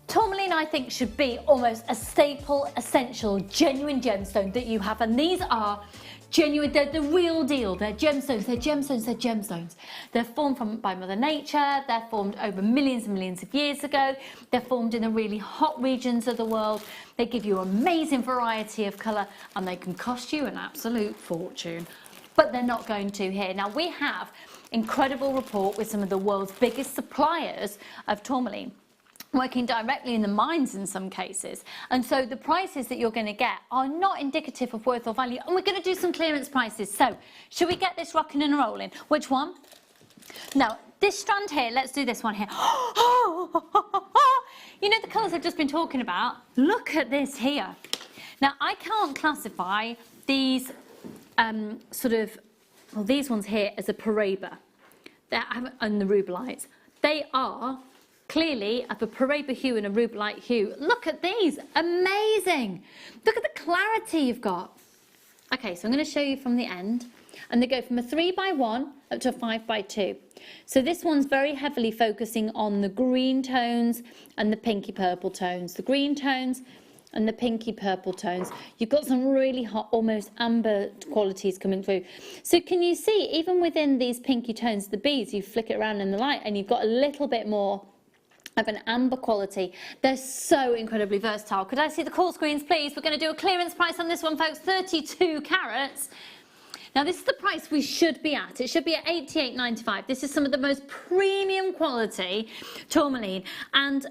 Tourmaline, I think, should be almost a staple, essential, genuine gemstone that you have, and these are genuine. They're the real deal. They're gemstones. They're gemstones. They're gemstones. They're formed by Mother Nature. They're formed over millions and millions of years ago. They're formed in the really hot regions of the world. They give you amazing variety of colour, and they can cost you an absolute fortune. But they're not going to here. Now we have incredible rapport with some of the world's biggest suppliers of tourmaline, working directly in the mines in some cases, and so the prices that you're going to get are not indicative of worth or value, and we're going to do some clearance prices. So should we get this rocking and rolling? Which one? Now this strand here, let's do this one here. You know the colours I've just been talking about? Look at this here. Now I can't classify these these ones here as a paraba, and the rubelites. They are clearly of a paraba hue and a rubelite hue. Look at these, amazing. Look at the clarity you've got. Okay, so I'm going to show you from the end, and they go from a 3x1 up to a 5x2. So this one's very heavily focusing on the green tones and the pinky purple tones. The green tones and the pinky purple tones. You've got some really hot, almost amber qualities coming through. So can you see, even within these pinky tones, the beads, you flick it around in the light and you've got a little bit more of an amber quality. They're so incredibly versatile. Could I see the call screens, please? We're going to do a clearance price on this one, folks, 32 carats. Now, this is the price we should be at. It should be at £88.95. This is some of the most premium quality tourmaline, and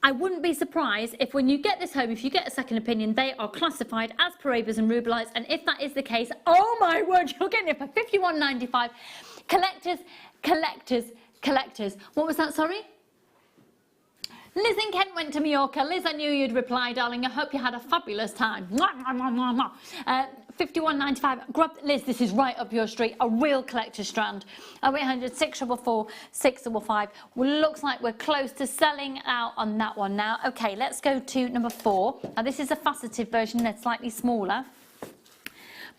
I wouldn't be surprised if when you get this home, if you get a second opinion, they are classified as Parabas and Rubelites, and if that is the case, oh my word, you're getting it for £51.95. Collectors, collectors, collectors. What was that, sorry? Liz in Kent went to Mallorca. Liz, I knew you'd reply, darling. I hope you had a fabulous time. £51.95. Grab, Liz, this is right up your street. A real collector's strand. 0800 644 655. Well, looks like we're close to selling out on that one now. Okay, let's go to number 4. Now, this is a faceted version. They're slightly smaller.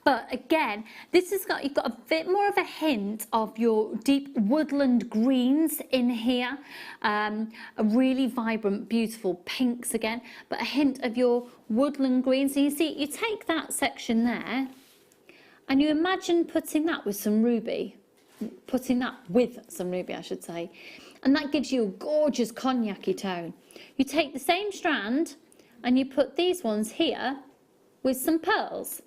But again, this has got, you've got a bit more of a hint of your deep woodland greens in here. A really vibrant, beautiful pinks again, but a hint of your woodland greens. So you see, you take that section there and you imagine putting that with some ruby, I should say. And that gives you a gorgeous cognac-y tone. You take the same strand and you put these ones here with some pearls.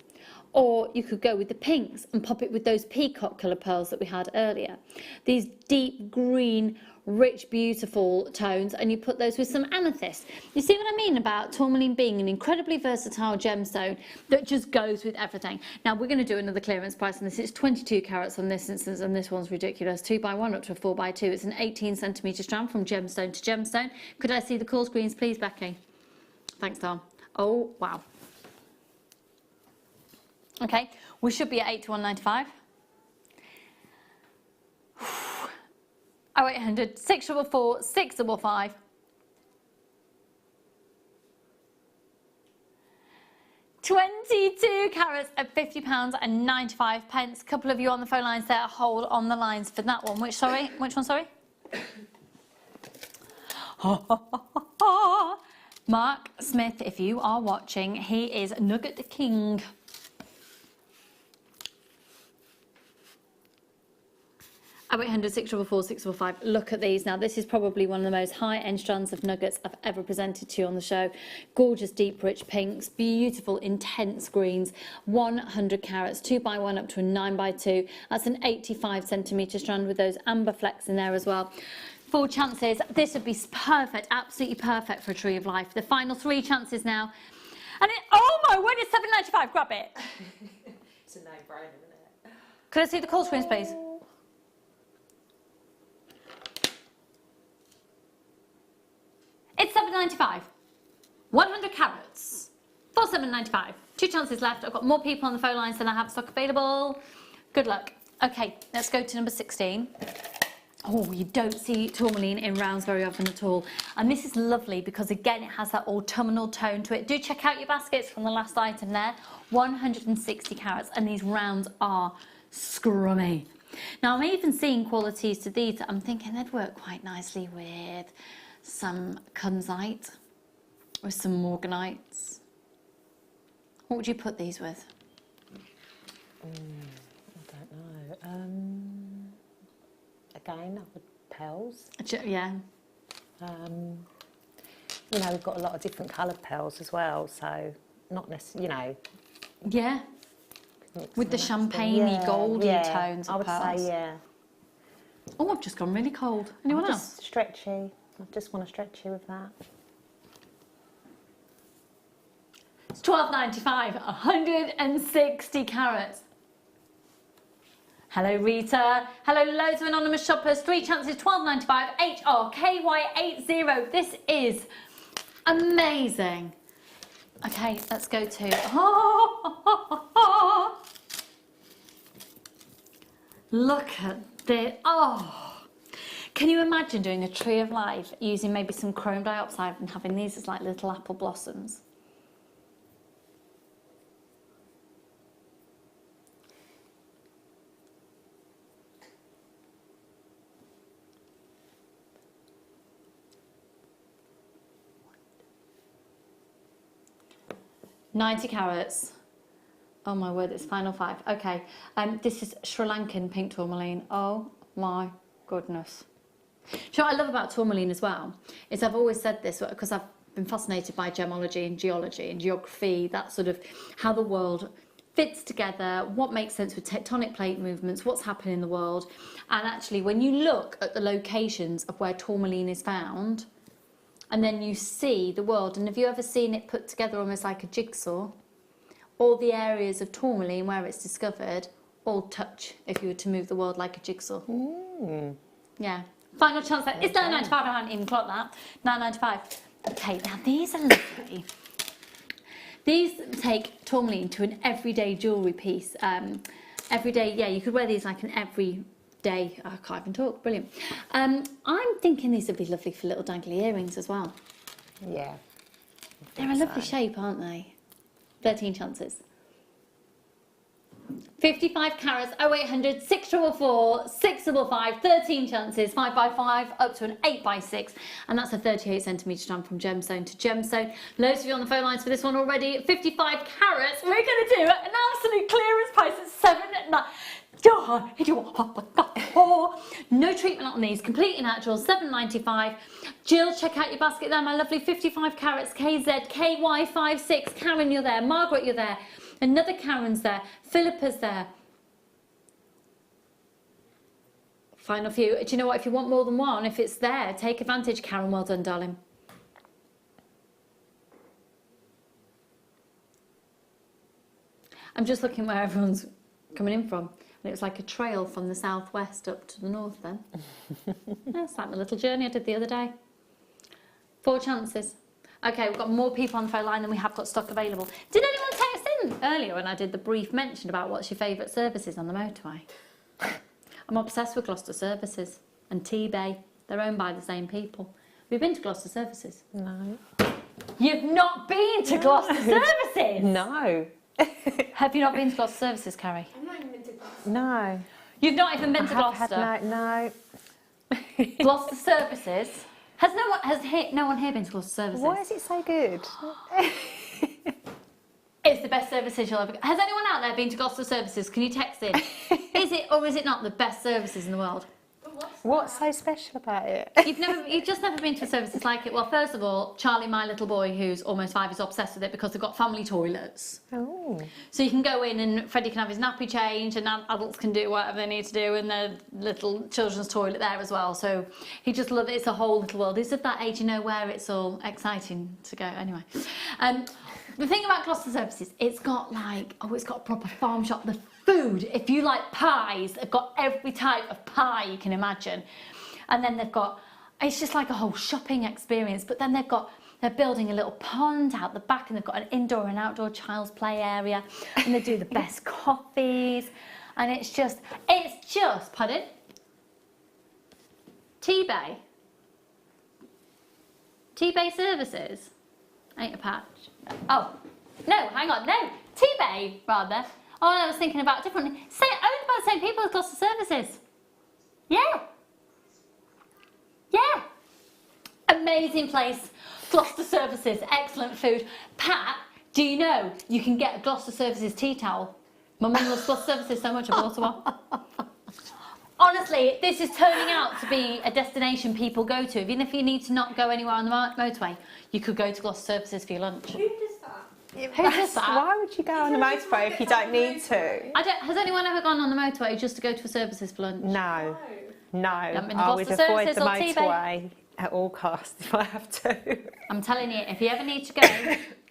Or you could go with the pinks and pop it with those peacock colour pearls that we had earlier. These deep green, rich, beautiful tones, and you put those with some amethyst. You see what I mean about tourmaline being an incredibly versatile gemstone that just goes with everything. Now, we're going to do another clearance price on this. It's 22 carats on this instance, and this one's ridiculous. 2x1 up to a 4x2. It's an 18cm strand from gemstone to gemstone. Could I see the call screens, please, Becky? Thanks, Tom. Oh, wow. Okay, we should be at 81.95. 0800 644 655. £22 carats at £50.95. A couple of you on the phone lines there. Hold on the lines for that one. Which one, sorry? Mark Smith, if you are watching, he is Nugget the King. 0800 644 645. Look at these. Now, this is probably one of the most high-end strands of nuggets I've ever presented to you on the show. Gorgeous, deep, rich pinks, beautiful, intense greens, 100 carats, 2x1 up to a 9x2. That's an 85cm strand with those amber flecks in there as well. 4 chances. This would be perfect, absolutely perfect for a tree of life. The final 3 chances now. And oh my word, it's £7.95. Grab it. It's a no-brainer, isn't it? Could I see the call screens, please? It's £7.95. 100 carats for £7.95. 2 chances left. I've got more people on the phone lines than I have stock available. Good luck. Okay, let's go to number 16. Oh, you don't see tourmaline in rounds very often at all. And this is lovely because, again, it has that autumnal tone to it. Do check out your baskets from the last item there. 160 carats, and these rounds are scrummy. Now, I'm even seeing qualities to these that I'm thinking they'd work quite nicely with some kunzite, with some morganites. What would you put these with? I don't know. Again, I would pearls. Yeah. You know, we've got a lot of different coloured pearls as well, so not necessarily, Yeah. With the champagne-y, goldy tones of pearls. I would say, yeah. Oh, I've just gone really cold. Anyone else? Stretchy. I just want to stretch you with that. It's £12.95, 160 carats. Hello, Rita. Hello, loads of anonymous shoppers. 3 chances, £12.95, HRKY80. This is amazing. Okay, let's go to... Look at this. Oh. Can you imagine doing a tree of life using maybe some chrome dioxide and having these as like little apple blossoms? £90 carats. Oh my word, it's final 5. Okay, this is Sri Lankan pink tourmaline. Oh my goodness. Do you know what I love about tourmaline as well? Is I've always said this because I've been fascinated by gemology and geology and geography, that sort of how the world fits together, what makes sense with tectonic plate movements, what's happening in the world. And actually, when you look at the locations of where tourmaline is found, and then you see the world, and have you ever seen it put together almost like a jigsaw? All the areas of tourmaline where it's discovered all touch if you were to move the world like a jigsaw. Yeah. Final chance. It's £9.95. I haven't even clocked that. £9.95. Okay, now these are lovely. These take tourmaline to an everyday jewellery piece. Everyday, yeah, you could wear these like an everyday. I can't even talk. Brilliant. I'm thinking these would be lovely for little dangly earrings as well. Yeah. They're a lovely shape, aren't they? 13 chances. 55 carats, 0800 644 655, 13 chances, 5x5 up to an 8x6, and that's a 38 centimetre strand from gemstone to gemstone. Loads of you on the phone lines for this one already. 55 carats, we're going to do an absolute clearance price at no treatment on these, completely natural, £7.95. Jill, check out your basket there, my lovely. 55 carats, KZ, KY56. Karen, you're there. Margaret, you're there. Another Karen's there. Philippa's there. Final few. Do you know what? If you want more than one, if it's there, take advantage. Karen, well done, darling. I'm just looking where everyone's coming in from. And it was like a trail from the southwest up to the north then. That's like my little journey I did the other day. 4 chances. Okay, we've got more people on the phone line than we have got stock available. Did anyone text in earlier when I did the brief mention about what's your favourite services on the motorway? I'm obsessed with Gloucester Services and T-Bay. They're owned by the same people. Have you been to Gloucester Services? No. You've not been to Gloucester Services? No. Have you not been to Gloucester Services, Carrie? I've not even been to Gloucester. No. You've not even been to Gloucester? No. Gloucester Services. Has no one here been to Gloucester Services? Why is it so good? It's the best services you'll ever get. Has anyone out there been to Gloucester Services? Can you text in? Is it or is it not the best services in the world? What's so special about it? You've just never been to a service like it. Well, first of all, Charlie, my little boy, who's almost 5, is obsessed with it because they've got family toilets. Oh. So you can go in and Freddie can have his nappy change and adults can do whatever they need to do in their little children's toilet there as well. So he just loves it. It's a whole little world. He's at that age, you know, where it's all exciting to go. Anyway, the thing about Gloucester Services, it's got a proper farm shop. The food, if you like pies, they've got every type of pie you can imagine. And then they've got, it's just like a whole shopping experience. But then they're building a little pond out the back and they've got an indoor and outdoor child's play area. And they do the best coffees. And it's just, pardon? T-Bay. T-Bay Services. Ain't a patch. Oh, no, hang on, no. T-Bay, rather. Oh, I was thinking about different. Owned by the same people as Gloucester Services. Yeah. Yeah. Amazing place. Gloucester Services. Excellent food. Pat, do you know you can get a Gloucester Services tea towel? My mum loves Gloucester Services so much I bought her one. Honestly, this is turning out to be a destination people go to. Even if you need to not go anywhere on the motorway, you could go to Gloucester Services for your lunch. Who does that? Who does that? Why would you go on the motorway if you don't need to? Has anyone ever gone on the motorway just to go to a services for lunch? No. haven't been to I would Gloucester avoid the Services or T-Bay? motorway at all costs if I have to. I'm telling you, if you ever need to go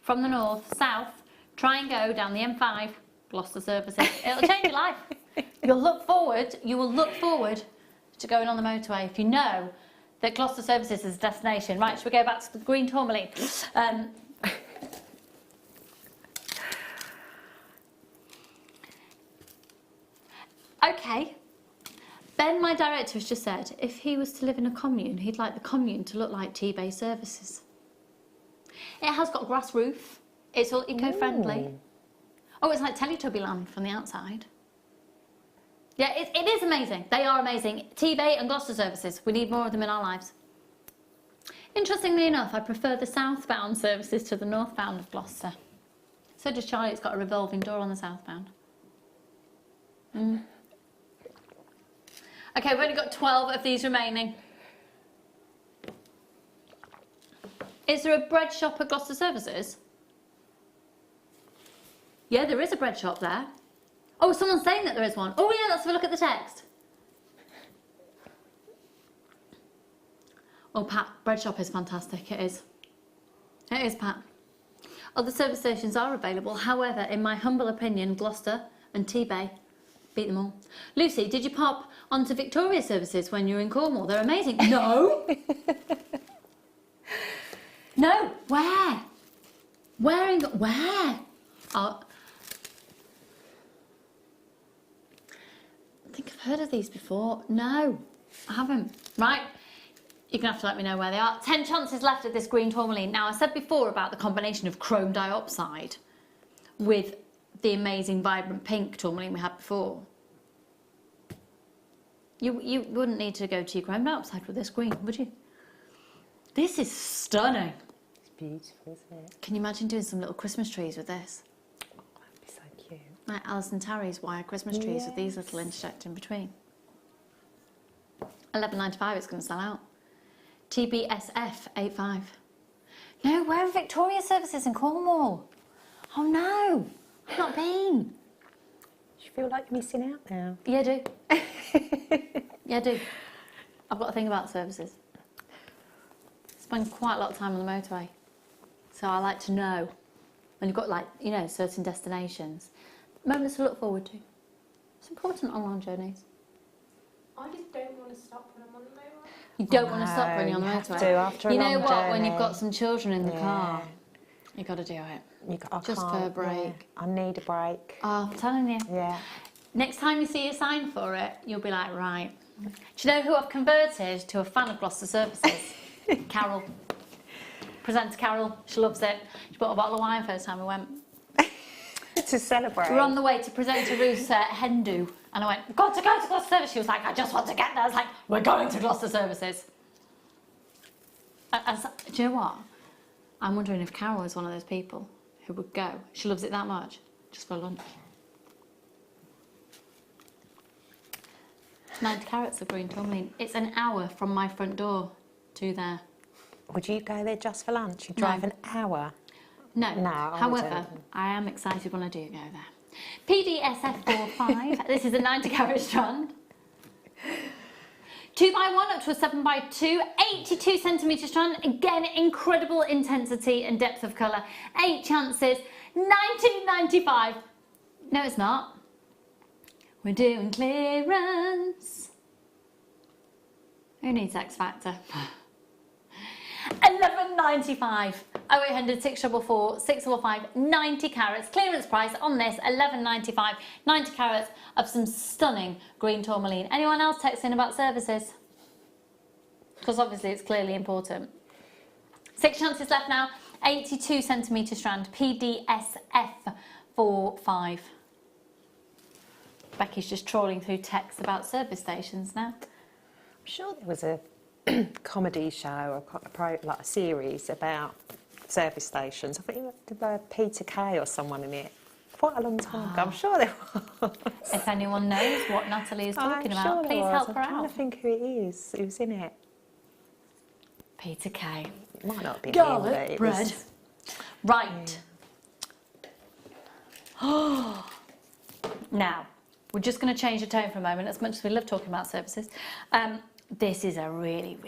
from the north, south, try and go down the M5, Gloucester Services. It'll change your life. You will look forward to going on the motorway if you know that Gloucester Services is a destination. Right, should we go back to the green tourmaline? Okay. Ben, my director, has just said if he was to live in a commune, he'd like the commune to look like T-Bay Services. It has got a grass roof. It's all eco-friendly. Oh, it's like Teletubby land from the outside. Yeah, it is amazing. They are amazing. T-Bay and Gloucester Services. We need more of them in our lives. Interestingly enough, I prefer the southbound services to the northbound of Gloucester. So does Charlie. It's got a revolving door on the southbound. Okay, we've only got 12 of these remaining. Is there a bread shop at Gloucester Services? Yeah, there is a bread shop there. Oh, someone's saying that there is one. Oh yeah, let's have a look at the text. Oh, Pat, bread shop is fantastic. It is. It is, Pat. Other service stations are available. However, in my humble opinion, Gloucester and T-Bay beat them all. Lucy, did you pop onto Victoria Services when you were in Cornwall? They're amazing. No. No. Where? Where? Oh. I think I've heard of these before. No, I haven't. Right. You're going to have to let me know where they are. 10 chances left of this green tourmaline. Now, I said before about the combination of chrome dioxide with the amazing vibrant pink tourmaline we had before. You wouldn't need to go to your chrome dioxide with this green, would you? This is stunning. It's beautiful, isn't it? Can you imagine doing some little Christmas trees with this? Oh, that'd be so cute. Like Alison Tarry's wire Christmas trees with these little interject in between. $11.95 it's going to sell out. TBSF 85. No, where are Victoria Services in Cornwall? Oh no, I've not been. You feel like you're missing out now? Yeah, I do. Yeah, I do. I've got a thing about services. Spend quite a lot of time on the motorway. So I like to know when you've got, like, you know, certain destinations. Moments to look forward to. It's important on long journeys. I just don't want to stop when I'm on the motorway. You don't want to stop when you're on the you have motorway. to after a You know long what? When you've journey. got some children in the Yeah. car, you've got to do it. I Just for a can't, break. yeah. I need a break. Oh, I'm telling you. Yeah. Next time you see a sign for it, you'll be like, right. Do you know who I've converted to a fan of Gloucester Services? Carol. Presenter Carol. She loves it. She bought a bottle of wine first time we went. To celebrate. We were on the way to presenter Ruth's hen do, and I went, we've got to go to Gloucester Services. She was like, I just want to get there. I was like, we're going to Gloucester Services. Do you know what? I'm wondering if Carol is one of those people who would go. She loves it that much, just for lunch. 90 carats of green tourmaline. It's an hour from my front door to there. Would you go there just for lunch? You drive an hour? No. No, I However, wouldn't. I am excited when I do go there. PDSF45. This is a 90 carat strand. 2x1 up to a 7x2, 82 centimetre strand. Again, incredible intensity and depth of colour. 8 chances, $19.95. No, it's not. We're doing clearance. Who needs X Factor? $11.95. 0800 644 645 90 carats. Clearance price on this $11.95. 90 carats of some stunning green tourmaline. Anyone else texting about services? Because obviously it's clearly important. 6 chances left now. 82 centimetre strand. PDSF 45. Becky's just trawling through texts about service stations now. I'm sure there was a comedy show, like a series about service stations. I think there was Peter Kay or someone in it. Quite a long time ago. I'm sure there was. If anyone knows what Natalie is talking I'm about, sure there please was. help her I'm trying out. to think who it is who's in it. Peter Kay. It might not have been Garlic him, but it bread. was... Right. Now, we're just going to change the tone for a moment, as much as we love talking about services. This is a really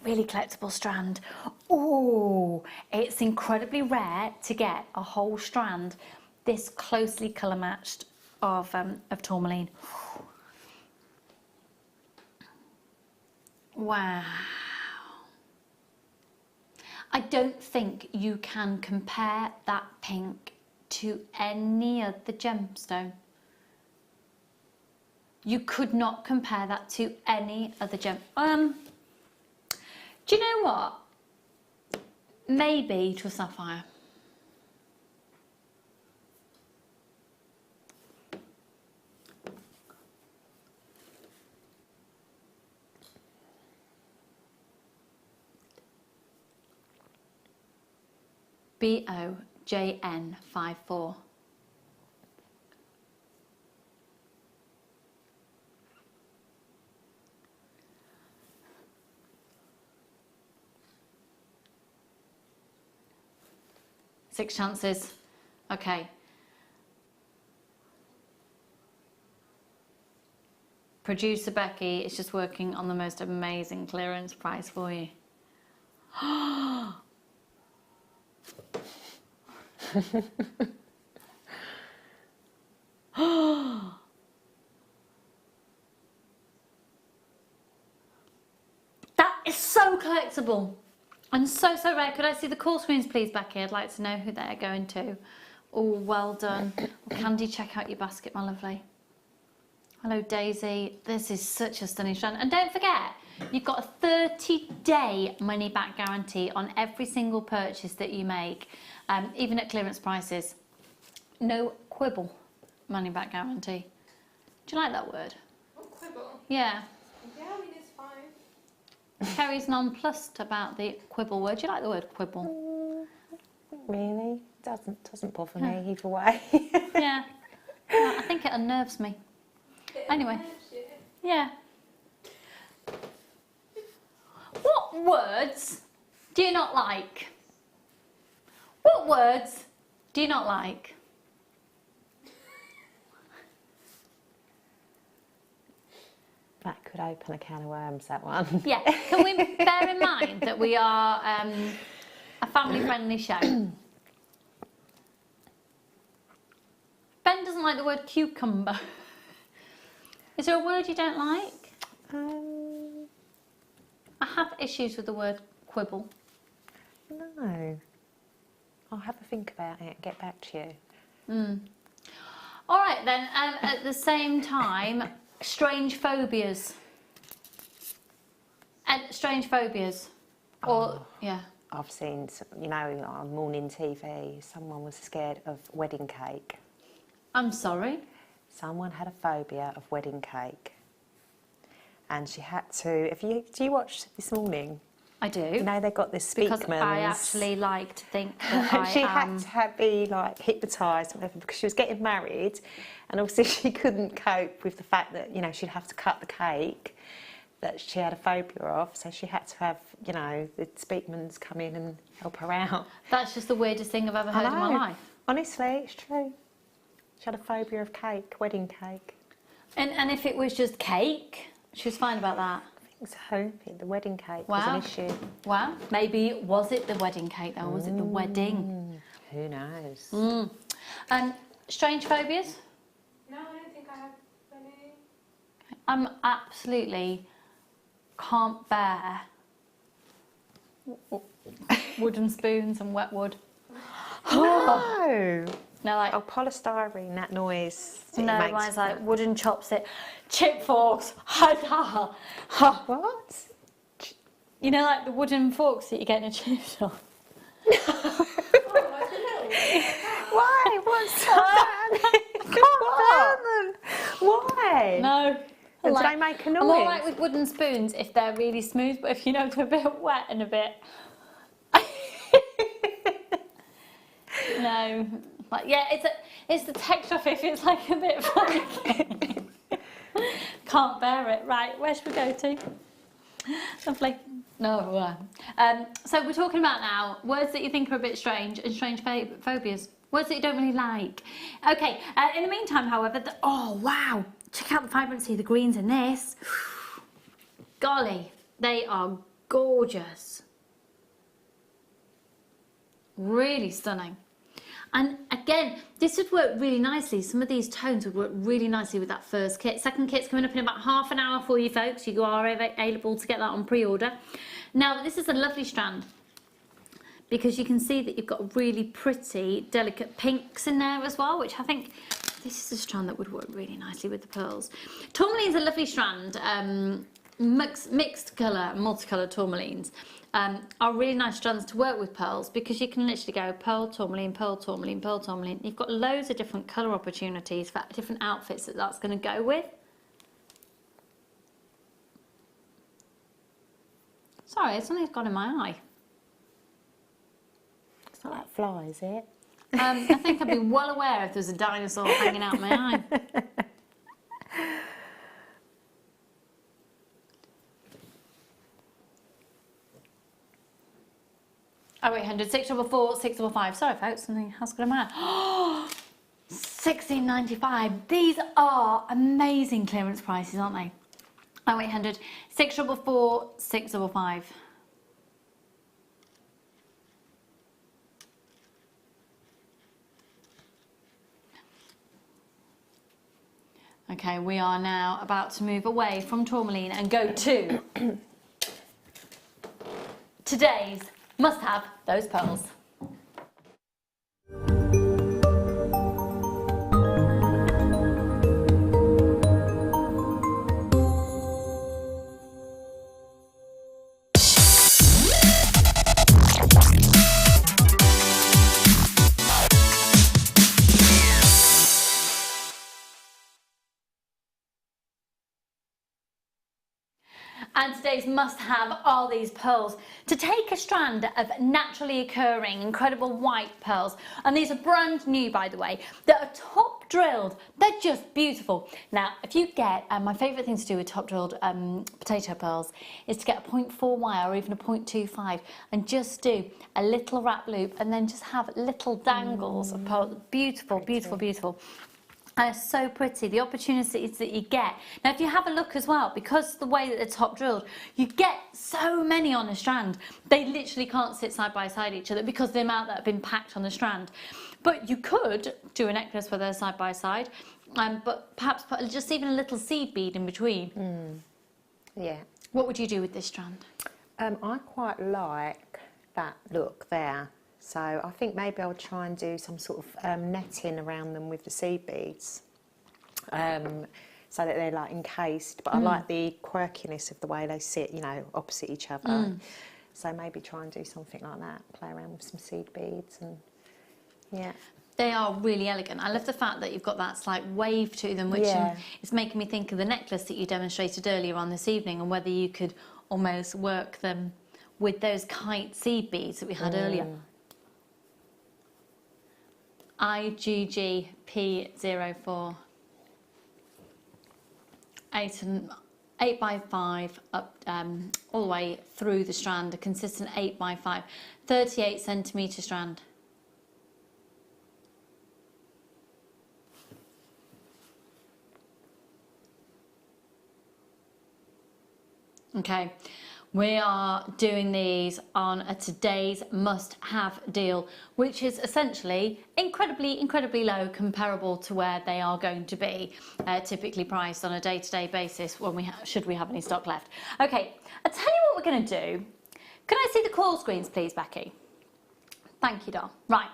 collectible strand. Oh, it's incredibly rare to get a whole strand this closely colour matched of tourmaline. Wow. I don't think you can compare that pink to any other gemstone. You could not compare that to any other gem. Do you know what? Maybe to a sapphire. BOJN54. 6 chances. Okay. Producer Becky is just working on the most amazing clearance price for you. That is so collectible and so rare. Could I see the call screens please, Becky? I'd like to know who they're going to. Oh, well done. Well, Candy, check out your basket, my lovely. Hello, Daisy. This is such a stunning strand. And don't forget, you've got a 30-day money-back guarantee on every single purchase that you make, even at clearance prices. No quibble money-back guarantee. Do you like that word? What quibble? Yeah. Yeah, I mean, it's fine. Kerry's nonplussed about the quibble word. Do you like the word quibble? Really? Doesn't bother me either way. Yeah. Well, I think it unnerves me. Anyway. Yeah. What words do you not like? What words do you not like? That could open a can of worms, that one. Yeah. Can we bear in mind that we are a family-friendly show? Ben doesn't like the word cucumber. Is there a word you don't like? I have issues with the word quibble. No. I'll have a think about it and get back to you. All right then, at the same time, strange phobias. Strange phobias. Or, yeah. I've seen, you know, on morning TV, someone was scared of wedding cake. I'm sorry? Someone had a phobia of wedding cake. And she had to, do you watch This Morning? I do. You know, they got this Speakman's. Because I actually like to think that she had to be like hypnotised or whatever because she was getting married, and obviously she couldn't cope with the fact that, you know, she'd have to cut the cake that she had a phobia of, so she had to have, you know, the Speakmans come in and help her out. That's just the weirdest thing I've ever heard in my life. Honestly, it's true. She had a phobia of cake, wedding cake. And if it was just cake, she was fine about that. So the wedding cake was an issue. Wow. Maybe was it the wedding cake though? Was it the wedding? Who knows? Strange phobias? No, I don't think I have any. I'm absolutely can't bear wooden spoons and wet wood. No. No, like polystyrene, that noise. no, mine's like wooden chopstick, chip forks. What? You know, like the wooden forks that you get in a chip shop. Why? What's that? Why? No. And do they make a noise? I'm alright with wooden spoons if they're really smooth, but if you know they're a bit wet and a bit. No. Like, yeah, it's the texture of it if it's like a bit flaky. Can't bear it. Right, where should we go to? Lovely. No. So we're talking about now words that you think are a bit strange and strange phobias. Words that you don't really like. Okay, in the meantime, however, oh wow, check out the vibrancy of the greens in this. Golly, they are gorgeous. Really stunning. And again, this would work really nicely. Some of these tones would work really nicely with that first kit. Second kit's coming up in about half an hour for you folks. You are able to get that on pre-order. Now, this is a lovely strand because you can see that you've got really pretty, delicate pinks in there as well, which I think this is a strand that would work really nicely with the pearls. Tourmaline's a lovely strand. Mixed colour, multicolour tourmalines are really nice strands to work with pearls because you can literally go pearl, tourmaline, pearl, tourmaline, pearl, tourmaline. You've got loads of different colour opportunities for different outfits that's going to go with. Sorry, something's gone in my eye. It's not that fly, is it? I think I'd be well aware if there's a dinosaur hanging out my eye. 0800 644 655. Sorry folks, something has got a man. $16.95. These are amazing clearance prices, aren't they? 0800 644 655. Okay, we are now about to move away from tourmaline and go to today's must-have, those pearls. And today's must-have are these pearls. To take a strand of naturally occurring, incredible white pearls, and these are brand new, by the way, that are top drilled. They're just beautiful. Now, if you get, my favourite thing to do with top drilled potato pearls is to get a 0.4 wire or even a 0.25 and just do a little wrap loop and then just have little dangles of pearls. Beautiful, beautiful, beautiful. And it's so pretty, the opportunities that you get. Now, if you have a look as well, because the way that they're top drilled, you get so many on a strand. They literally can't sit side by side each other because of the amount that have been packed on the strand. But you could do a necklace where they're side by side, but perhaps put just even a little seed bead in between. Yeah. What would you do with this strand? I quite like that look there. So I think maybe I'll try and do some sort of netting around them with the seed beads, so that they're like encased. But I like the quirkiness of the way they sit, you know, opposite each other. So maybe try and do something like that, play around with some seed beads and yeah. They are really elegant. I love the fact that you've got that slight wave to them, which is making me think of the necklace that you demonstrated earlier on this evening and whether you could almost work them with those kite seed beads that we had earlier. IGGP04 8 by 5 up all the way through the strand, a consistent 8 by 5, 38 centimetre strand. Okay, we are doing these on a today's must-have deal, which is essentially incredibly low, comparable to where they are going to be typically priced on a day-to-day basis when should we have any stock left. Okay, I'll tell you what we're going to do. Can I see the call screens, please, Becky? Thank you, doll. Right.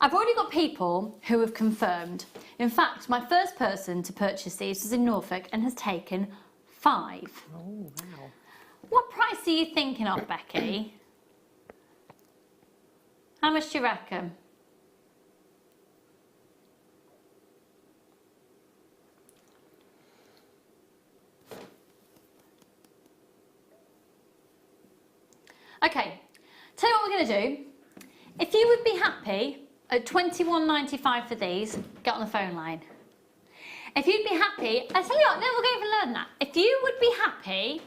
I've already got people who have confirmed. In fact, my first person to purchase these was in Norfolk and has taken 5. Oh, wow. What price are you thinking of, Becky? How much do you reckon? Okay, tell you what we're going to do. If you would be happy at £21.95 for these, get on the phone line. If you'd be happy, I tell you what, no, we'll go even learn that. If you would be happy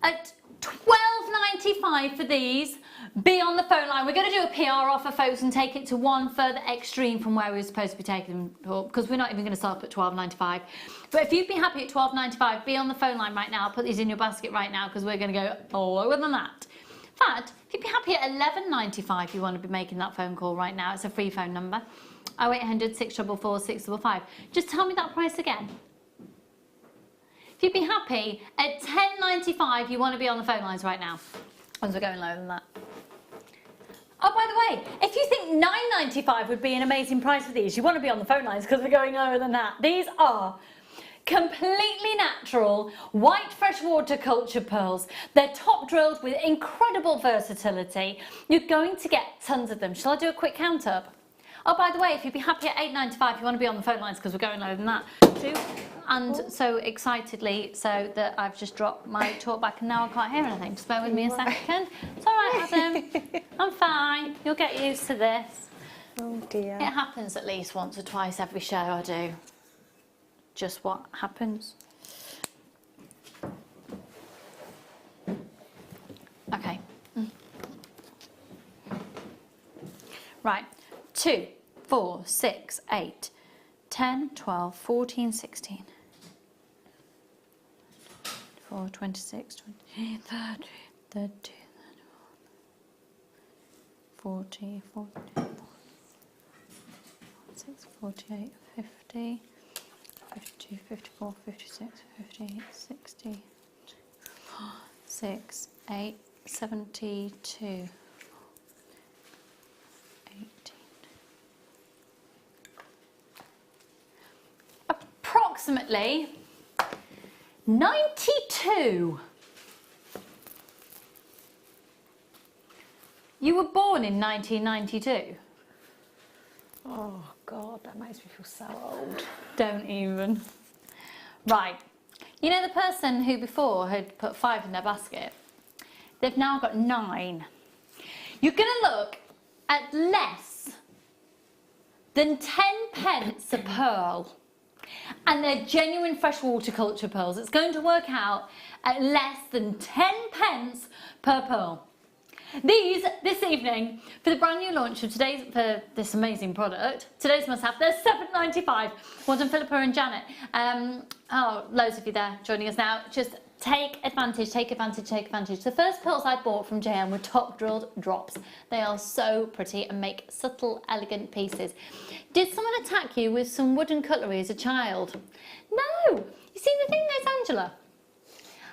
at £12.95 for these, be on the phone line. We're going to do a PR offer, folks, and take it to one further extreme from where we were supposed to be taking them, because we're not even going to start at £12.95. But if you'd be happy at £12.95, be on the phone line right now. Put these in your basket right now, because we're going to go lower than that. In fact, if you'd be happy at £11.95, you want to be making that phone call right now. It's a free phone number. 0800 644 655. Just tell me that price again. If you'd be happy at £10.95, you want to be on the phone lines right now, as we're going lower than that. Oh, by the way, if you think £9.95 would be an amazing price for these, you want to be on the phone lines because we're going lower than that. These are completely natural white freshwater culture pearls. They're top drilled with incredible versatility. You're going to get tons of them. Shall I do a quick count up? Oh, by the way, if you'd be happy at £8.95, you want to be on the phone lines because we're going lower than that too. And so excitedly, so that I've just dropped my talk back and now I can't hear anything. Just bear with me a second. It's all right, Adam. I'm fine. You'll get used to this. Oh dear. It happens at least once or twice every show I do. Just what happens. Okay. Right, 2, 4, 6, 8, 10, 12, 14, 16, 4, 26, 28, 30, 32, 40, 46, 48, 50, 52, 54, 56, 58, 60, 6, 8, 72, 18. Approximately 92. You were born in 1992. Oh God, that makes me feel so old. Don't even. Right. You know the person who before had put 5 in their basket? They've now got 9. You're going to look at less than 10 pence a pearl. And they're genuine freshwater culture pearls. It's going to work out at less than 10 pence per pearl. These, this evening, for the brand new launch of today's, for this amazing product, today's must-have, they're £7.95. Well done, Philippa and Janet. Oh, loads of you there joining us now. Just take advantage, take advantage, take advantage. The first pearls I bought from JM were top drilled drops. They are so pretty and make subtle, elegant pieces. Did someone attack you with some wooden cutlery as a child? No! You see, the thing is, Angela,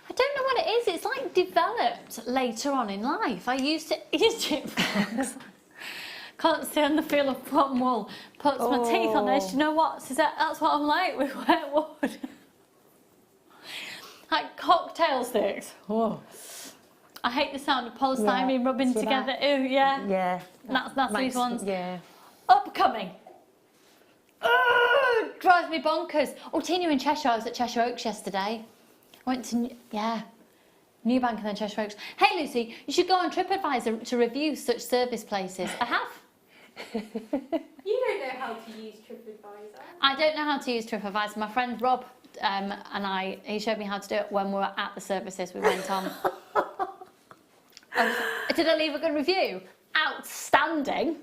I don't know what it is. It's like developed later on in life. I used to eat chipmunks. Can't stand the feel of cotton wool. Puts my teeth on edge. You know what? So that's what I'm like with wet wood. Like cocktail sticks. Oh. I hate the sound of polystyrene rubbing together. Ew, yeah. Yeah. That's these ones. Yeah. Upcoming. Drives me bonkers. Oh, Tina in Cheshire. I was at Cheshire Oaks yesterday. I went to, Newbank and then Cheshire Oaks. Hey Lucy, you should go on TripAdvisor to review such service places. I have. You don't know how to use TripAdvisor. I don't know how to use TripAdvisor. My friend Rob he showed me how to do it when we were at the services we went on. Did I leave a good review? Outstanding.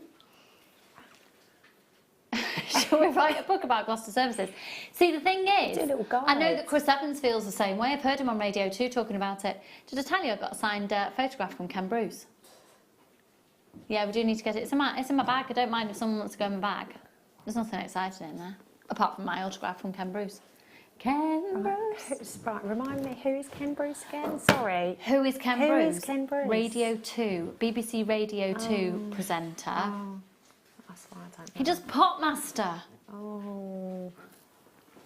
Shall we write a book about Gloucester services? See, the thing is, I know that Chris Evans feels the same way. I've heard him on Radio 2 talking about it. Did I tell you I got a signed photograph from Ken Bruce? Yeah, we do need to get it. It's in my bag. I don't mind if someone wants to go in my bag. There's nothing exciting in there, apart from my autograph from Ken Bruce. Ken Bruce. Right, remind me, who is Ken Bruce again? Sorry. Who is Ken Bruce? Who is Ken Bruce? Radio 2, BBC Radio 2 presenter. Oh. That's why I don't know. He does Popmaster. Oh,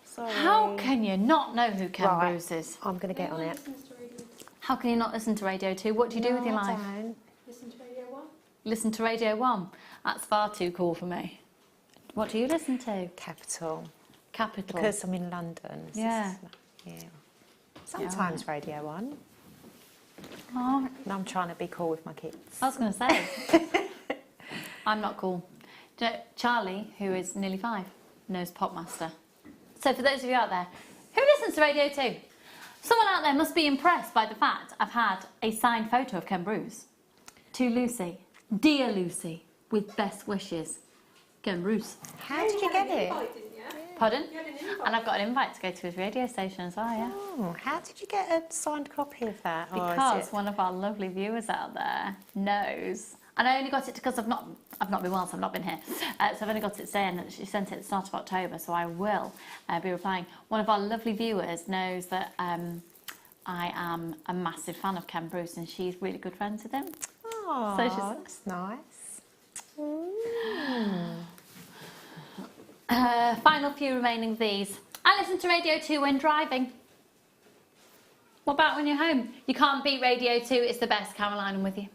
sorry. How can you not know who Ken Bruce is? I'm going to get on it. How can you not listen to Radio 2? What do you do with your life? I don't. Listen to Radio 1. Listen to Radio 1. That's far too cool for me. What do you listen to? Capital. Capital. Because I'm in London. Yeah. Sometimes Radio 1. Oh, And I'm trying to be cool with my kids. I was going to say. I'm not cool. Do you know, Charlie, who is nearly 5, knows Popmaster. So for those of you out there, who listens to Radio 2? Someone out there must be impressed by the fact I've had a signed photo of Ken Bruce. To Lucy. Dear Lucy, with best wishes, Ken Bruce. How did you get it? Pardon? And I've got an invite to go to his radio station as well, yeah. Oh, how did you get a signed copy of that? Because one of our lovely viewers out there knows. And I only got it because I've not been well, so I've not been here. So I've only got it today, and she sent it at the start of October, so I will be replying. One of our lovely viewers knows that I am a massive fan of Ken Bruce, and she's really good friends with him. Oh, so that's nice. Final few remaining of these. I listen to Radio 2 when driving. What about when you're home? You can't beat Radio 2, it's the best. Caroline, I'm with you.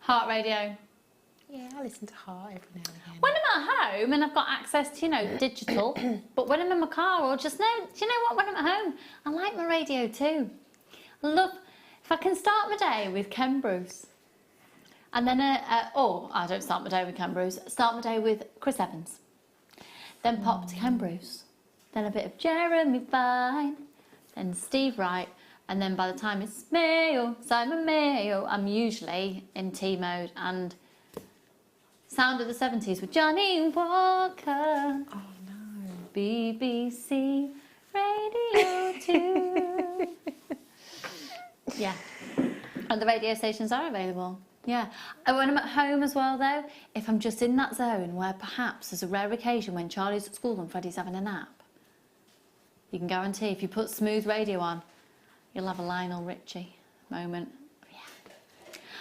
Heart Radio. Yeah, I listen to Heart every now and again. When I'm at home and I've got access to, digital, but when I'm in my car or do you know what, when I'm at home, I like my Radio 2. I love, if I can start my day with Ken Bruce, and then, or I don't start my day with Ken Bruce, start my day with Chris Evans, then pop to Ken Bruce, then a bit of Jeremy Vine, then Steve Wright, and then by the time it's Mayo, Simon Mayo, I'm usually in tea mode and Sound of the 70s with Johnny Walker. Oh no. BBC Radio 2. Yeah. And the radio stations are available. Yeah. And when I'm at home as well, though, if I'm just in that zone where perhaps there's a rare occasion when Charlie's at school and Freddie's having a nap, you can guarantee if you put smooth radio on, you'll have a Lionel Richie moment. Yeah.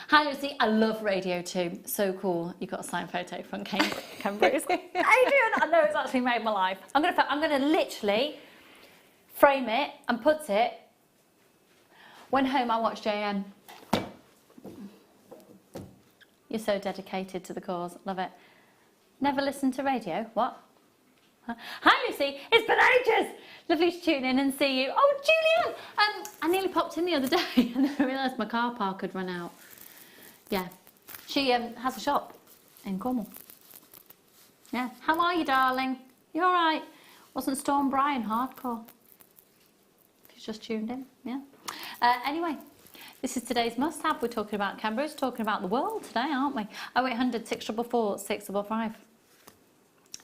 Hi, Lucy. I love Radio 2. So cool. You got a signed photo from Cambridge. Adrian, I know it's actually made my life. I'm gonna literally frame it and put it. When home, I watch JM. You're so dedicated to the cause. Love it. Never listened to radio? What? Hi, Lucy. It's been ages. Lovely to tune in and see you. Oh, Julian. I nearly popped in the other day and then I realised my car park had run out. Yeah. She has a shop in Cornwall. Yeah. How are you, darling? You all right? Wasn't Storm Brian hardcore? She's just tuned in. Yeah. Anyway. This is today's must-have. We're talking about Cambridge, talking about the world today, aren't we? 0800 644 655.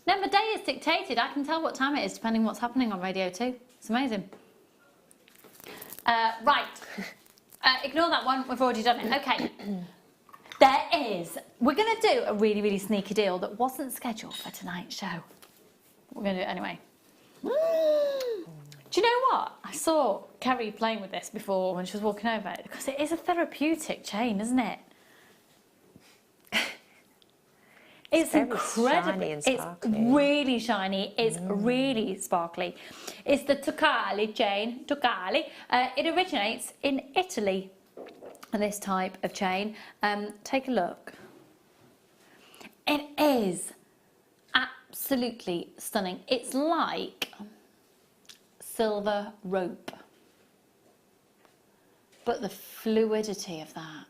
Then the day is dictated. I can tell what time it is depending what's happening on Radio 2. It's amazing. Right. Ignore that one. We've already done it. Okay. We're going to do a really, really sneaky deal that wasn't scheduled for tonight's show. We're going to do it anyway. Do you know what? I saw Kerry playing with this before when she was walking over, because it is a therapeutic chain, isn't it? It's incredible. It's really shiny. It's really sparkly. It's the Tucali chain. Tucali. It originates in Italy. This type of chain. Take a look. It is absolutely stunning. It's like silver rope, but the fluidity of that,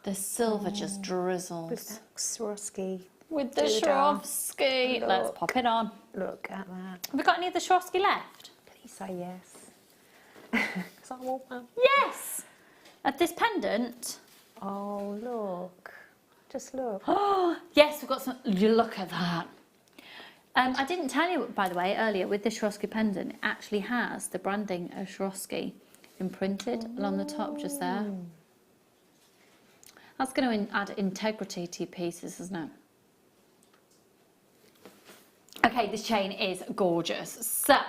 the silver just drizzles. With that Swarovski. With the Swarovski. Let's pop it on. Look at that. Have we got any of the Swarovski left? Please say yes. Because I want one. Yes! At this pendant. Oh, look. Just look. Oh, yes, we've got some. Look at that. I didn't tell you, by the way, earlier, with the Swarovski pendant, it actually has the branding of Swarovski imprinted along the top just there. That's going to add integrity to your pieces, isn't it? Okay, this chain is gorgeous. So,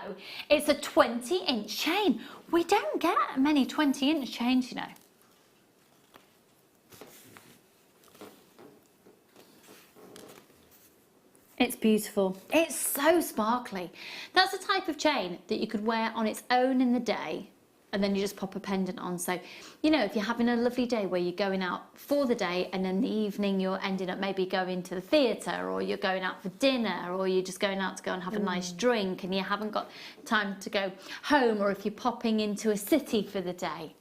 it's a 20-inch chain. We don't get many 20-inch chains, you know. It's beautiful. It's so sparkly. That's the type of chain that you could wear on its own in the day and then you just pop a pendant on. So, you know, if you're having a lovely day where you're going out for the day and in the evening you're ending up maybe going to the theatre, or you're going out for dinner, or you're just going out to go and have a nice drink and you haven't got time to go home, or if you're popping into a city for the day.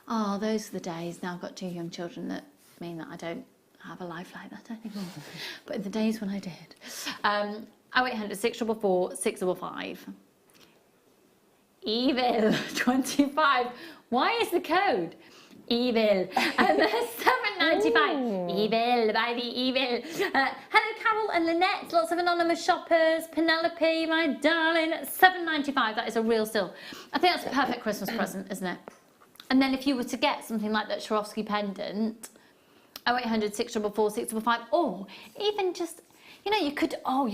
Oh, those are the days. Now I've got 2 young children that mean that I don't have a life like that anymore. But in the days when I did. 0800 644 655. Evil 25. Why is the code evil? £7.95. Evil, baby, evil. Hello, Carol and Lynette. Lots of anonymous shoppers. Penelope, my darling. £7.95. That is a real steal. I think that's a perfect Christmas present, isn't it? And then if you were to get something like that Swarovski pendant, 0800 644 655, or even just, you know, you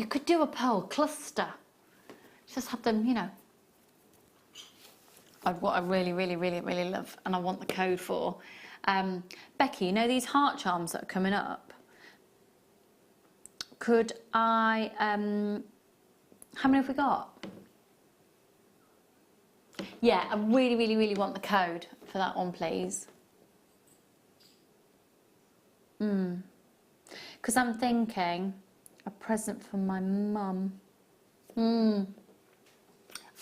could do a pearl cluster. Just have them, you know. What I really, really, really, really love, and I want the code for. Becky, you know these heart charms that are coming up? Could I, how many have we got? Yeah, I really, really, really want the code for that one, please. Because I'm thinking a present for my mum. Do you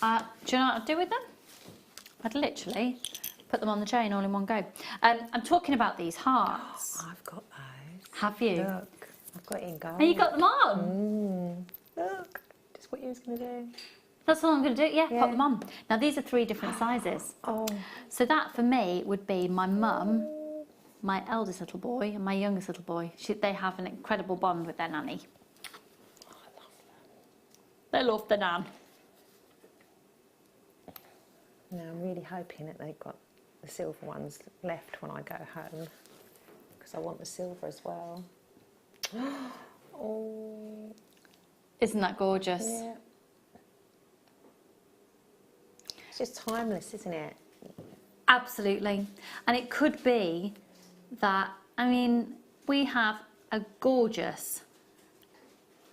know what I'd do with them? I'd literally put them on the chain all in one go. I'm talking about these hearts. Oh, I've got those. Have you? Look, I've got it in gold. And you got them on? Look, just what you was going to do. That's all I'm going to do. Yeah, pop them on. Now, these are 3 different sizes. Oh. So that, for me, would be my mum, my eldest little boy and my youngest little boy. They have an incredible bond with their nanny. They love the nan. Now I'm really hoping that they've got the silver ones left when I go home, because I want the silver as well. Oh, Isn't that gorgeous? yeah. It's just timeless, isn't it? Absolutely. And it could be that, I mean, we have a gorgeous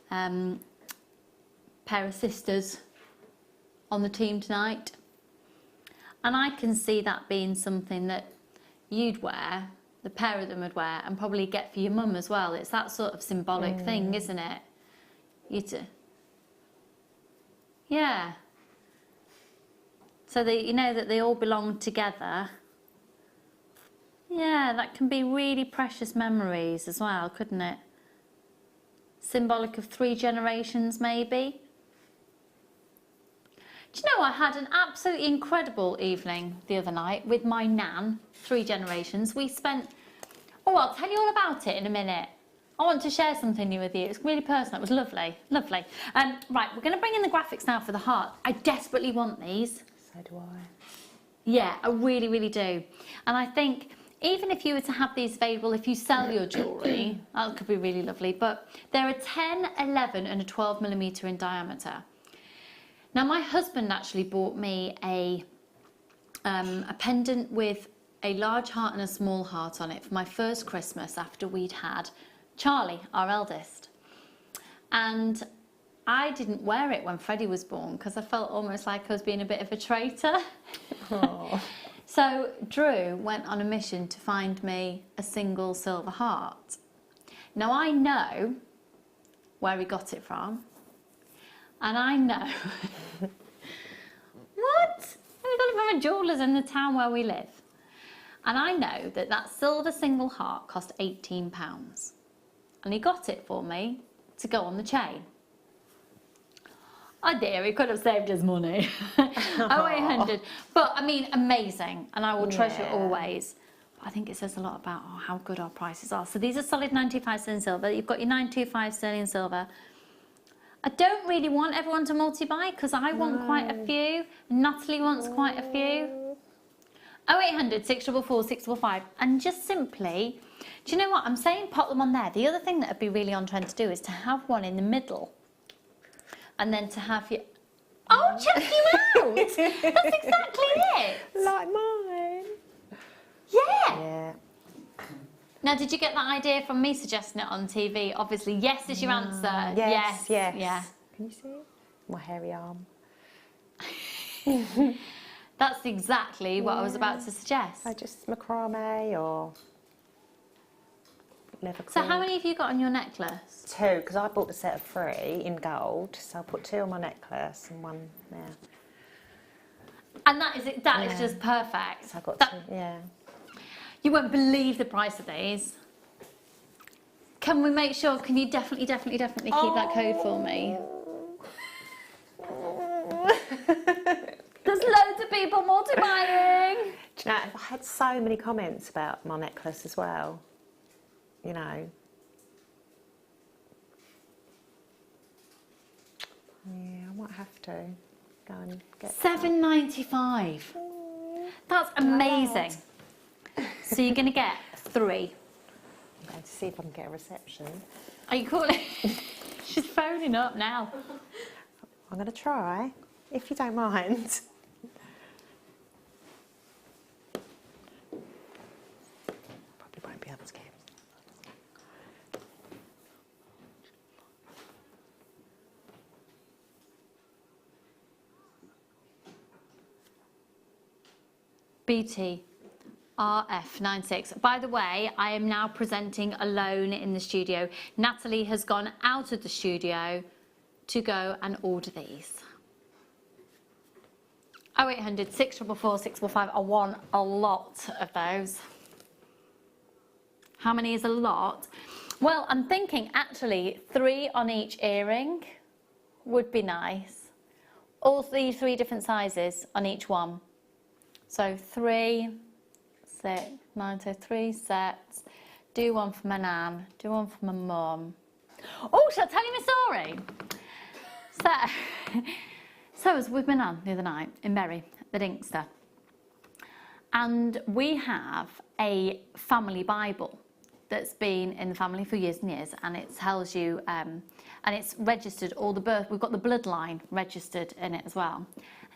pair of sisters on the team tonight. And I can see that being something that you'd wear, the pair of them would wear, and probably get for your mum as well. It's that sort of symbolic thing, isn't it? Yeah. So that you know that they all belong together. Yeah, that can be really precious memories as well, couldn't it? Symbolic of 3 generations, maybe. Do you know, I had an absolutely incredible evening the other night with my nan, 3 generations. We spent, oh, I'll tell you all about it in a minute. I want to share something new with you. It's really personal. It was lovely, lovely. Right, we're going to bring in the graphics now for the heart. I desperately want these. So do I. Yeah, I really, really do. And I think even if you were to have these available, if you sell your jewellery, that could be really lovely. But they're a 10, 11 and a 12mm in diameter. Now, my husband actually bought me a pendant with a large heart and a small heart on it for my first Christmas after we'd had Charlie, our eldest. And I didn't wear it when Freddie was born because I felt almost like I was being a bit of a traitor. So Drew went on a mission to find me a single silver heart. Now, I know where he got it from. And I know, what? We got it from a jeweller's in the town where we live. And I know that that silver single heart cost £18. And he got it for me to go on the chain. Oh dear, he could have saved his money. 0800. But I mean, amazing. And I will treasure it always. But I think it says a lot about how good our prices are. So these are solid 95 sterling silver. You've got your 925 sterling silver. I don't really want everyone to multi-buy because I want quite a few. Natalie wants quite a few. 0800 644 655. And just simply, do you know what? I'm saying pop them on there. The other thing that would be really on trend to do is to have one in the middle. And then to have your... Oh, check you out! That's exactly it. Like mine. Yeah. Yeah. Now, did you get that idea from me suggesting it on TV? Obviously, yes is your answer. Yes. Yeah. Can you see it? My hairy arm. That's exactly what I was about to suggest. I just macrame or leather So cord. how many have you got on your necklace? 2, because I bought the set of 3 in gold, so I'll put 2 on my necklace and 1 there. And that is it. That is just perfect. So I've got That- 2, yeah. You won't believe the price of these. Can we make sure? Can you definitely keep that code for me? There's loads of people multi-buying. Do you know, I had so many comments about my necklace as well. You know. Yeah, I might have to go and get £7.95. That's amazing. So you're going to get 3. I'm going to see if I can get a reception. Are you calling? She's phoning up now. I'm going to try, if you don't mind. Probably won't be able to get it. BT RF96. By the way, I am now presenting alone in the studio. Natalie has gone out of the studio to go and order these. 0800 644 645. I want a lot of those. How many is a lot? Well, I'm thinking actually 3 on each earring would be nice. All 3 different sizes on each one. So 3, 6, 9, so 3 sets. Do one for my nan, do one for my mum. Oh, shall I tell you my story? So I was with my nan the other night in Bury, the Dinkster. And we have a family Bible that's been in the family for years and years, and it tells you, and it's registered all the birth, we've got the bloodline registered in it as well.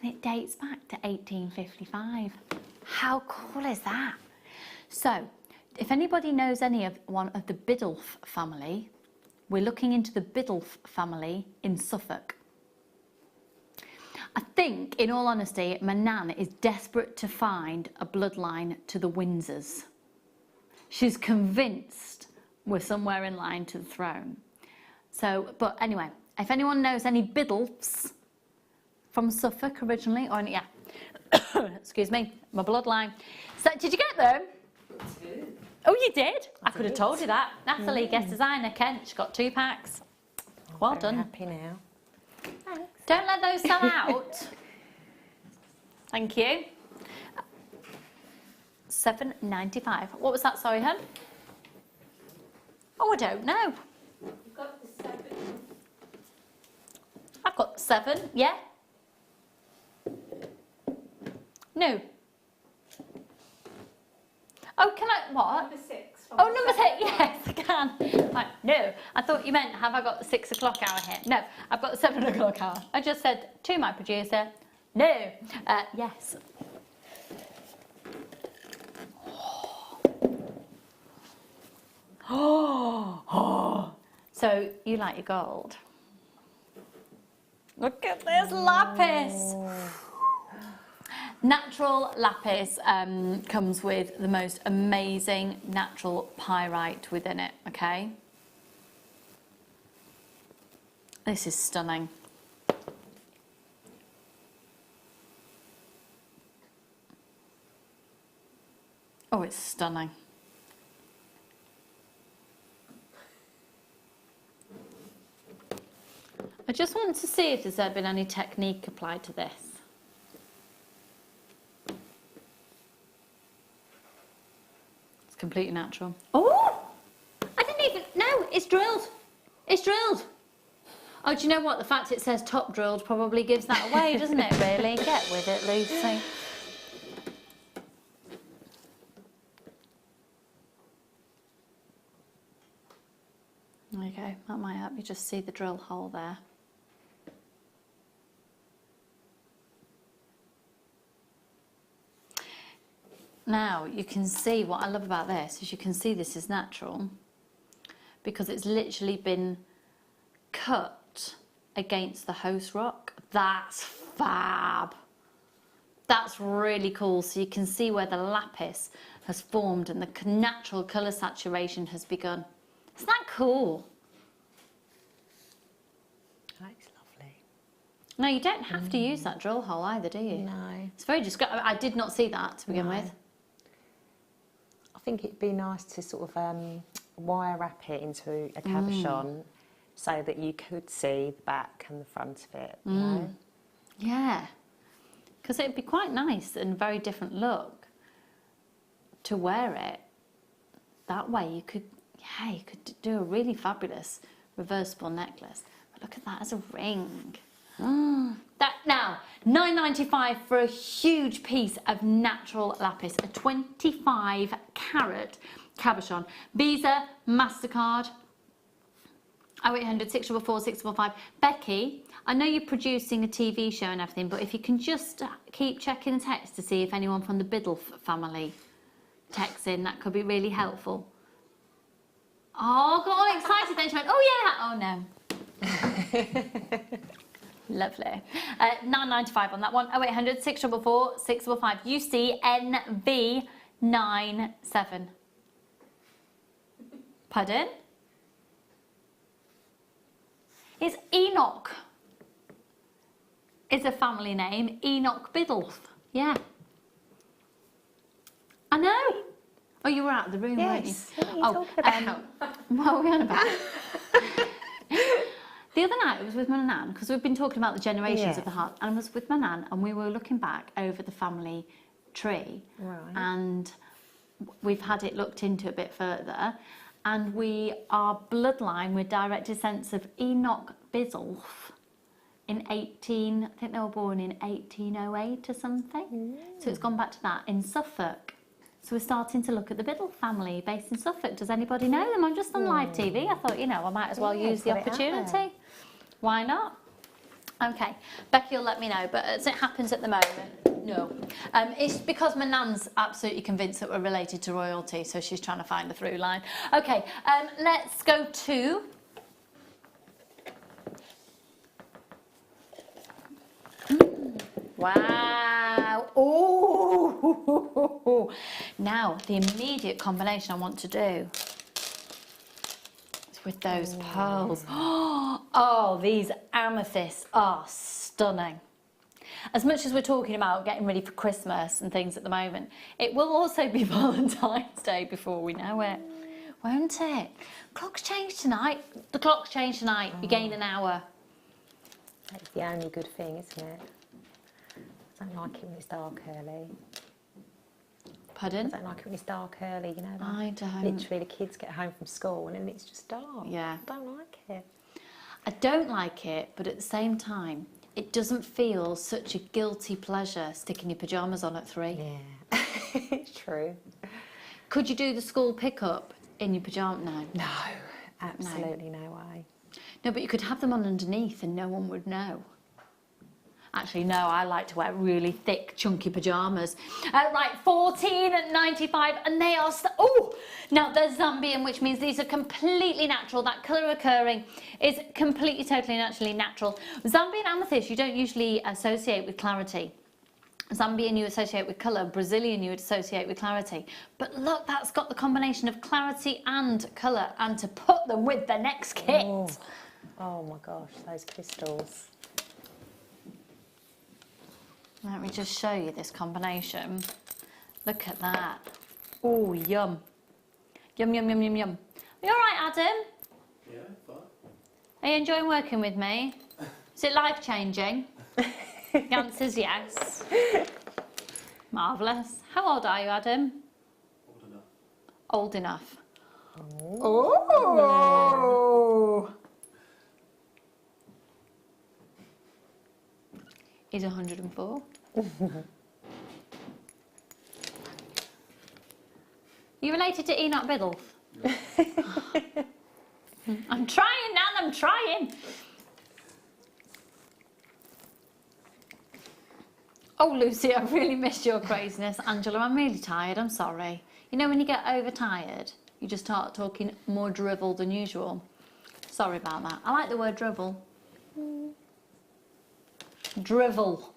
And it dates back to 1855. How cool is that? So, if anybody knows any of one of the Biddulph family, we're looking into the Biddulph family in Suffolk. I think, in all honesty, my nan is desperate to find a bloodline to the Windsors. She's convinced we're somewhere in line to the throne. So, but anyway, if anyone knows any Biddulphs from Suffolk originally, or yeah, excuse me, my bloodline. So, did you get them? Oh, you did? I could have told you that. Natalie, guest designer, Kent, she got 2 packs. Well done. Happy now. Thanks. Don't let those sell out. Thank you. $7.95. What was that, sorry, hun? Oh, I don't know. You've got the 7. I've got 7, yeah? No. Oh, can I, what? Number 6. Oh, number 6, yes, I can. Right, no, I thought you meant, have I got the 6 o'clock hour here? No, I've got the 7 o'clock hour. I just said to my producer, no, yes. Oh. So, you like your gold? Look at this lapis. Natural lapis comes with the most amazing natural pyrite within it, okay? This is stunning. Oh, it's stunning. I just want to see if there's been any technique applied to this. It's completely natural. Oh! I didn't even... No, it's drilled. It's drilled. Oh, do you know what? The fact it says top drilled probably gives that away, doesn't it, really? Get with it, Lucy. There you go. That might help you just see the drill hole there. Now, you can see what I love about this is you can see this is natural because it's literally been cut against the host rock. That's fab. That's really cool. So you can see where the lapis has formed and the natural colour saturation has begun. Isn't that cool? That's lovely. No, you don't have to use that drill hole either, do you? No. It's very discreet. I did not see that to begin with. I think it'd be nice to sort of wire wrap it into a cabochon so that you could see the back and the front of it, you know? Yeah, because it'd be quite nice and very different look to wear it. That way you could, yeah, you could do a really fabulous reversible necklace. But look at that as a ring. That now, $9.95 for a huge piece of natural lapis, a 25 carat cabochon. Visa, MasterCard, 0800 644 645. Becky, I know you're producing a TV show and everything, but if you can just keep checking the text to see if anyone from the Biddulph family texts in, that could be really helpful. Oh, got all excited then. She went, oh yeah, oh no. Lovely. $9.95 on that one. 0800 644 645. UCNV97. Pardon? It's Enoch. It's a family name. Enoch Biddulph. Yeah. I know. Oh, you were out of the room, weren't you? What are you talking about? What were we on about? The other night I was with my nan, because we've been talking about the generations of the heart, and I was with my nan and we were looking back over the family tree. Right. And we've had it looked into a bit further, and we are bloodline with direct descents of Enoch Biddulph in I think they were born in 1808 or something. So it's gone back to that, in Suffolk. So we're starting to look at the Biddulph family based in Suffolk. Does anybody know them? I'm just on live TV. I thought, you know, I might as well use the opportunity. Why not? Okay, Becky will let me know, but as it happens at the moment, no. It's because my nan's absolutely convinced that we're related to royalty, so she's trying to find the through line. Okay, let's go to... Wow. Oh. Now, the immediate combination I want to do is with those pearls. Oh, these amethysts are stunning. As much as we're talking about getting ready for Christmas and things at the moment, it will also be Valentine's Day before we know it, won't it? Clock's changed tonight. The clock's changed tonight. You gain an hour. That's the only good thing, isn't it? I don't like it when it's dark early. Pardon? I don't like it when it's dark early, you know. I don't. Literally, the kids get home from school and then it's just dark. Yeah. I don't like it. I don't like it, but at the same time, it doesn't feel such a guilty pleasure sticking your pyjamas on at 3. Yeah, it's true. Could you do the school pickup in your pyjamas? No. No, absolutely no way. No, but you could have them on underneath and no one would know. Actually, no, I like to wear really thick, chunky pyjamas. Right, 14.95, and they are... Oh! Now, they're Zambian, which means these are completely natural. That colour occurring is completely, totally, naturally natural. Zambian amethyst, you don't usually associate with clarity. Zambian you associate with colour, Brazilian you would associate with clarity. But look, that's got the combination of clarity and colour, and to put them with the next kit. Oh my gosh, those crystals. Let me just show you this combination. Look at that. Oh, yum. Yum, yum, yum, yum, yum. Are you all right, Adam? Yeah, fine. Are you enjoying working with me? Is it life-changing? The answer's yes. Marvellous. How old are you, Adam? Old enough. Old enough. Oh! He's 104. You related to Enoch Biddulph? I'm trying, Nan, I'm trying. Oh, Lucy, I really missed your craziness. Angela, I'm really tired, I'm sorry. You know when you get overtired, you just start talking more drivel than usual. Sorry about that. I like the word drivel. Drivel,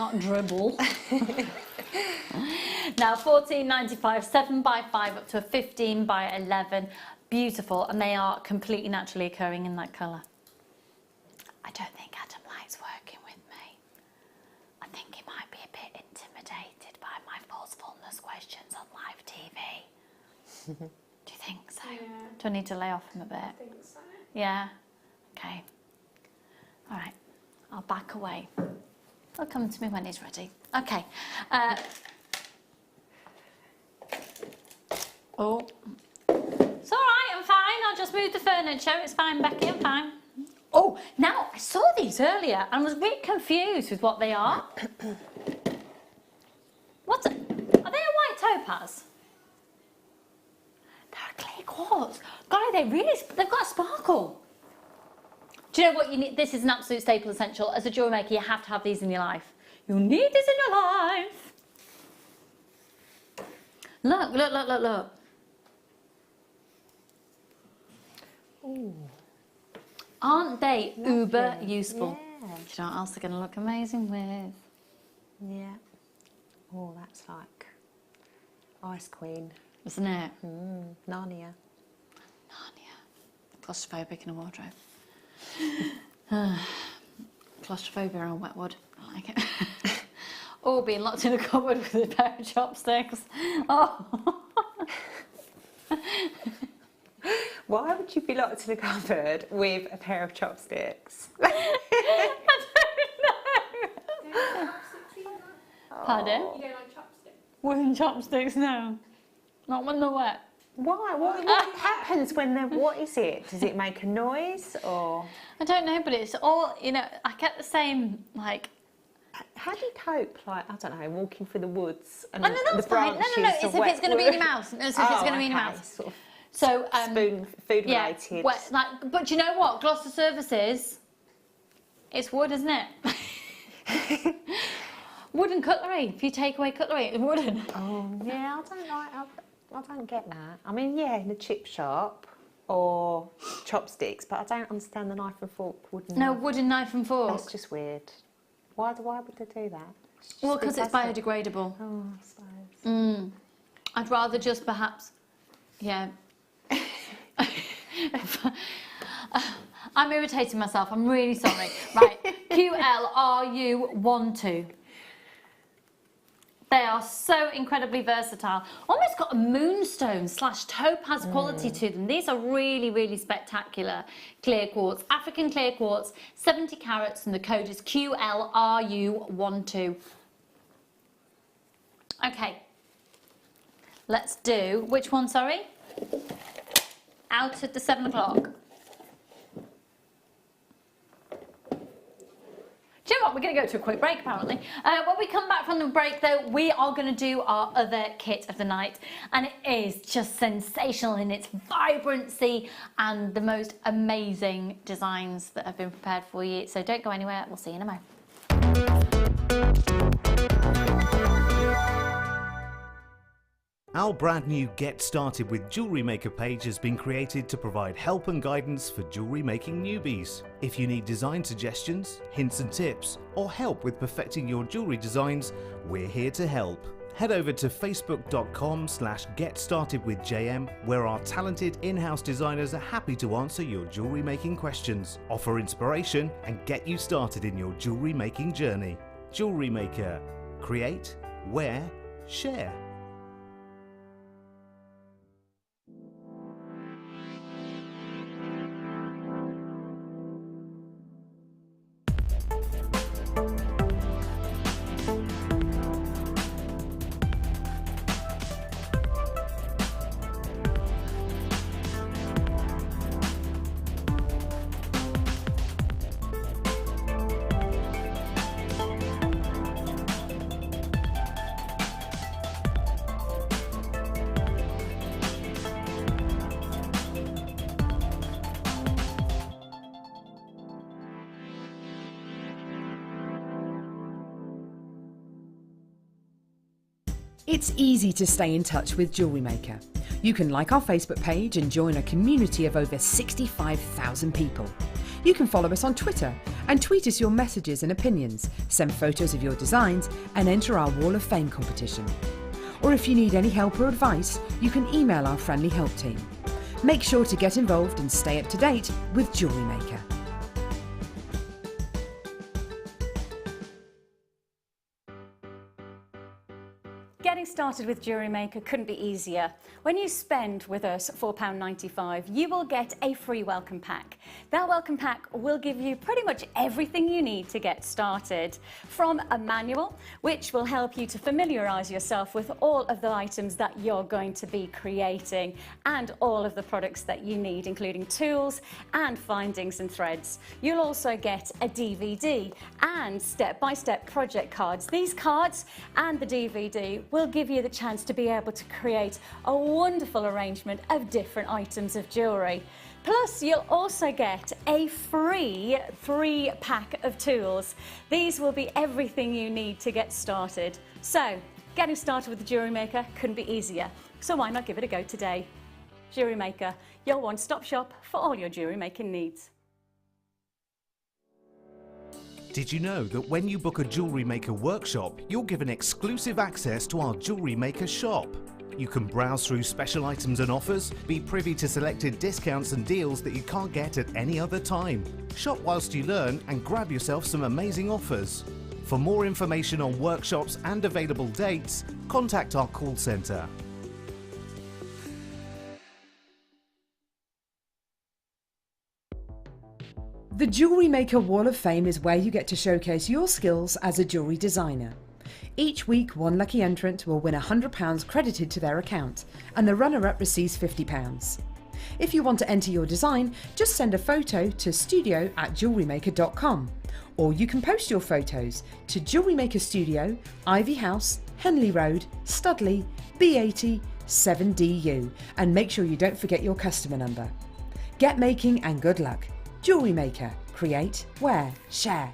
not dribble. Now 14.95, 7 by 5 up to a 15 by 11. Beautiful, and they are completely naturally occurring in that colour. I don't think Adam likes working with me. I think he might be a bit intimidated by my forcefulness questions on live TV. Do you think so? Yeah. Do I need to lay off him a bit? I think so. Yeah? Okay. All right. I'll back away. He'll come to me when he's ready. Okay. Oh. It's all right, I'm fine. I'll just move the furniture. It's fine, Becky, I'm fine. Oh, now, I saw these earlier and was a bit confused with what they are. Are they a white topaz? They're a clear quartz. God, they've got a sparkle. Do you know what you need? This is an absolute staple essential. As a jewellery maker, you have to have these in your life. You need this in your life. Look, look, look, look, look. Ooh. Aren't they uber Lovely. useful? Yeah. Do you know what else they're going to look amazing with? Yeah. Oh, that's like Ice Queen. Isn't it? Narnia. Narnia. Claustrophobic in a wardrobe. Claustrophobia on wetwood. I like it. Or being locked in a cupboard with a pair of chopsticks. Oh. Why would you be locked in a cupboard with a pair of chopsticks? I don't know. Chopsticks, you don't like? Pardon? You don't like chopsticks? Wooden chopsticks, no. Not when they're wet. Why? What happens when they're... What is it? Does it make a noise or...? I don't know, but it's all, you know, I get the same, like... How do you cope? Like, I don't know, walking through the woods and Oh, no, that's the fine. No, branches no, no, it's of if wet it's going to be in wood? your mouth. No, it's if it's going to be in your okay, mouth. Sort of So, food yeah, related. like, but you know what? Gloucester Services, it's wood, isn't it? Wooden cutlery. If you take away cutlery, it's wooden. Oh, yeah, I don't get that. I mean, yeah, in a chip shop or chopsticks, but I don't understand the knife and fork wooden. No, wooden knife and fork. That's just weird. Why would they do that? Well, because it's biodegradable. Oh, I suppose. I'd rather just perhaps, yeah. I'm irritating myself. I'm really sorry. Right, QLRU12. They are so incredibly versatile. Almost got a moonstone / topaz quality to them. These are really, really spectacular clear quartz. African clear quartz, 70 carats, and the code is QLRU12. Okay. Let's do, which one, sorry? Out at the 7 o'clock. Do you know what? We're going to go to a quick break, apparently. When we come back from the break, though, we are going to do our other kit of the night. And it is just sensational in its vibrancy and the most amazing designs that have been prepared for you. So don't go anywhere. We'll see you in a moment. Our brand new Get Started with Jewellery Maker page has been created to provide help and guidance for jewellery making newbies. If you need design suggestions, hints and tips, or help with perfecting your jewellery designs, we're here to help. Head over to facebook.com/getstartedwithjm, where our talented in-house designers are happy to answer your jewellery making questions, offer inspiration, and get you started in your jewellery making journey. Jewellery Maker. Create, wear, share. It's easy to stay in touch with Jewellery Maker. You can like our Facebook page and join a community of over 65,000 people. You can follow us on Twitter and tweet us your messages and opinions, send photos of your designs and enter our Wall of Fame competition. Or if you need any help or advice, you can email our friendly help team. Make sure to get involved and stay up to date with Jewellery Maker. Getting started with Jewellery Maker couldn't be easier. When you spend with us £4.95, you will get a free welcome pack. That welcome pack will give you pretty much everything you need to get started. From a manual, which will help you to familiarise yourself with all of the items that you're going to be creating and all of the products that you need, including tools and findings and threads. You'll also get a DVD and step-by-step project cards. These cards and the DVD will give you the chance to be able to create a wonderful arrangement of different items of jewellery. Plus, you'll also get a free 3-pack of tools. These will be everything you need to get started. So, getting started with the Jewellery Maker couldn't be easier. So why not give it a go today? Jewellery Maker, your one-stop shop for all your jewellery making needs. Did you know that when you book a Jewellery Maker workshop, you're given exclusive access to our Jewellery Maker shop? You can browse through special items and offers, be privy to selected discounts and deals that you can't get at any other time. Shop whilst you learn and grab yourself some amazing offers. For more information on workshops and available dates, contact our call centre. The Jewellery Maker Wall of Fame is where you get to showcase your skills as a jewellery designer. Each week, one lucky entrant will win £100 credited to their account, and the runner-up receives £50. If you want to enter your design, just send a photo to studio@JewelleryMaker.com, or you can post your photos to Jewellery Maker Studio, Ivy House, Henley Road, Studley, B80 7DU, and make sure you don't forget your customer number. Get making and good luck. Jewellery Maker. Create, wear, share.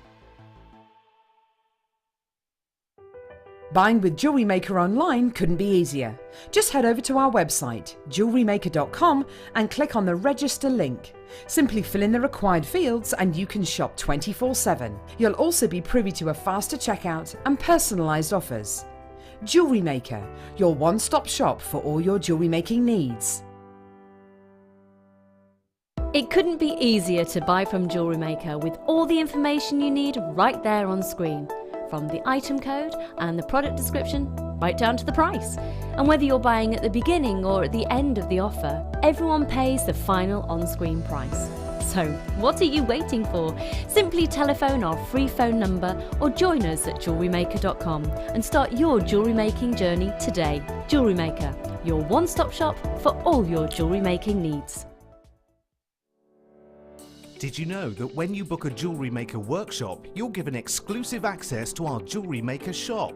Buying with Jewellery Maker online couldn't be easier. Just head over to our website, JewelleryMaker.com, and click on the register link. Simply fill in the required fields and you can shop 24/7. You'll also be privy to a faster checkout and personalised offers. Jewellery Maker, your one-stop shop for all your jewellery making needs. It couldn't be easier to buy from Jewellery Maker with all the information you need right there on screen. From the item code and the product description, right down to the price. And whether you're buying at the beginning or at the end of the offer, everyone pays the final on-screen price. So, what are you waiting for? Simply telephone our free phone number or join us at JewelleryMaker.com and start your jewellery making journey today. Jewellery Maker, your one-stop shop for all your jewellery making needs. Did you know that when you book a Jewellery Maker workshop, you're given exclusive access to our Jewellery Maker shop?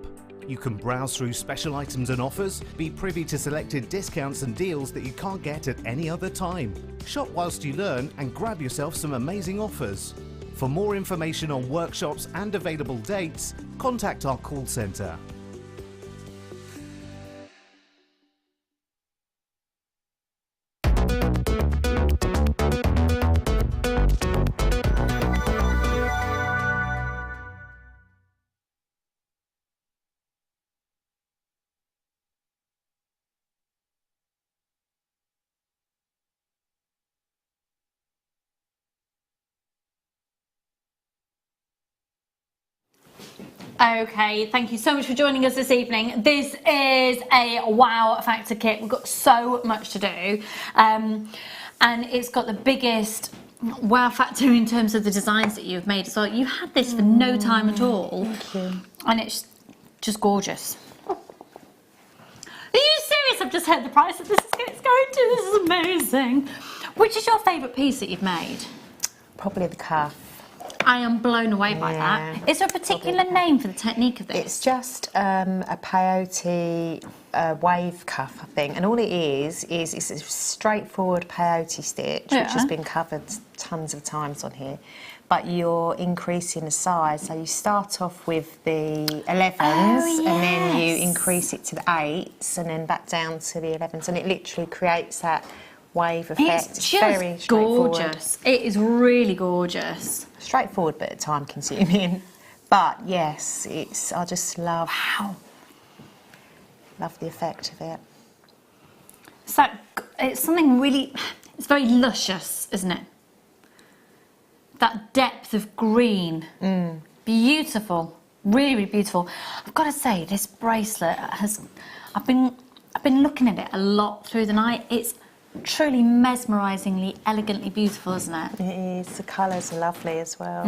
You can browse through special items and offers, be privy to selected discounts and deals that you can't get at any other time. Shop whilst you learn and grab yourself some amazing offers. For more information on workshops and available dates, contact our call centre. Okay, thank you so much for joining us this evening. This is a wow factor kit. We've got so much to do, and it's got the biggest wow factor in terms of the designs that you've made as well. You had this for no time at all. Thank you. And it's just gorgeous. Are you serious? I've just heard the price that this is going to. This is amazing. Which is your favourite piece that you've made? Probably the cuff. I am blown away by that. Is there a particular name for the technique of this? It's just a peyote wave cuff, I think, and all it is it's a straightforward peyote stitch, which has been covered tons of times on here, but you're increasing the size. So you start off with the 11s, and then you increase it to the 8s, and then back down to the 11s, and it literally creates that wave effect. It's just very gorgeous. It is really gorgeous. Straightforward, but time consuming. But yes, I just love the effect of it. It's something really, it's very luscious, isn't it? That depth of green. Beautiful. Really, really beautiful. I've got to say, this bracelet I've been looking at it a lot through the night. It's truly mesmerisingly, elegantly beautiful, isn't it? It is. The colours are lovely as well.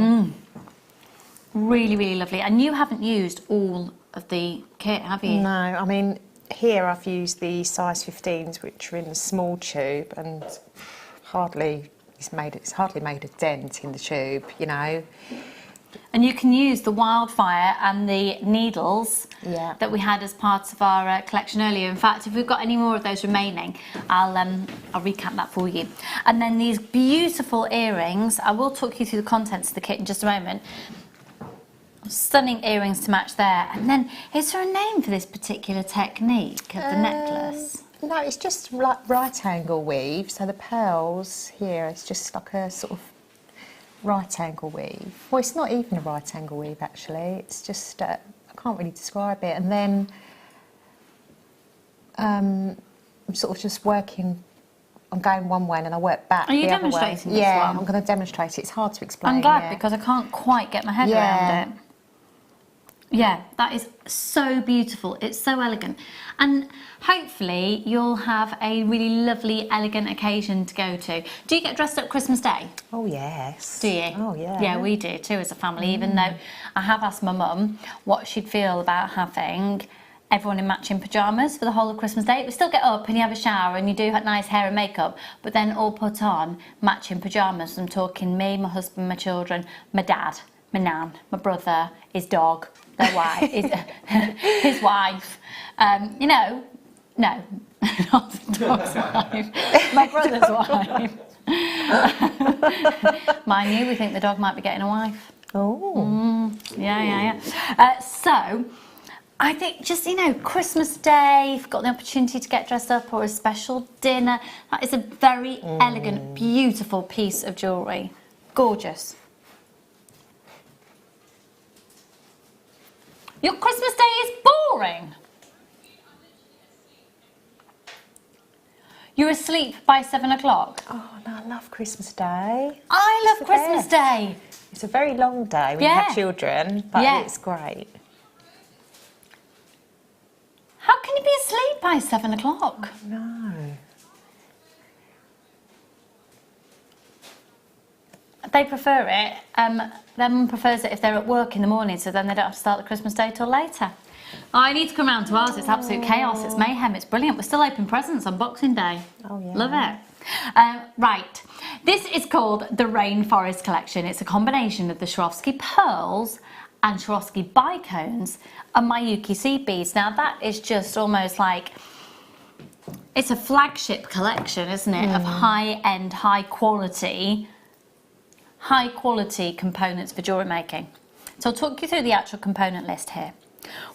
Really, really lovely. And you haven't used all of the kit, have you? No, I mean, here I've used the size 15s, which are in the small tube, and it's hardly made a dent in the tube, you know. And you can use the wildfire and the needles that we had as part of our collection earlier. In fact, if we've got any more of those remaining, I'll recap that for you. And then these beautiful earrings, I will talk you through the contents of the kit in just a moment. Stunning earrings to match there. And then, is there a name for this particular technique of the necklace? No, it's just like right angle weave. So the pearls here, it's just like a sort of right angle weave. Well, it's not even a right angle weave actually. It's just I can't really describe it. And then I'm sort of just working. I'm going one way and then I work back the other way. Are you demonstrating this Yeah, one? I'm going to demonstrate it. It's hard to explain. I'm glad because I can't quite get my head around it. Yeah, that is so beautiful. It's so elegant. And hopefully you'll have a really lovely, elegant occasion to go to. Do you get dressed up Christmas Day? Oh, yes. Do you? Oh, yeah. Yeah, we do too as a family, even though I have asked my mum what she'd feel about having everyone in matching pyjamas for the whole of Christmas Day. We still get up and you have a shower and you do have nice hair and makeup, but then all put on matching pyjamas. I'm talking me, my husband, my children, my dad, my nan, my brother, his dog, their wife, his wife. You know, no, not the dog's wife, my brother's wife. Mind you, we think the dog might be getting a wife. Oh. Yeah. So, I think just, you know, Christmas Day, if you've got the opportunity to get dressed up, or a special dinner, that is a very elegant, beautiful piece of jewellery. Gorgeous. Your Christmas Day is boring. You're asleep by 7 o'clock. Oh, no, I love Christmas Day. I love Christmas Day. It's a very long day when you have children, but it's great. How can you be asleep by 7 o'clock? Oh, no. They prefer it. Their mum prefers it if they're at work in the morning, so then they don't have to start the Christmas Day till later. I need to come round to ours. It's absolute chaos. It's mayhem. It's brilliant. We're still opening presents on Boxing Day. Oh, yeah. Love it. Right. This is called the Rainforest Collection. It's a combination of the Swarovski pearls and Swarovski bicones and Miyuki seed beads. Now, that is just almost like... It's a flagship collection, isn't it? Of high-end, high-quality components for jewellery making. So I'll talk you through the actual component list here.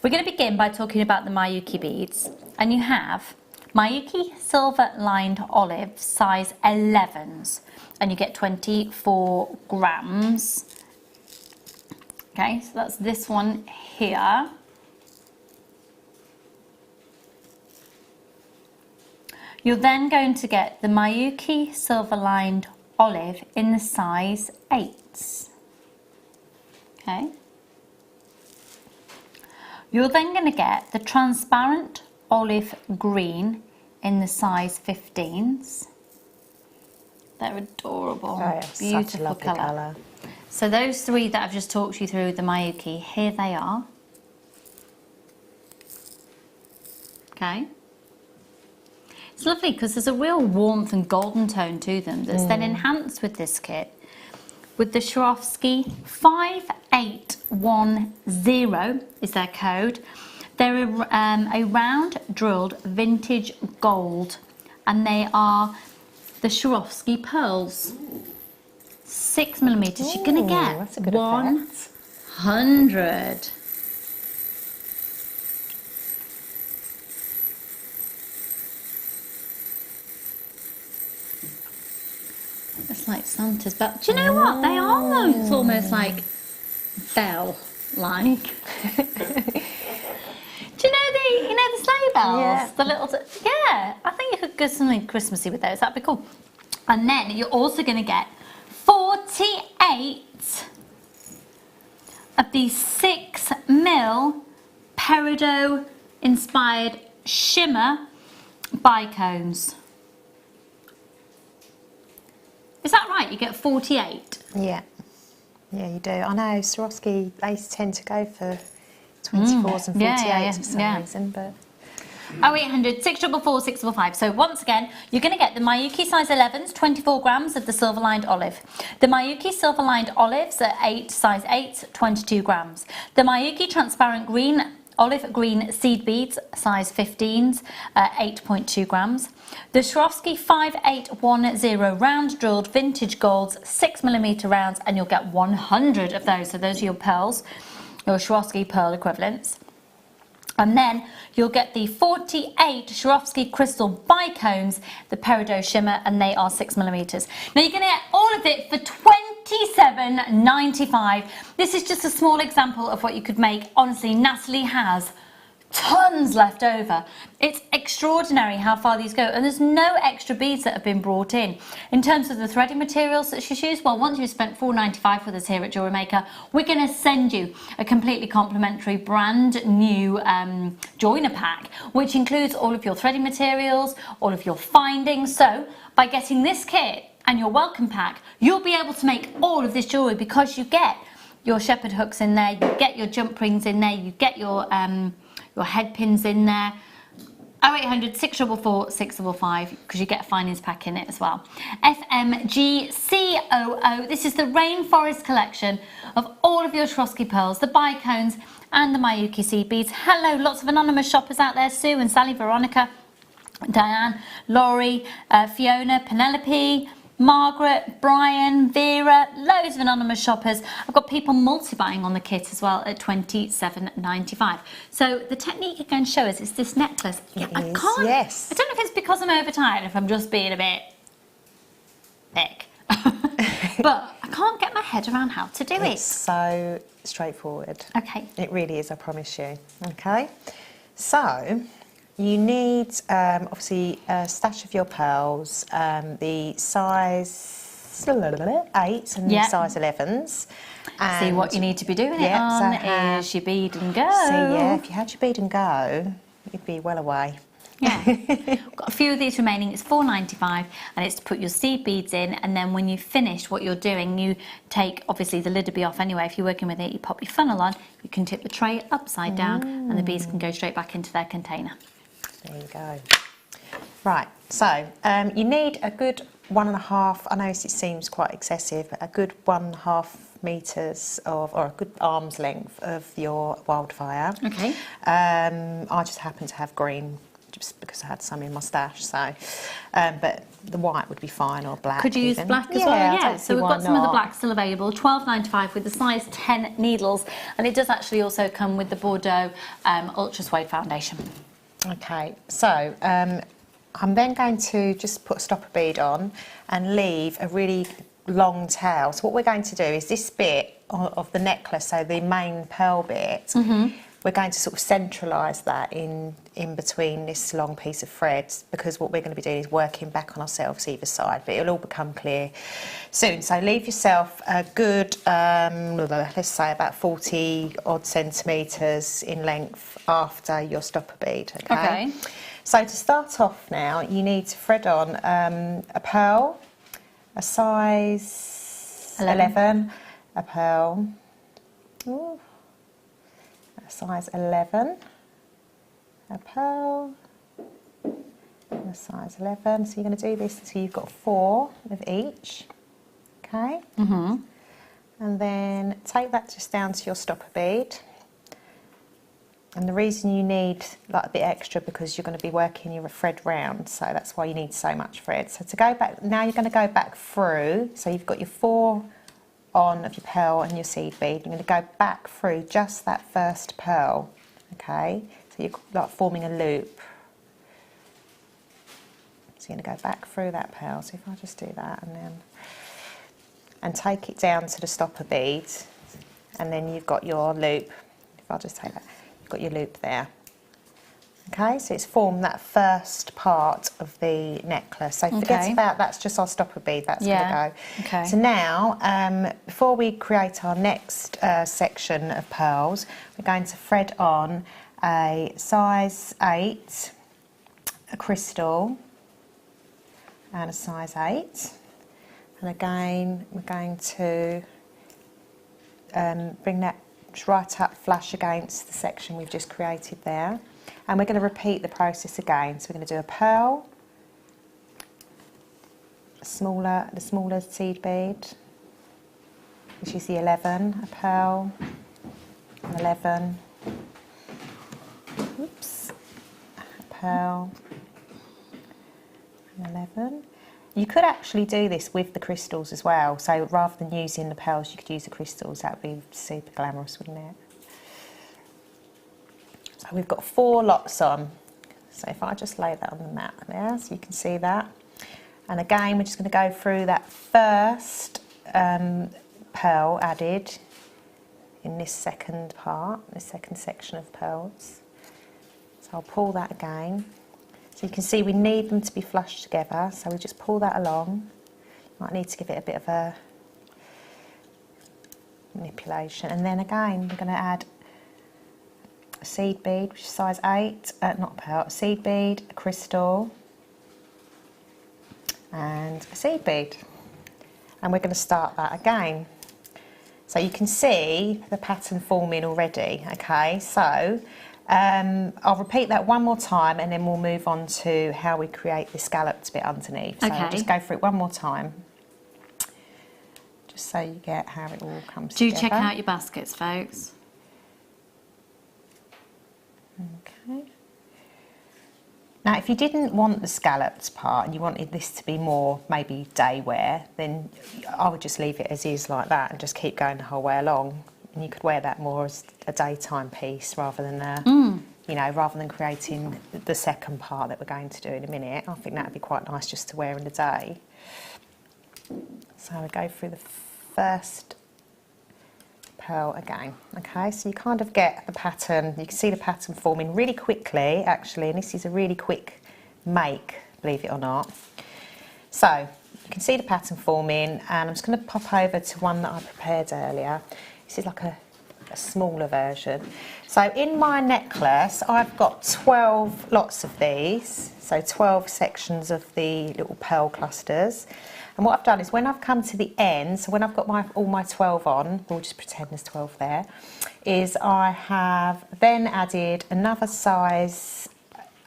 We're going to begin by talking about the Miyuki beads, and you have Miyuki silver lined olive size 11s, and you get 24 grams. Okay, so that's this one here. You're then going to get the Miyuki silver lined olive in the size 8s. Okay. You're then going to get the transparent olive green in the size 15s. They're adorable, beautiful colour. So those three that I've just talked you through, the Miyuki, here they are. Okay. It's lovely because there's a real warmth and golden tone to them that's then enhanced with this kit. With the Swarovski 5810 is their code. They're a round drilled vintage gold, and they are the Swarovski pearls. 6mm. You're going to get 100. It's like Santa's bell. Do you know what? They are those almost like bell-like. Do you know the sleigh bells? Yeah. The little, yeah. I think you could get something Christmassy with those. That'd be cool. And then you're also going to get 48 of these 6mm peridot inspired shimmer bicones. Is that right? You get 48? Yeah. Yeah, you do. I know Swarovski, they tend to go for 24s and 48s for some reason, but... 0800 644 655. So once again, you're going to get the Miyuki size 11s, 24 grams of the silver lined olive. The Miyuki silver lined olives are size 8s, 22 grams. The Miyuki transparent green, olive green seed beads, size 15s, 8.2 grams. The Swarovski 5810 round drilled vintage golds, 6mm rounds, and you'll get 100 of those. So those are your pearls, your Swarovski pearl equivalents. And then you'll get the 48 Swarovski crystal bicones, the peridot shimmer, and they are 6mm. Now you're going to get all of it for £27.95. This is just a small example of what you could make. Honestly, Natalie has tons left over. It's extraordinary how far these go, and there's no extra beads that have been brought in. In terms of the threading materials that she's used, well, once you've spent $4.95 with us here at Jewellery Maker, we're going to send you a completely complimentary brand new joiner pack, which includes all of your threading materials, all of your findings. So by getting this kit and your welcome pack, you'll be able to make all of this jewellery, because you get your shepherd hooks in there, you get your jump rings in there, you get your head pins in there. 0800 644 655, because you get a findings pack in it as well. FMGCOO. This is the Rainforest collection of all of your Swarovski pearls, the bicones and the Miyuki seed beads. Hello, lots of anonymous shoppers out there. Sue and Sally, Veronica, Diane, Laurie, Fiona, Penelope, Margaret, Brian, Vera, loads of anonymous shoppers. I've got people multi-buying on the kit as well at $27.95. So the technique you're going to show us is this necklace. It I is, can't. yes. I don't know if it's because I'm overtired, if I'm just being a bit thick. But I can't get my head around how to do It's so straightforward. Okay. It really is, I promise you. Okay. So you need obviously a stash of your pearls, the size 8s and the size 11s. And see, what you need to be doing it on is your bead and go. See, yeah, if you had your bead and go, you'd be well away. Yeah. Got a few of these remaining. It's $4.95, and it's to put your seed beads in, and then when you've finished what you're doing, you take, obviously the lid will be off anyway if you're working with it, you pop your funnel on, you can tip the tray upside down and the beads can go straight back into their container. There you go. Right, so you need a good 1.5, I know it seems quite excessive, but a good 1.5 metres of, or a good arm's length of your wildfire. Okay. I just happen to have green just because I had some in my stash, so but the white would be fine, or black. Could you use even. black as Yeah, well? I Yeah, don't so see we've why got some of the not. black still available, $12.95 with the size 10 needles, and it does actually also come with the Bordeaux Ultra Suede foundation. Okay, so I'm then going to just put a stopper bead on and leave a really long tail. So what we're going to do is this bit of the necklace, so the main pearl bit, we're going to sort of centralise that in between this long piece of thread, because what we're going to be doing is working back on ourselves either side, but it'll all become clear soon. So leave yourself a good, let's say about 40 odd centimetres in length after your stopper bead, okay? So to start off now, you need to thread on a pearl, a size 11, a pearl, a size 11, a pearl, and a size 11. So you're going to do this until you've got 4 of each, okay? And then take that just down to your stopper bead. And the reason you need like a bit extra, because you're going to be working your thread round, so that's why you need so much thread. So to go back, now you're going to go back through, so you've got your 4 on of your pearl and your seed bead. You're going to go back through just that first pearl, okay? So you're like forming a loop. So you're going to go back through that pearl. So if I just do that and take it down to the stopper bead, and then you've got your loop. If I just take that. Got your loop there. Okay, so it's formed that first part of the necklace. So forget about that's just our stopper bead, that's going to go. Okay. So now, before we create our next section of pearls, we're going to thread on a size 8, a crystal, and a size 8. And again, we're going to bring that right up flush against the section we've just created there, and we're going to repeat the process again. So we're going to do a pearl, the smaller seed bead, which is the 11, a pearl, 11, oops, a pearl, and 11. You could actually do this with the crystals as well, so rather than using the pearls you could use the crystals. That would be super glamorous, wouldn't it? So we've got 4 lots on, so if I just lay that on the map there so you can see that, and again we're just going to go through that first pearl added in this second part, this second section of pearls, So I'll pull that again. So you can see we need them to be flush together, so we just pull that along. Might need to give it a bit of a manipulation. And then again, we're going to add a seed bead, which is size 8, not a pearl, a seed bead, a crystal, and a seed bead. And we're going to start that again. So you can see the pattern forming already, okay? So I'll repeat that one more time and then we'll move on to how we create the scalloped bit underneath. So I'll just go through it one more time, just so you get how it all comes together. Do check out your baskets, folks. Okay. Now, if you didn't want the scalloped part and you wanted this to be more maybe day wear, then I would just leave it as is like that and just keep going the whole way along. And you could wear that more as a daytime piece rather than you know, rather than creating the second part that we're going to do in a minute. I think that would be quite nice just to wear in the day. So we go through the first pearl again. Okay, so you kind of get the pattern, you can see the pattern forming really quickly actually, and this is a really quick make, believe it or not. So you can see the pattern forming, and I'm just going to pop over to one that I prepared earlier. This is like a smaller version. So in my necklace I've got 12 lots of these, so 12 sections of the little pearl clusters. And what I've done is when I've come to the end, so when I've got all my 12 on, we'll just pretend there's 12 there, is I have then added another size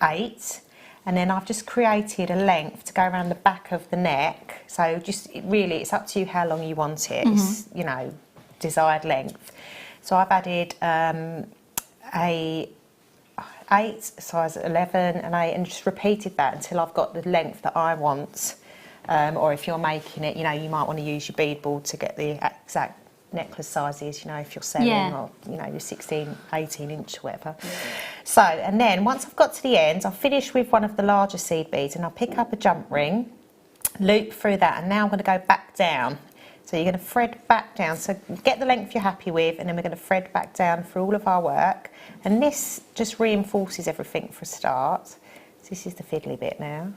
8, and then I've just created a length to go around the back of the neck. So just really, it's up to you how long you want it. It's, you know, desired length. So I've added a 8, size 11 and 8, and just repeated that until I've got the length that I want. Or if you're making it, you know, you might want to use your bead board to get the exact necklace sizes, you know, if you're selling or, you know, your 16, 18 inch or whatever. So, and then once I've got to the end, I'll finish with one of the larger seed beads and I'll pick up a jump ring, loop through that, and now I'm going to go back down. So you're going to thread back down, so get the length you're happy with, and then we're going to thread back down through all of our work. And this just reinforces everything for a start. So this is the fiddly bit now.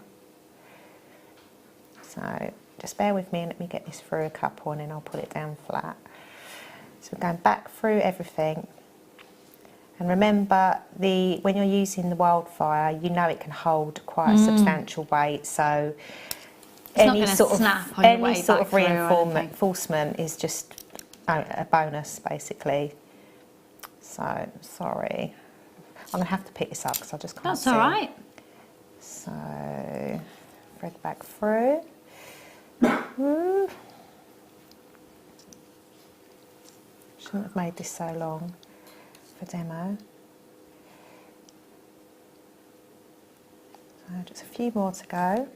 So just bear with me and let me get this through a couple and then I'll put it down flat. So we're going back through everything. And remember, when you're using the wildfire, you know it can hold quite a substantial weight. So any sort of reinforcement is just a bonus, basically. So sorry, I'm gonna have to pick this up because I just can't see. That's all right. So thread back through. Shouldn't have made this so long for demo. So just a few more to go.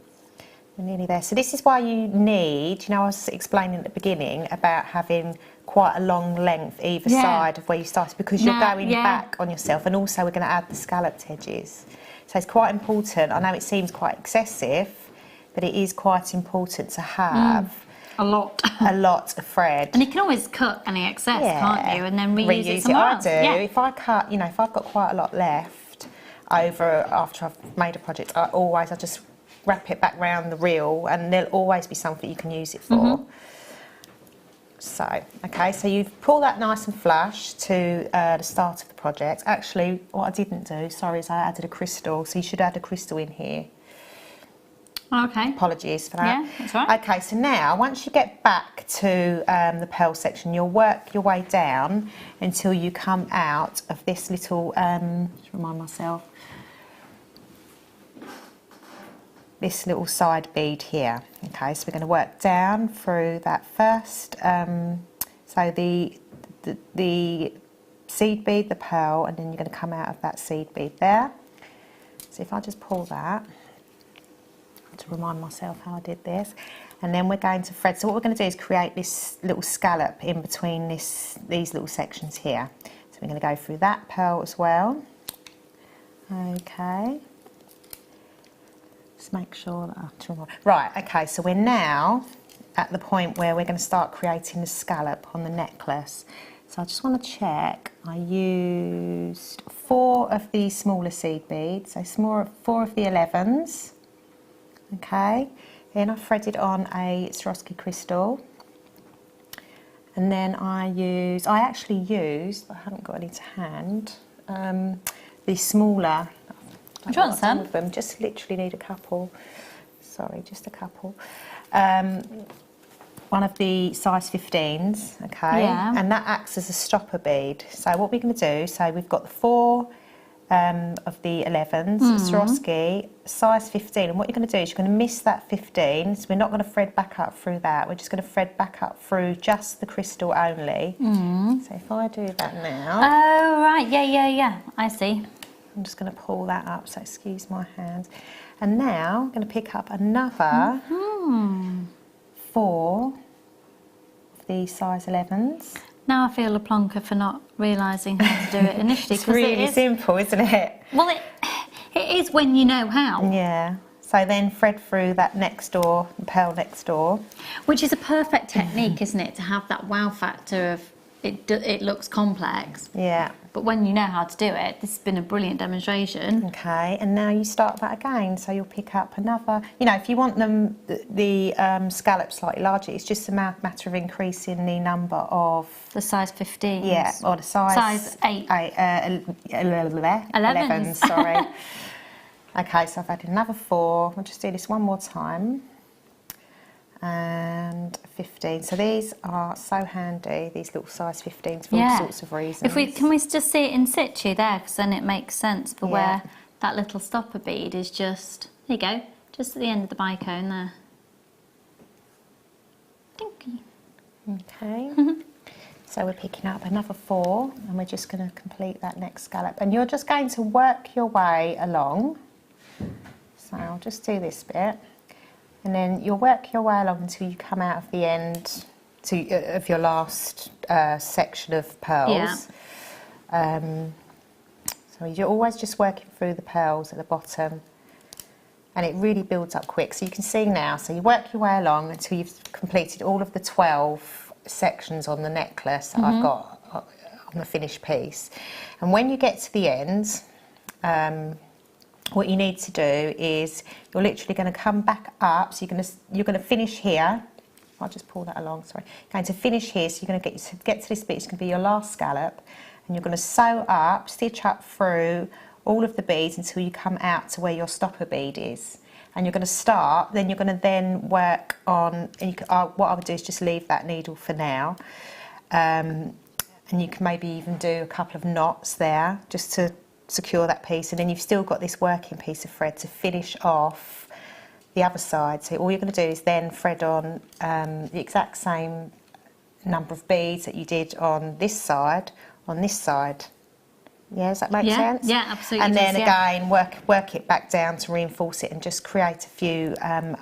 We're nearly there. So this is why you need, you know, I was explaining at the beginning about having quite a long length either side of where you started, because you're going back on yourself, and also we're going to add the scalloped edges. So it's quite important. I know it seems quite excessive, but it is quite important to have a lot of thread. And you can always cut any excess, can't you? And then reuse it somewhere else. I do. If I cut, you know, if I've got quite a lot left over after I've made a project, I just wrap it back round the reel, and there'll always be something you can use it for. So, okay, so you pull that nice and flush to the start of the project. Actually, what I didn't do, sorry, is I added a crystal, so you should add a crystal in here. Okay. Apologies for that. Yeah, that's right. Okay, so now once you get back to the pearl section, you'll work your way down until you come out of this little, just remind myself, this little side bead here. Okay, so we're going to work down through that first, so the seed bead, the pearl, and then you're going to come out of that seed bead there. So if I just pull that, to remind myself how I did this, and then we're going to thread. So what we're going to do is create this little scallop in between these little sections here. So we're going to go through that pearl as well. Okay. Just make sure that right. Okay. So we're now at the point where we're going to start creating the scallop on the necklace. So I just want to check. I used 4 of the smaller seed beads, so 4 of the 11s. Okay, then I threaded on a Swarovski crystal, and then I actually used, but I haven't got any to hand, the smaller. Do you want some? With them. Just literally need a couple. Sorry, just a couple. One of the size 15s, okay, and that acts as a stopper bead. So what we're going to do, so we've got the 4 of the 11s, Swarovski, size 15, and what you're going to do is you're going to miss that 15, so we're not going to thread back up through that, we're just going to thread back up through just the crystal only. So if I do that now... Oh, right, yeah, I see. I'm just going to pull that up, so excuse my hand. And now I'm going to pick up another 4 of the size 11s. Now I feel a plonker for not realising how to do it initially. It's really simple, isn't it? Well, it is when you know how. Yeah. So then thread through that next door, the pearl next door. Which is a perfect technique, isn't it? To have that wow factor of it looks complex. Yeah. But when you know how to do it, this has been a brilliant demonstration. Okay, and now you start that again. So you'll pick up another, you know, if you want them, the scallop slightly larger, it's just a matter of increasing the number of... The size 15s. Yeah, or the size 11s, sorry. Okay, so I've added another 4. I'll just do this one more time. And 15. So these are so handy, these little size 15s, for all sorts of reasons. Can we just see it in situ there, because then it makes sense for where that little stopper bead is just, there you go, just at the end of the bicone there. Dinky. Okay. So we're picking up another 4, and we're just going to complete that next scallop. And you're just going to work your way along. So I'll just do this bit. And then you'll work your way along until you come out of the end of your last section of pearls. So you're always just working through the pearls at the bottom, and it really builds up quick. So you can see now, so you work your way along until you've completed all of the 12 sections on the necklace that I've got on the finished piece. And when you get to the end, what you need to do is you're literally going to come back up. So you're going to finish here. I'll just pull that along. Sorry. Going to finish here. So you're going to get to this bit. It's going to be your last scallop, and you're going to sew up, stitch up through all of the beads until you come out to where your stopper bead is. And you're going to start. Then you're going to then work on. And you can, what I would do is just leave that needle for now, and you can maybe even do a couple of knots there just to secure that piece, and then you've still got this working piece of thread to finish off the other side. So all you're going to do is then thread on the exact same number of beads that you did on this side. Yeah, does that make sense? Yeah, absolutely. And then again, work it back down to reinforce it, and just create a few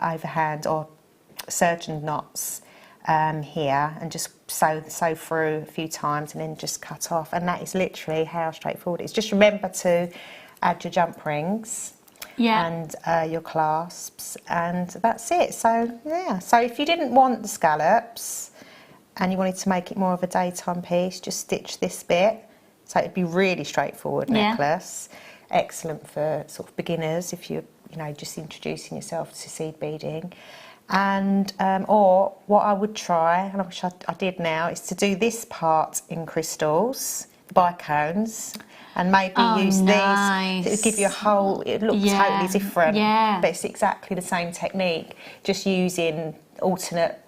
overhand or surgeon knots here, and just sew through a few times, and then just cut off. And that is literally how straightforward it is. Just remember to add your jump rings and your clasps, and that's it. So yeah, so if you didn't want the scallops and you wanted to make it more of a daytime piece, just stitch this bit. So it'd be really straightforward necklace. Excellent for sort of beginners if you're just introducing yourself to seed beading. And or what I would try, and I wish I did now, is to do this part in crystals, the bicones, and maybe use these. It would give you a whole, it looks totally different, but it's exactly the same technique, just using alternate,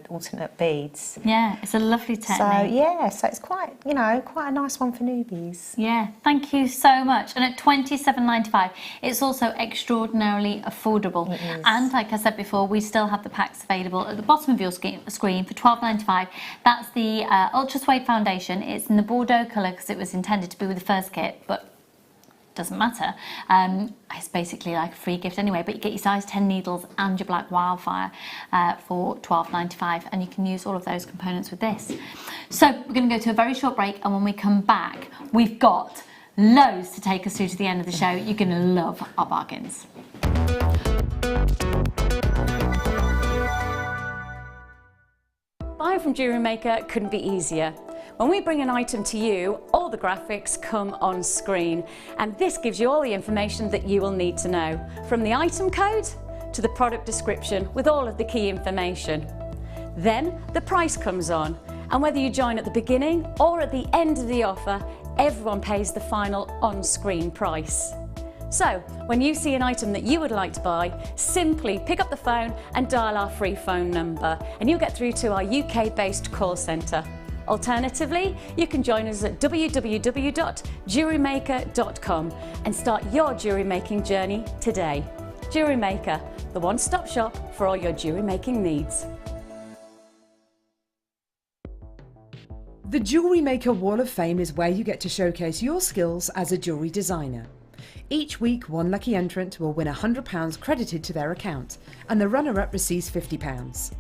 alternate beads. Yeah, it's a lovely technique. So yeah, so it's quite a nice one for newbies. Yeah, thank you so much. And at $27.95, it's also extraordinarily affordable. It is. And like I said before, we still have the packs available at the bottom of your screen for $12.95. That's the Ultra Suede Foundation. It's in the Bordeaux colour because it was intended to be with the first kit, but doesn't matter. It's basically like a free gift anyway, but you get your size 10 needles and your black wildfire for $12.95, and you can use all of those components with this. So we're going to go to a very short break, and when we come back, we've got loads to take us through to the end of the show. You're going to love our bargains. Buying from Jewellery Maker couldn't be easier. When we bring an item to you, all the graphics come on screen, and this gives you all the information that you will need to know, from the item code to the product description with all of the key information. Then the price comes on, and whether you join at the beginning or at the end of the offer, everyone pays the final on-screen price. So, when you see an item that you would like to buy, simply pick up the phone and dial our free phone number, and you'll get through to our UK-based call centre. Alternatively, you can join us at www.JewelleryMaker.com and start your jewellery making journey today. Jewellery Maker, the one-stop shop for all your jewellery making needs. The Jewellery Maker Wall of Fame is where you get to showcase your skills as a jewellery designer. Each week, one lucky entrant will win £100 credited to their account, and the runner-up receives £50.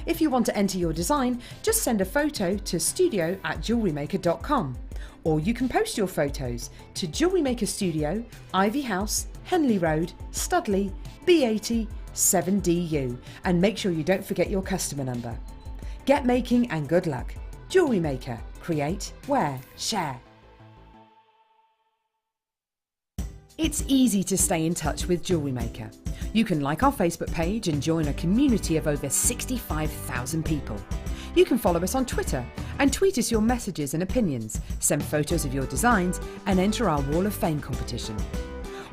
If you want to enter your design, just send a photo to studio@JewelleryMaker.com, or you can post your photos to Jewellery Maker Studio, Ivy House, Henley Road, Studley, B80 7DU, and make sure you don't forget your customer number. Get making and good luck. Jewellery Maker. Create, wear, share. It's easy to stay in touch with Jewellery Maker. You can like our Facebook page and join a community of over 65,000 people. You can follow us on Twitter and tweet us your messages and opinions, send photos of your designs and enter our Wall of Fame competition.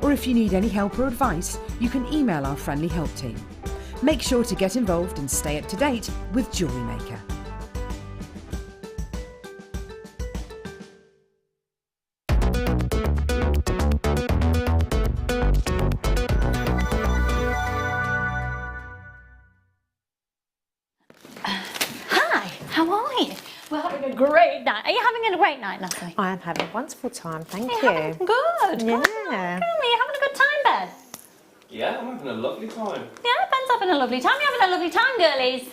Or if you need any help or advice, you can email our friendly help team. Make sure to get involved and stay up to date with Jewellery Maker. Great night. Are you having a great night, Natalie? I am having a wonderful time, thank you. Good. Yeah. Are you having a good time, Ben? Yeah, I'm having a lovely time. Yeah, Ben's having a lovely time. You're having a lovely time, girlies.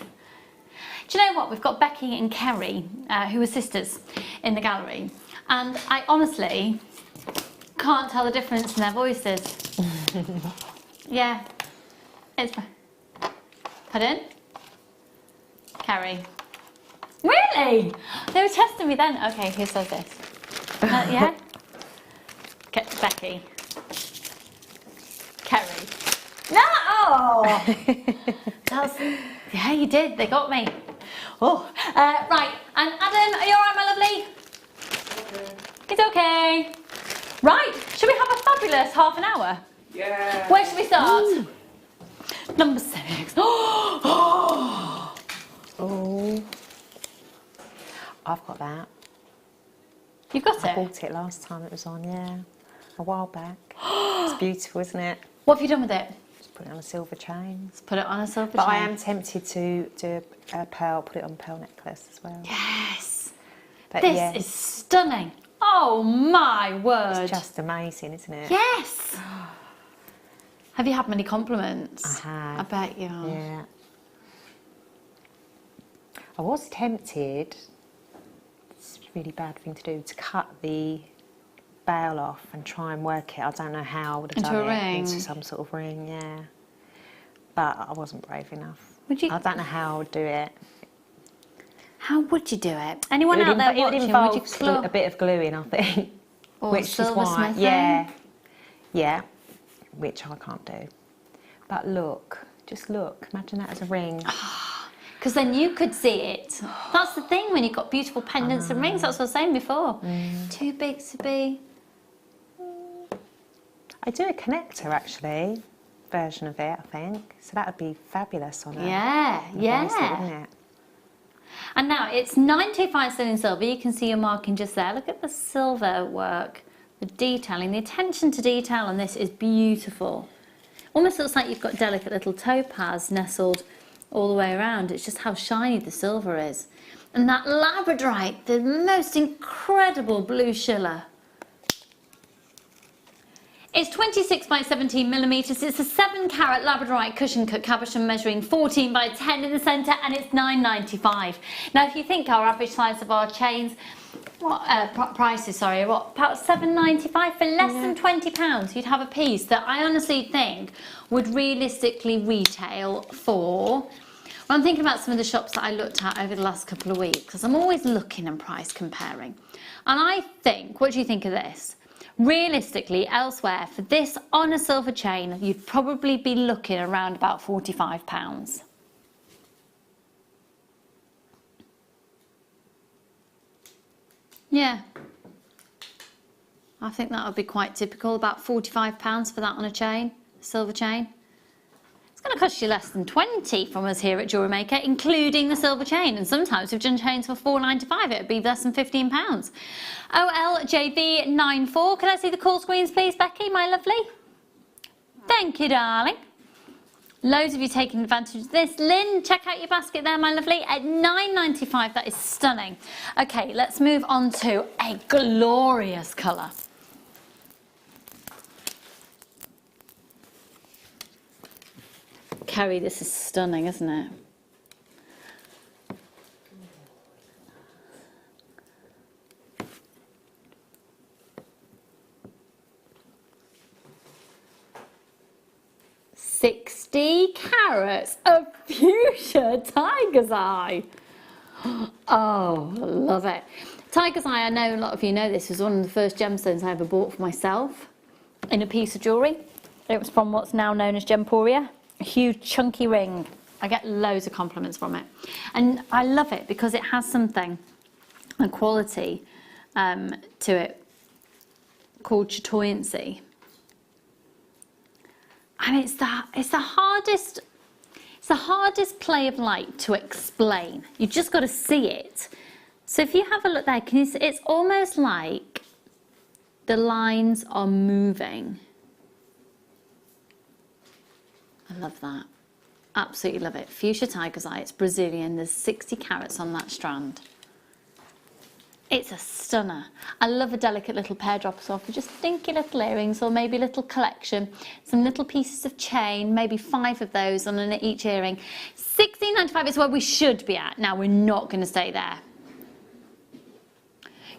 Do you know what? We've got Becky and Kerry, who are sisters, in the gallery. And I honestly can't tell the difference in their voices. Yeah. It's... Pardon? Kerry. Really? They were testing me then. Okay, who says this? Yeah? Becky. Kerry. No! Yeah, you did. They got me. Oh, right. And Adam, are you all right, my lovely? Okay. It's okay. Right. Should we have a fabulous half an hour? Yeah. Where should we start? Ooh. Number 6. Oh. I've got that. You've got I it? bought it last time it was on, yeah. A while back. It's beautiful, isn't it? What have you done with it? Just put it on a silver chain. Let's put it on a silver But chain. I am tempted to do a pearl, put it on a pearl necklace as well. Yes. But This yeah, is stunning. Oh my word. it's just amazing, isn't it? Yes. Have you had many compliments? I have. I bet you have. Yeah. I was tempted, it's a really bad thing to do, to cut the bail off and try and work it. I don't know how I would have Into done a it. ring? Into some sort of ring, yeah. But I wasn't brave enough. Would you? I don't know how I would do it. How would you do it? Anyone It out there would watching? involve Would you glue? a bit of gluing, I think. Or which is why, silversmithing? yeah, which I can't do. But look, just look. Imagine that as a ring. Because then you could see it. That's the thing when you've got beautiful pendants and rings. That's what I was saying before. Too big to be. I do a connector actually, version of it, I think. So that would be fabulous on it. Yeah, yeah. Wouldn't it? And now it's 925 sterling silver. You can see your marking just there. Look at the silver work, the detailing, the attention to detail on this is beautiful. Almost looks like you've got delicate little topaz nestled all the way around. It's just how shiny the silver is. And that labradorite, the most incredible blue schiller. It's 26 by 17 millimetres. It's a 7-carat labradorite cushion cut cabochon measuring 14 by 10 in the centre, and it's £9.95. Now, if you think our average size of our chains, prices, sorry, what, about £7.95 for less than £20, you'd have a piece that I honestly think would realistically retail for I'm thinking about some of the shops that I looked at over the last couple of weeks, because I'm always looking and price comparing. And I think, what do you think of this? Realistically, elsewhere, for this on a silver chain, you'd probably be looking around about £45. Yeah. I think that would be quite typical, about £45 for that on a chain, a silver chain. It's going to cost you less than 20 from us here at Jewellery Maker, including the silver chain. And sometimes we've done chains for £4.95, it would be less than £15. OLJV94, can I see the call screens please, Becky, my lovely? Thank you, darling. Loads of you taking advantage of this. Lynn, check out your basket there, my lovely, at £9.95. That is stunning. Okay, let's move on to a glorious colour. Kerry, this is stunning, isn't it? $60 carats of fuchsia tiger's eye. Oh, love it. Tiger's eye, I know a lot of you know this, was one of the first gemstones I ever bought for myself in a piece of jewellery. It was from what's now known as Gemporia. A huge chunky ring. I get loads of compliments from it. And I love it because it has something, a quality to it called chatoyancy. And it's the hardest play of light to explain. You just got to see it. So if you have a look there, can you see, it's almost like the lines are moving. I love that. Absolutely love it. Fuchsia tiger's eye. It's Brazilian. There's 60 carats on that strand. It's a stunner. I love a delicate little pear drops off, just dinky little earrings, or maybe a little collection, some little pieces of chain, maybe 5 of those on each earring. $16.95 is where we should be at. Now we're not going to stay there.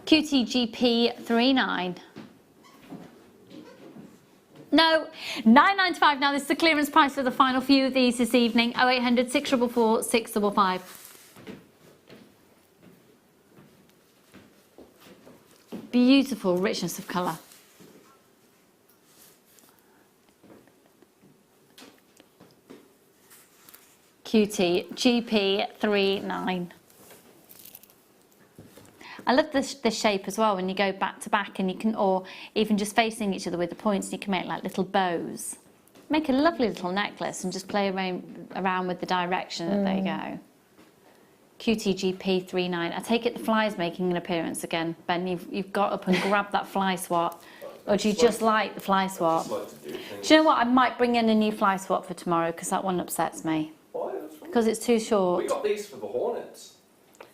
QTGP39. No, $9.95. Now this is the clearance price for the final few of these this evening. 0800 644 655. Beautiful richness of colour. QT GP39. I love this shape as well when you go back to back, and you can, or even just facing each other with the points, and you can make like little bows. Make a lovely little necklace and just play around with the direction that they go. QTGP39. I take it the fly's making an appearance again. Ben, you've got up and grabbed that fly swat. Or do you just like the fly swat? Do you know what? I might bring in a new fly swat for tomorrow because that one upsets me. Why? Because it's too short. We got these for the hornets.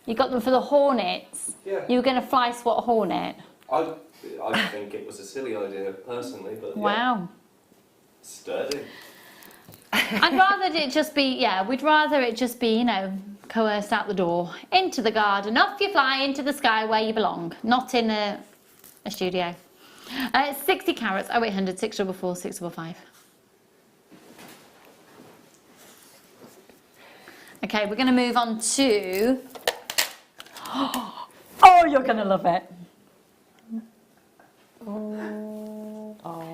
You got them for the hornets? Yeah. You were going to fly swat a hornet? I think it was a silly idea, personally, but wow. Yeah. Sturdy. I'd rather it just be, yeah, we'd rather it just be, you know, coerced out the door, into the garden, off you fly, into the sky where you belong, not in a studio. 60 carats, 0800 644 655. Okay, we're going to move on to... Oh, you're going to love it. Oh.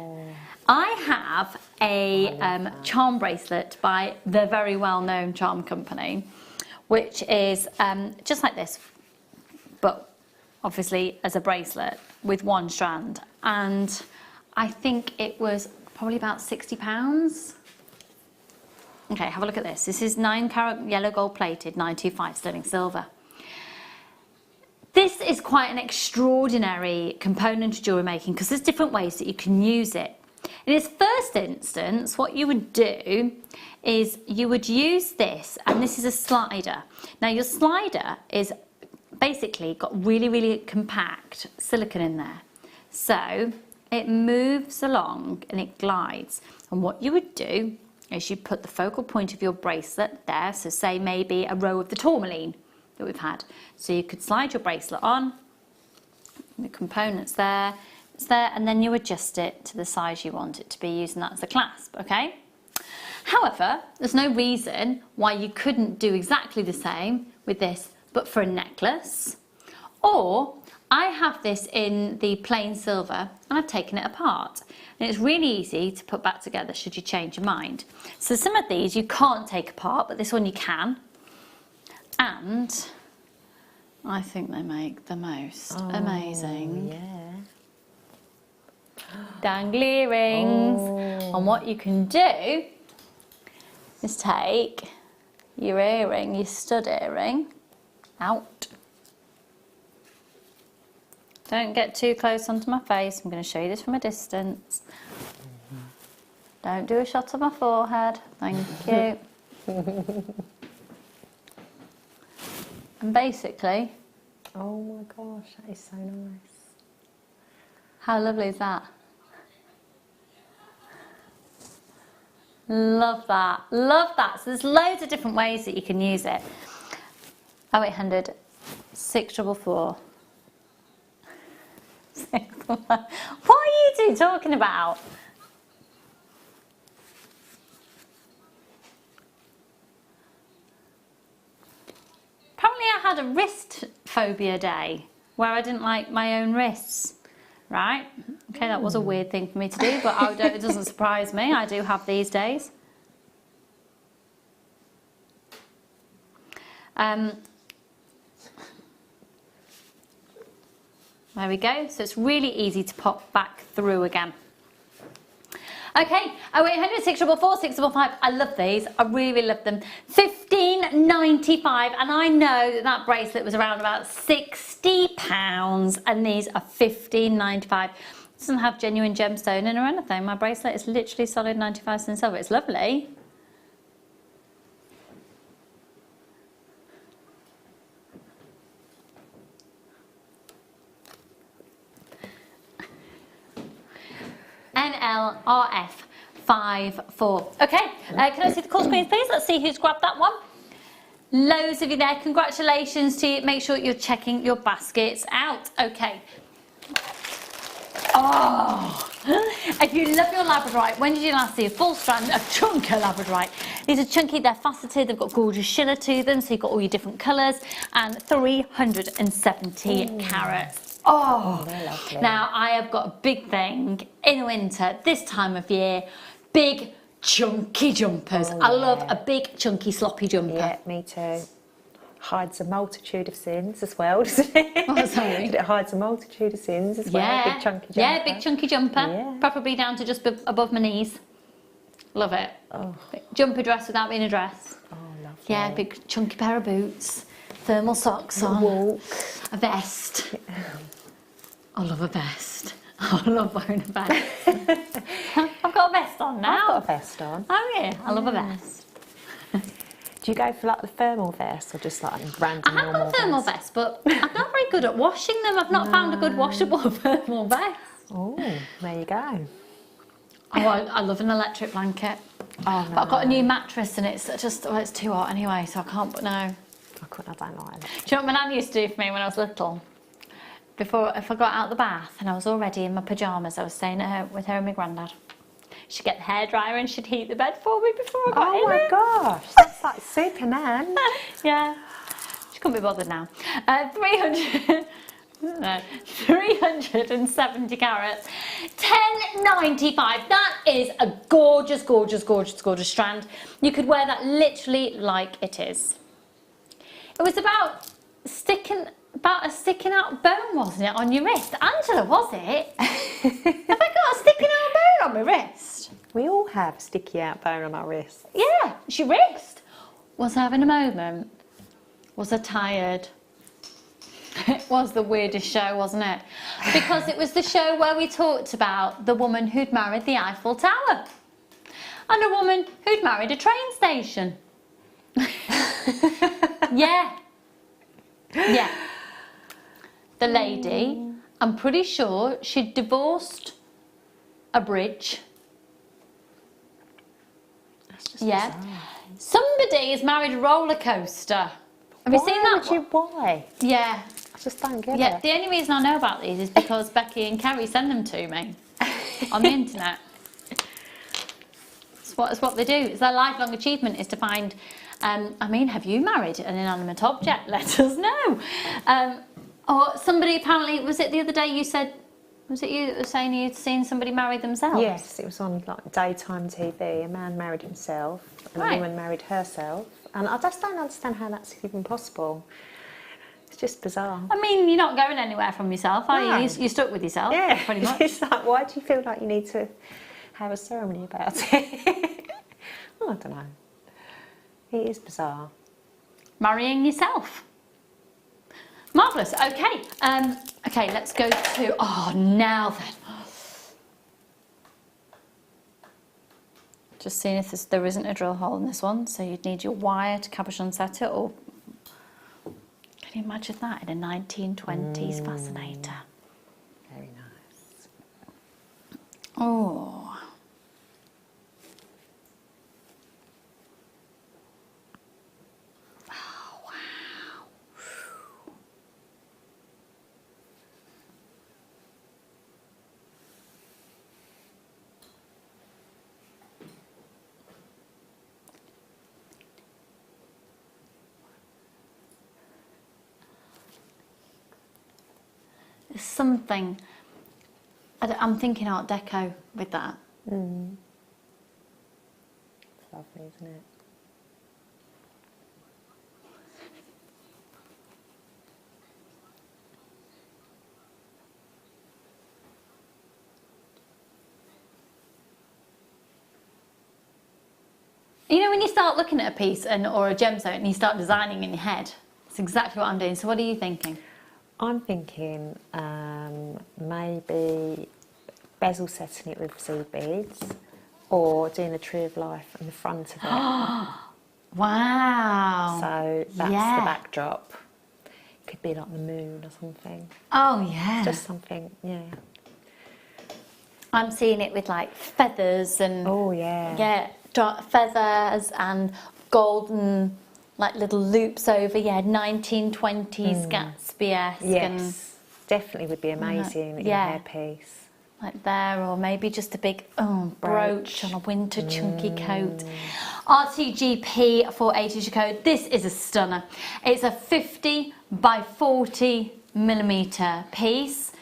I have a charm bracelet by the very well-known charm company, which is just like this, but obviously as a bracelet with one strand. And I think it was probably about £60. Okay, have a look at this. This is 9 carat yellow gold plated, 925 sterling silver. This is quite an extraordinary component to jewellery making because there's different ways that you can use it. In its first instance, what you would do is you would use this, and this is a slider. Now your slider is basically got really, really compact silicone in there. So it moves along and it glides. And what you would do is you put the focal point of your bracelet there, so say maybe a row of the tourmaline that we've had. So you could slide your bracelet on, the components there, it's there, and then you adjust it to the size you want it to be, using that as a clasp, okay? However, there's no reason why you couldn't do exactly the same with this, but for a necklace. Or I have this in the plain silver and I've taken it apart. And it's really easy to put back together should you change your mind. So some of these you can't take apart, but this one you can. And I think they make the most amazing dangly earrings. And what you can do is take your earring, your stud earring, out. Don't get too close onto my face. I'm going to show you this from a distance. Don't do a shot of my forehead. Thank you. And basically... Oh my gosh, that is so nice. How lovely is that? Love that. Love that. So there's loads of different ways that you can use it. 0800 644. What are you two talking about? Apparently I had a wrist phobia day where I didn't like my own wrists, right? Okay, that was a weird thing for me to do, but it doesn't surprise me. I do have these days. There we go. So it's really easy to pop back through again. Okay, 0800 644 655. I love these. I really love them. £15.95, and I know that that bracelet was around about £60, and these are £15.95. It doesn't have genuine gemstone in or anything. My bracelet is literally solid 95% silver. It's lovely. NLRF54. Okay, can I see the call screens, please? Let's see who's grabbed that one. Loads of you there. Congratulations to you. Make sure you're checking your baskets out. Okay. Oh, if you love your labradorite, when did you last see a full strand of chunky labradorite? These are chunky, they're faceted, they've got gorgeous shiller to them, so you've got all your different colours, and 370 carats. Oh, now I have got a big thing in winter, this time of year, big chunky jumpers. I love a big chunky sloppy jumper. Yeah, me too. Hides a multitude of sins as well, doesn't it? Oh, sorry. It hides a multitude of sins as well. Big chunky jumper. Yeah, big chunky jumper. Yeah. Preferably down to just above my knees. Love it. Oh. Jumper dress without being a dress. Oh, lovely. Yeah, big chunky pair of boots, thermal socks on, a vest. Yeah. I love a vest. I love wearing a vest. I've got a vest on now. I've got a vest on. Oh yeah, I love a vest. Do you go for like the thermal vest or just like random I have got a thermal vest, but I'm not very good at washing them. I've not found a good washable thermal vest. Oh, there you go. Oh, I love an electric blanket. Oh, no. But I've got a new mattress and it's just, well, it's too hot anyway, so I can't, but no. I don't like it. Do you know what my nan used to do for me when I was little? If I got out of the bath and I was already in my pyjamas, I was staying with her and my granddad. She'd get the hairdryer and she'd heat the bed for me before I got in. Oh my gosh, that's like super nan. Yeah, she couldn't be bothered now. 370 carats, £10.95. That is a gorgeous, gorgeous, gorgeous, gorgeous strand. You could wear that literally like it is. It was about a sticking out bone, wasn't it, on your wrist? Angela, was it? Have I got a sticking out bone on my wrist? We all have a sticky out bone on our wrist. Yeah, it's your wrist. Was I having a moment? Was I tired? It was the weirdest show, wasn't it? Because it was the show where we talked about the woman who'd married the Eiffel Tower and a woman who'd married a train station. Yeah. Yeah. The lady, I'm pretty sure she'd divorced a bridge. That's just yeah. bizarre. Somebody has married a roller coaster. Have you seen that? Why? Yeah. I just don't get Yeah, it. the only reason I know about these is because Becky and Kerry send them to me on the internet. That's It's what they do. It's their lifelong achievement is to find, I mean, have you married an inanimate object? Let us know. Or somebody apparently, was it the other day you said, was it you that was saying you'd seen somebody marry themselves? Yes, it was on like daytime TV. A man married himself and Right. a woman married herself. And I just don't understand how that's even possible. It's just bizarre. I mean, you're not going anywhere from yourself, are No. you? You're stuck with yourself, Yeah, pretty much. it's like, why do you feel like you need to have a ceremony about it? I don't know. It is bizarre. Marrying yourself. Marvellous. Okay. Okay, let's go to, oh, now then. Just seeing if there isn't a drill hole in this one, so you'd need your wire to cabochon set it, or can you imagine that in a 1920s fascinator? Very nice. Oh. Oh, wow. There's something, I'm thinking Art Deco with that. It's lovely, isn't it? You know, when you start looking at a piece or a gemstone and you start designing in your head, it's exactly what I'm doing. So what are you thinking? I'm thinking maybe bezel setting it with seed beads or doing a tree of life in the front of it. Wow. So that's Yeah. the backdrop. Could be like the moon or something. Oh, yeah. Just something, yeah. I'm seeing it with like feathers and Oh, yeah. yeah, dark feathers and golden like little loops over. Yeah, 1920s Gatsby-esque. Yes, definitely would be amazing in yeah. a hairpiece. Like there, or maybe just a big brooch on a winter chunky coat. RTGP 480 code. This is a stunner. It's a 50 by 40 millimeter piece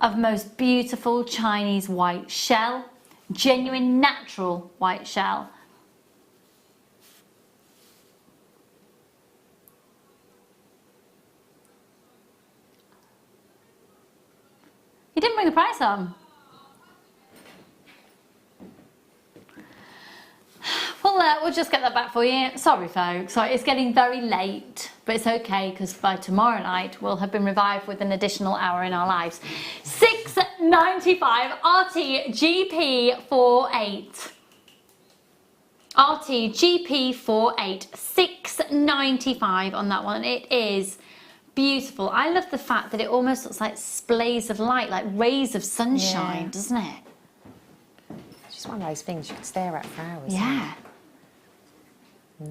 of most beautiful Chinese white shell, genuine natural white shell. You didn't bring the price on. Well, we'll just get that back for you. Sorry, folks. Sorry, it's getting very late, but it's okay because by tomorrow night we'll have been revived with an additional hour in our lives. $6.95 RTGP48. RTGP48. $6.95 on that one. It is beautiful. I love the fact that it almost looks like splays of light, like rays of sunshine, doesn't it? It's just one of those things you could stare at for hours. Yeah.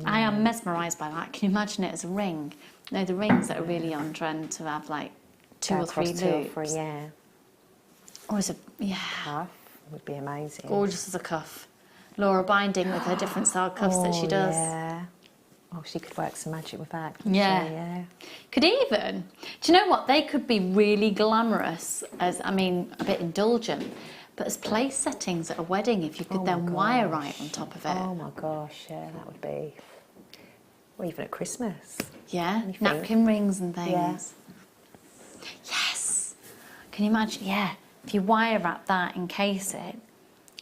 I am mesmerised by that. Can you imagine it as a ring? You know, the rings that are really on trend to have like two or three loops. Yeah. Or as a, Cuff would be amazing. gorgeous as a cuff. Laura Binding with her different style cuffs that she does. Yeah. Oh, she could work some magic with that. couldn't Yeah. she? Yeah. Could even, do you know what? They could be really glamorous as, I mean, a bit indulgent, but as place settings at a wedding, if you could then wire right on top of it. Oh my gosh, yeah, that would be. Or even at Christmas. Yeah, Anything. napkin rings and things. Yeah. Yes. Can you imagine? Yeah, if you wire wrap that, encase it,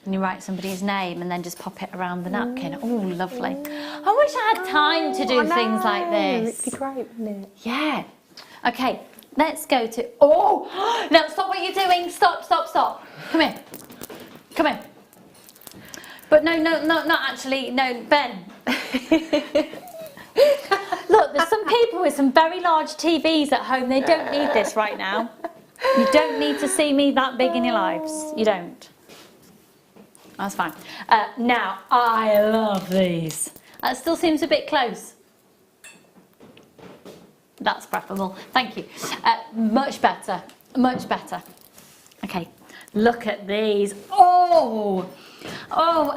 and you write somebody's name and then just pop it around the napkin. Oh, lovely. I wish I had time to do things like this. It'd be great, wouldn't it? Yeah. Okay, let's go to... Oh! No, stop what you're doing. Stop, stop, stop. Come here. Come here. But no, not actually. No, Ben. Look, there's some people with some very large TVs at home. They don't need this right now. You don't need to see me that big in your lives. You don't. That's fine. Now, I love these. That still seems a bit close. That's preferable. Thank you. Much better. Much better. Okay. Look at these. Oh,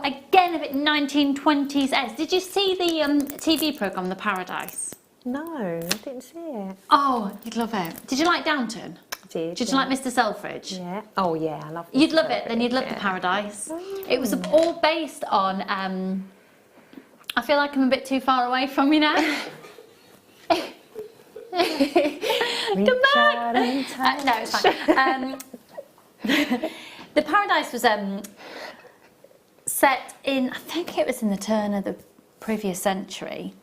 again a bit 1920s. Did you see the TV programme The Paradise? No, I didn't see it. Oh, you'd love it. Did you like Downton? I did. Did you like Mr. Selfridge? Yeah. Oh yeah, I love. You'd love it. Then you'd love The Paradise. It was all based on. I feel like I'm a bit too far away from you now. Come back. No, it's fine. The Paradise was set in, I think it was in the turn of the previous century,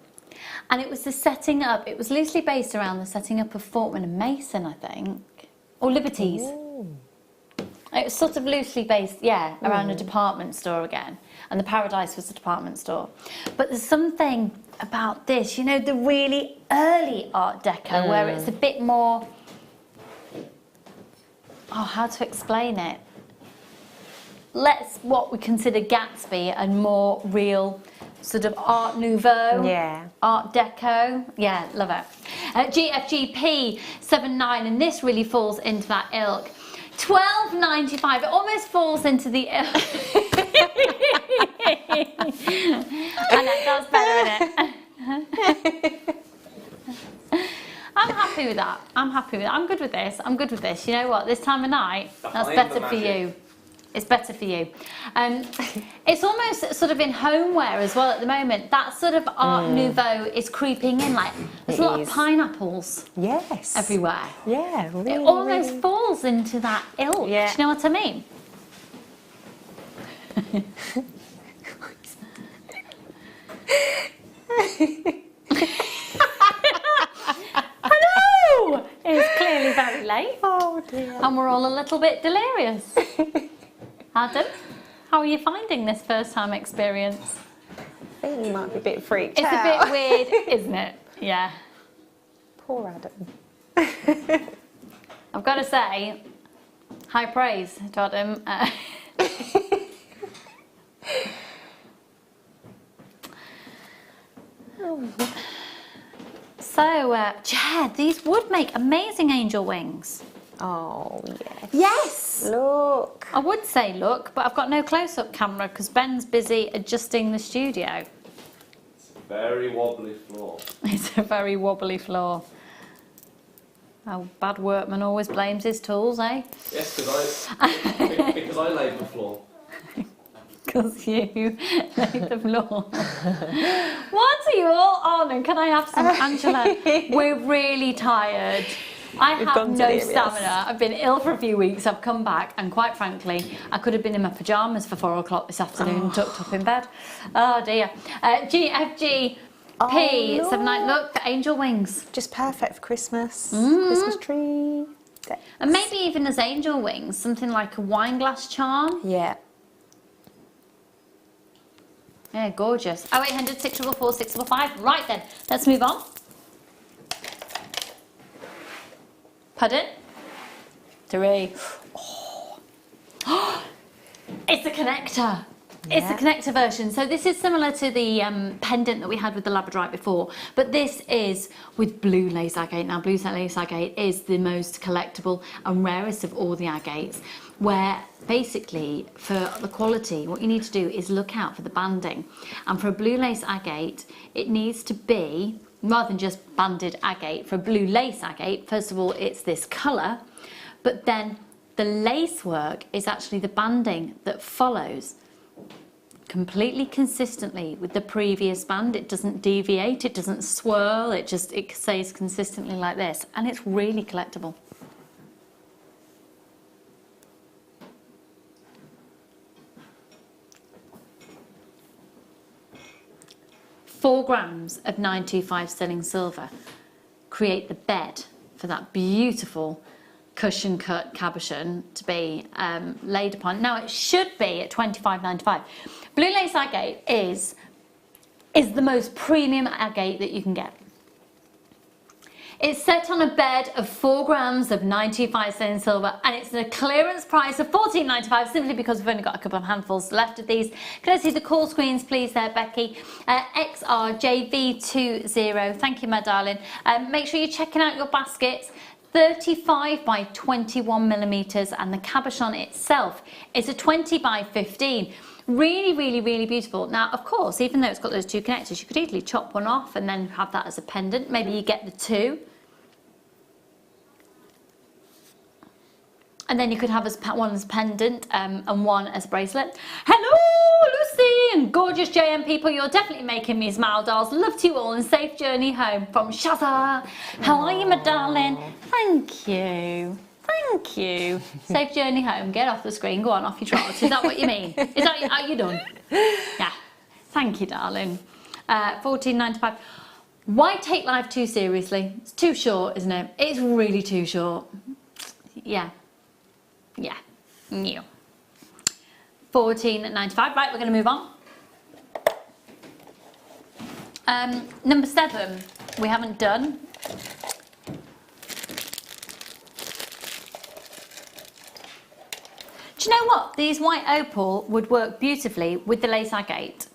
and it was the setting up. It was loosely based around the setting up of Fortman and Mason, I think, or Liberties. Ooh. It was sort of loosely based, yeah, around a department store again, and the Paradise was a department store. But there's something about this, you know, the really early Art Deco, where it's a bit more, how to explain it? Less what we consider Gatsby and more real sort of Art Nouveau, Art Deco. Yeah, love it. GFGP 79, and this really falls into that ilk. £12.95. It almost falls into the ilk. I know, that's better, isn't it? I'm happy with that. I'm happy with that. I'm good with this. I'm good with this. You know what? This time of night, that's better for you. It's better for you. It's almost sort of in homeware as well at the moment. That sort of Art Nouveau is creeping in. Like there's a lot of pineapples. Yes. Everywhere. Yeah. Really, it almost falls into that ilk. Yeah. Do you know what I mean? I know. It's clearly very late. Oh dear. And we're all a little bit delirious. Adam, how are you finding this first time experience? I think you might be a bit freaked out. It's a bit weird, isn't it? Yeah. Poor Adam. I've got to say, high praise to Adam. So, yeah, these would make amazing angel wings. Oh, yes. Yes! Look. I would say look, but I've got no close-up camera because Ben's busy adjusting the studio. It's a very wobbly floor. It's a very wobbly floor. Oh, bad workman always blames his tools, eh? Yes, because I laid the floor. Because you laid the floor. What are you all on? And can I have some Angela? We're really tired. I have no stamina. I've been ill for a few weeks. I've come back, and quite frankly, I could have been in my pyjamas for 4 o'clock this afternoon, tucked up in bed. Oh dear. GFG P79. Look, the angel wings. Just perfect for Christmas. Christmas tree. And maybe even as angel wings, something like a wine glass charm. Yeah. Yeah, gorgeous. 0800 644 655. Right then, let's move on. Pardon? 3. Oh. It's a connector. Yeah. It's the connector version. So this is similar to the pendant that we had with the labradorite before, but this is with blue lace agate. Now, blue lace agate is the most collectible and rarest of all the agates, where basically for the quality, what you need to do is look out for the banding. And for a blue lace agate, it needs to be, rather than just banded agate, for a blue lace agate, first of all, it's this colour, but then the lace work is actually the banding that follows completely consistently with the previous band. It doesn't deviate, it doesn't swirl, it stays consistently like this, and it's really collectible. Four grams of 925 sterling silver create the bed for that beautiful cushion cut cabochon to be laid upon. Now it should be at £25.95. Blue lace agate is the most premium agate that you can get. It's set on a bed of 4 grams of 925 sterling silver, and it's a clearance price of £14.95 simply because we've only got a couple of handfuls left of these. Can I see the call screens please there, Becky? XRJV20, thank you my darling. Make sure you're checking out your baskets. 35 by 21 millimeters, and the cabochon itself is a 20 by 15. Really, really, really beautiful. Now, of course, even though it's got those two connectors, you could easily chop one off and then have that as a pendant. Maybe you get the two. And then you could have one as pendant and one as a bracelet. Hello, Lucy and gorgeous JM people. You're definitely making me smile, dolls. Love to you all and safe journey home from Shazza. How are you, my darling? Thank you. Thank you. Safe journey home. Get off the screen. Go on, off your trot. Is that what you mean? Is that, are you done? Yeah. Thank you, darling. $14.95. Why take life too seriously? It's too short, isn't it? It's really too short. Yeah. Yeah, new. $14.95. Right, we're going to move on. Number 7, we haven't done. Do you know what? These white opal would work beautifully with the lace agate.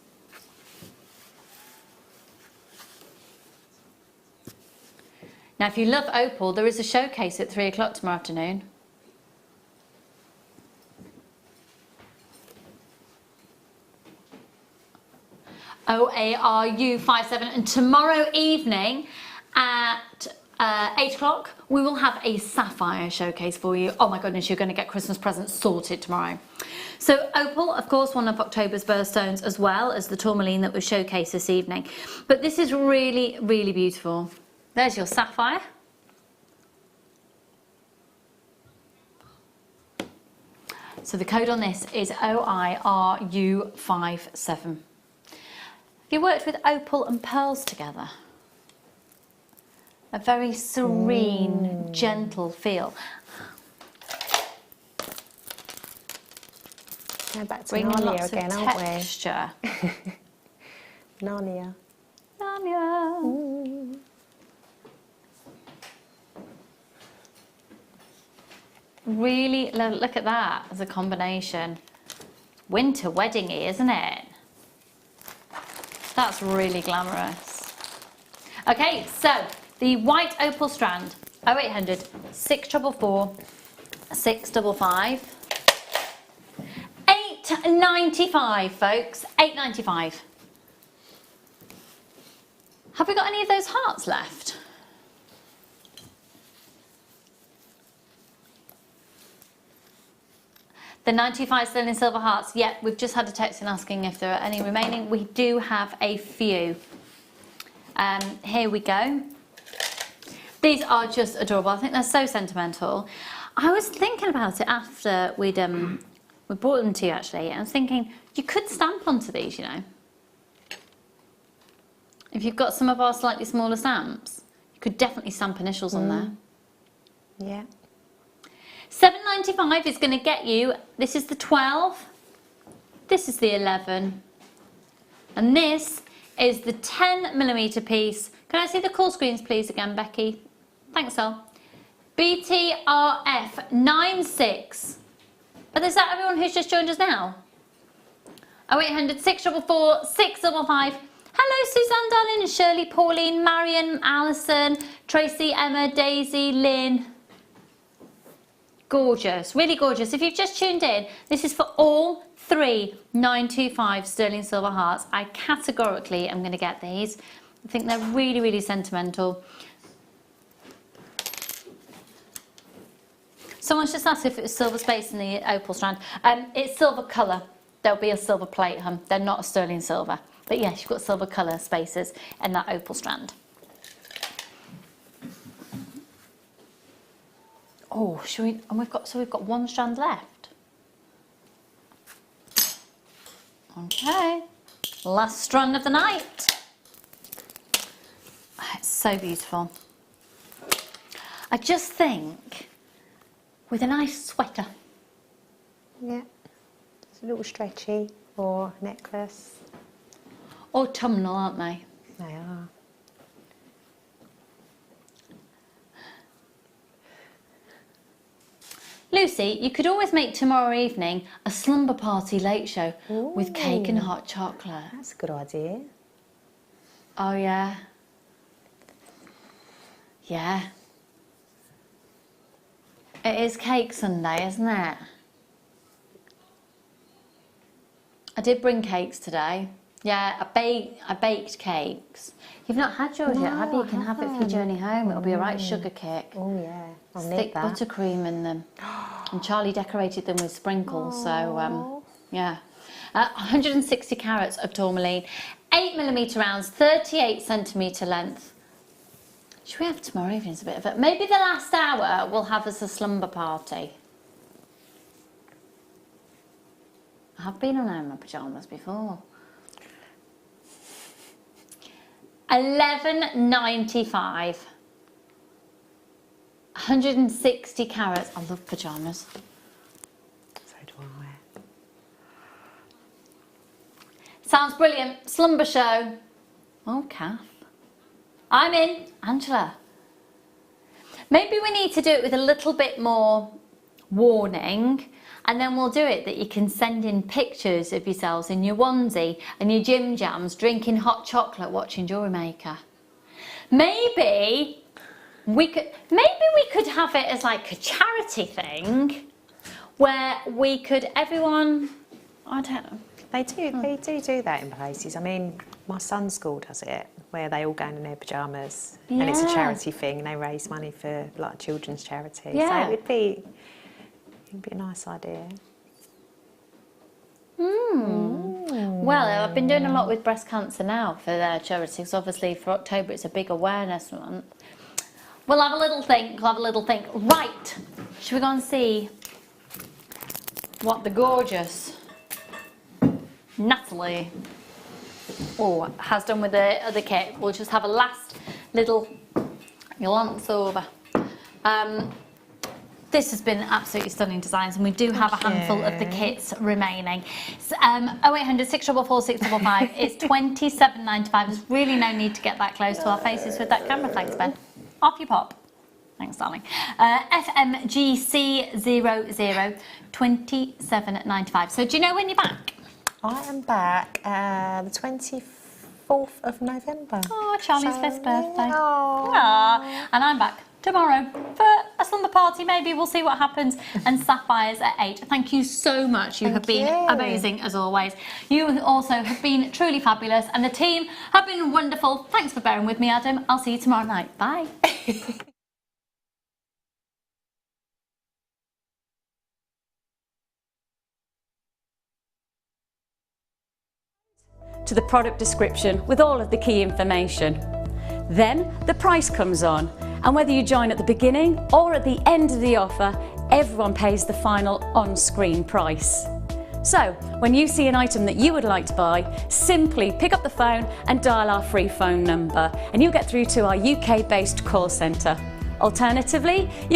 Now, if you love opal, there is a showcase at 3 o'clock tomorrow afternoon. OARU57, and tomorrow evening at 8 o'clock we will have a sapphire showcase for you. Oh my goodness, you're going to get Christmas presents sorted tomorrow. So opal, of course, one of October's birthstones, as well as the tourmaline that was showcased this evening. But this is really, really beautiful. There's your sapphire. So the code on this is OIRU57. Have you worked with opal and pearls together? A very serene, gentle feel. Go back to Bringing Narnia lots again, of aren't texture. we? Narnia. Narnia. Really, look at that as a combination. Winter wedding-y, isn't it? That's really glamorous. Okay, so the white opal strand, 0800 644 655. $8.95, folks. $8.95. Have we got any of those hearts left? The 95 sterling silver hearts, yeah, we've just had a text in asking if there are any remaining. We do have a few. Here we go. These are just adorable. I think they're so sentimental. I was thinking about it after we brought them to you, actually. I was thinking, you could stamp onto these, you know. If you've got some of our slightly smaller stamps, you could definitely stamp initials on there. Yeah. $7.95 is going to get you, this is the 12, this is the 11, and this is the 10mm piece. Can I see the call screens please again, Becky? Thanks, Elle. BTRF 96. But is that everyone who's just joined us now? 0800 644 655. Hello Suzanne, darling, Shirley, Pauline, Marion, Alison, Tracy, Emma, Daisy, Lynn. Gorgeous, really gorgeous. If you've just tuned in, this is for all 3 925 sterling silver hearts. I categorically am going to get these. I think they're really, really sentimental. Someone's just asked if it was silver space in the opal strand. It's silver colour. There'll be a silver plate, hun. They're not a sterling silver. But yes, you've got silver colour spaces in that opal strand. Oh, should we? And we've got one strand left. Okay, last strand of the night. Oh, it's so beautiful. I just think with a nice sweater. Yeah, it's a little stretchy or necklace. Autumnal, aren't they? They are. Lucy, you could always make tomorrow evening a slumber party late show with cake and hot chocolate. That's a good idea. Oh yeah. Yeah. It is Cake Sunday, isn't it? I did bring cakes today. Yeah, I baked cakes. You've not had yours yet, have you? You can have it for your journey home. It'll be a right sugar cake. Oh yeah, I'll need Thick that. buttercream in them. And Charlie decorated them with sprinkles, so yeah. 160 carats of tourmaline, 8mm rounds, 38cm length. Should we have tomorrow evening's a bit of it? Maybe the last hour we'll have as a slumber party. I have been on my pyjamas before. $11.95. 160 carats. I love pyjamas. So do I. Sounds brilliant. Slumber show. Oh, Kath. I'm in. Angela. Maybe we need to do it with a little bit more warning, and then we'll do it that you can send in pictures of yourselves in your onesie and your gym jams drinking hot chocolate watching Jewellery Maker. Maybe we could have it as like a charity thing where we could everyone, I don't know. They do that in places. I mean, my son's school does it, where they all go in their pyjamas, and it's a charity thing. They raise money for like children's charity. Yeah. So it'd be a nice idea. Well, I've been doing a lot with breast cancer now for their charities. Obviously, for October, it's a big awareness month. We'll have a little think. Right, should we go and see what the gorgeous Natalie has done with the other kit? We'll just have a last little glance over. This has been absolutely stunning designs, and we do have a handful of the kits remaining. 0800 644 655. It's $27.95. There's really no need to get that close to our faces with that camera. Thanks, Ben. Off you pop. Thanks, darling. FMGC00, $27.95. So do you know when you're back? I am back the 24th of November. Oh, Charlie's first birthday. Oh. Aww. And I'm back tomorrow for a slumber party. Maybe we'll see what happens. And Sapphires at 8. Thank you so much. You have been amazing as always. You also have been truly fabulous, and the team have been wonderful. Thanks for bearing with me, Adam. I'll see you tomorrow night. Bye. To the product description with all of the key information. Then the price comes on, and whether you join at the beginning or at the end of the offer, everyone pays the final on-screen price. So when you see an item that you would like to buy, simply pick up the phone and dial our free phone number, and you'll get through to our UK-based call centre. Alternatively, you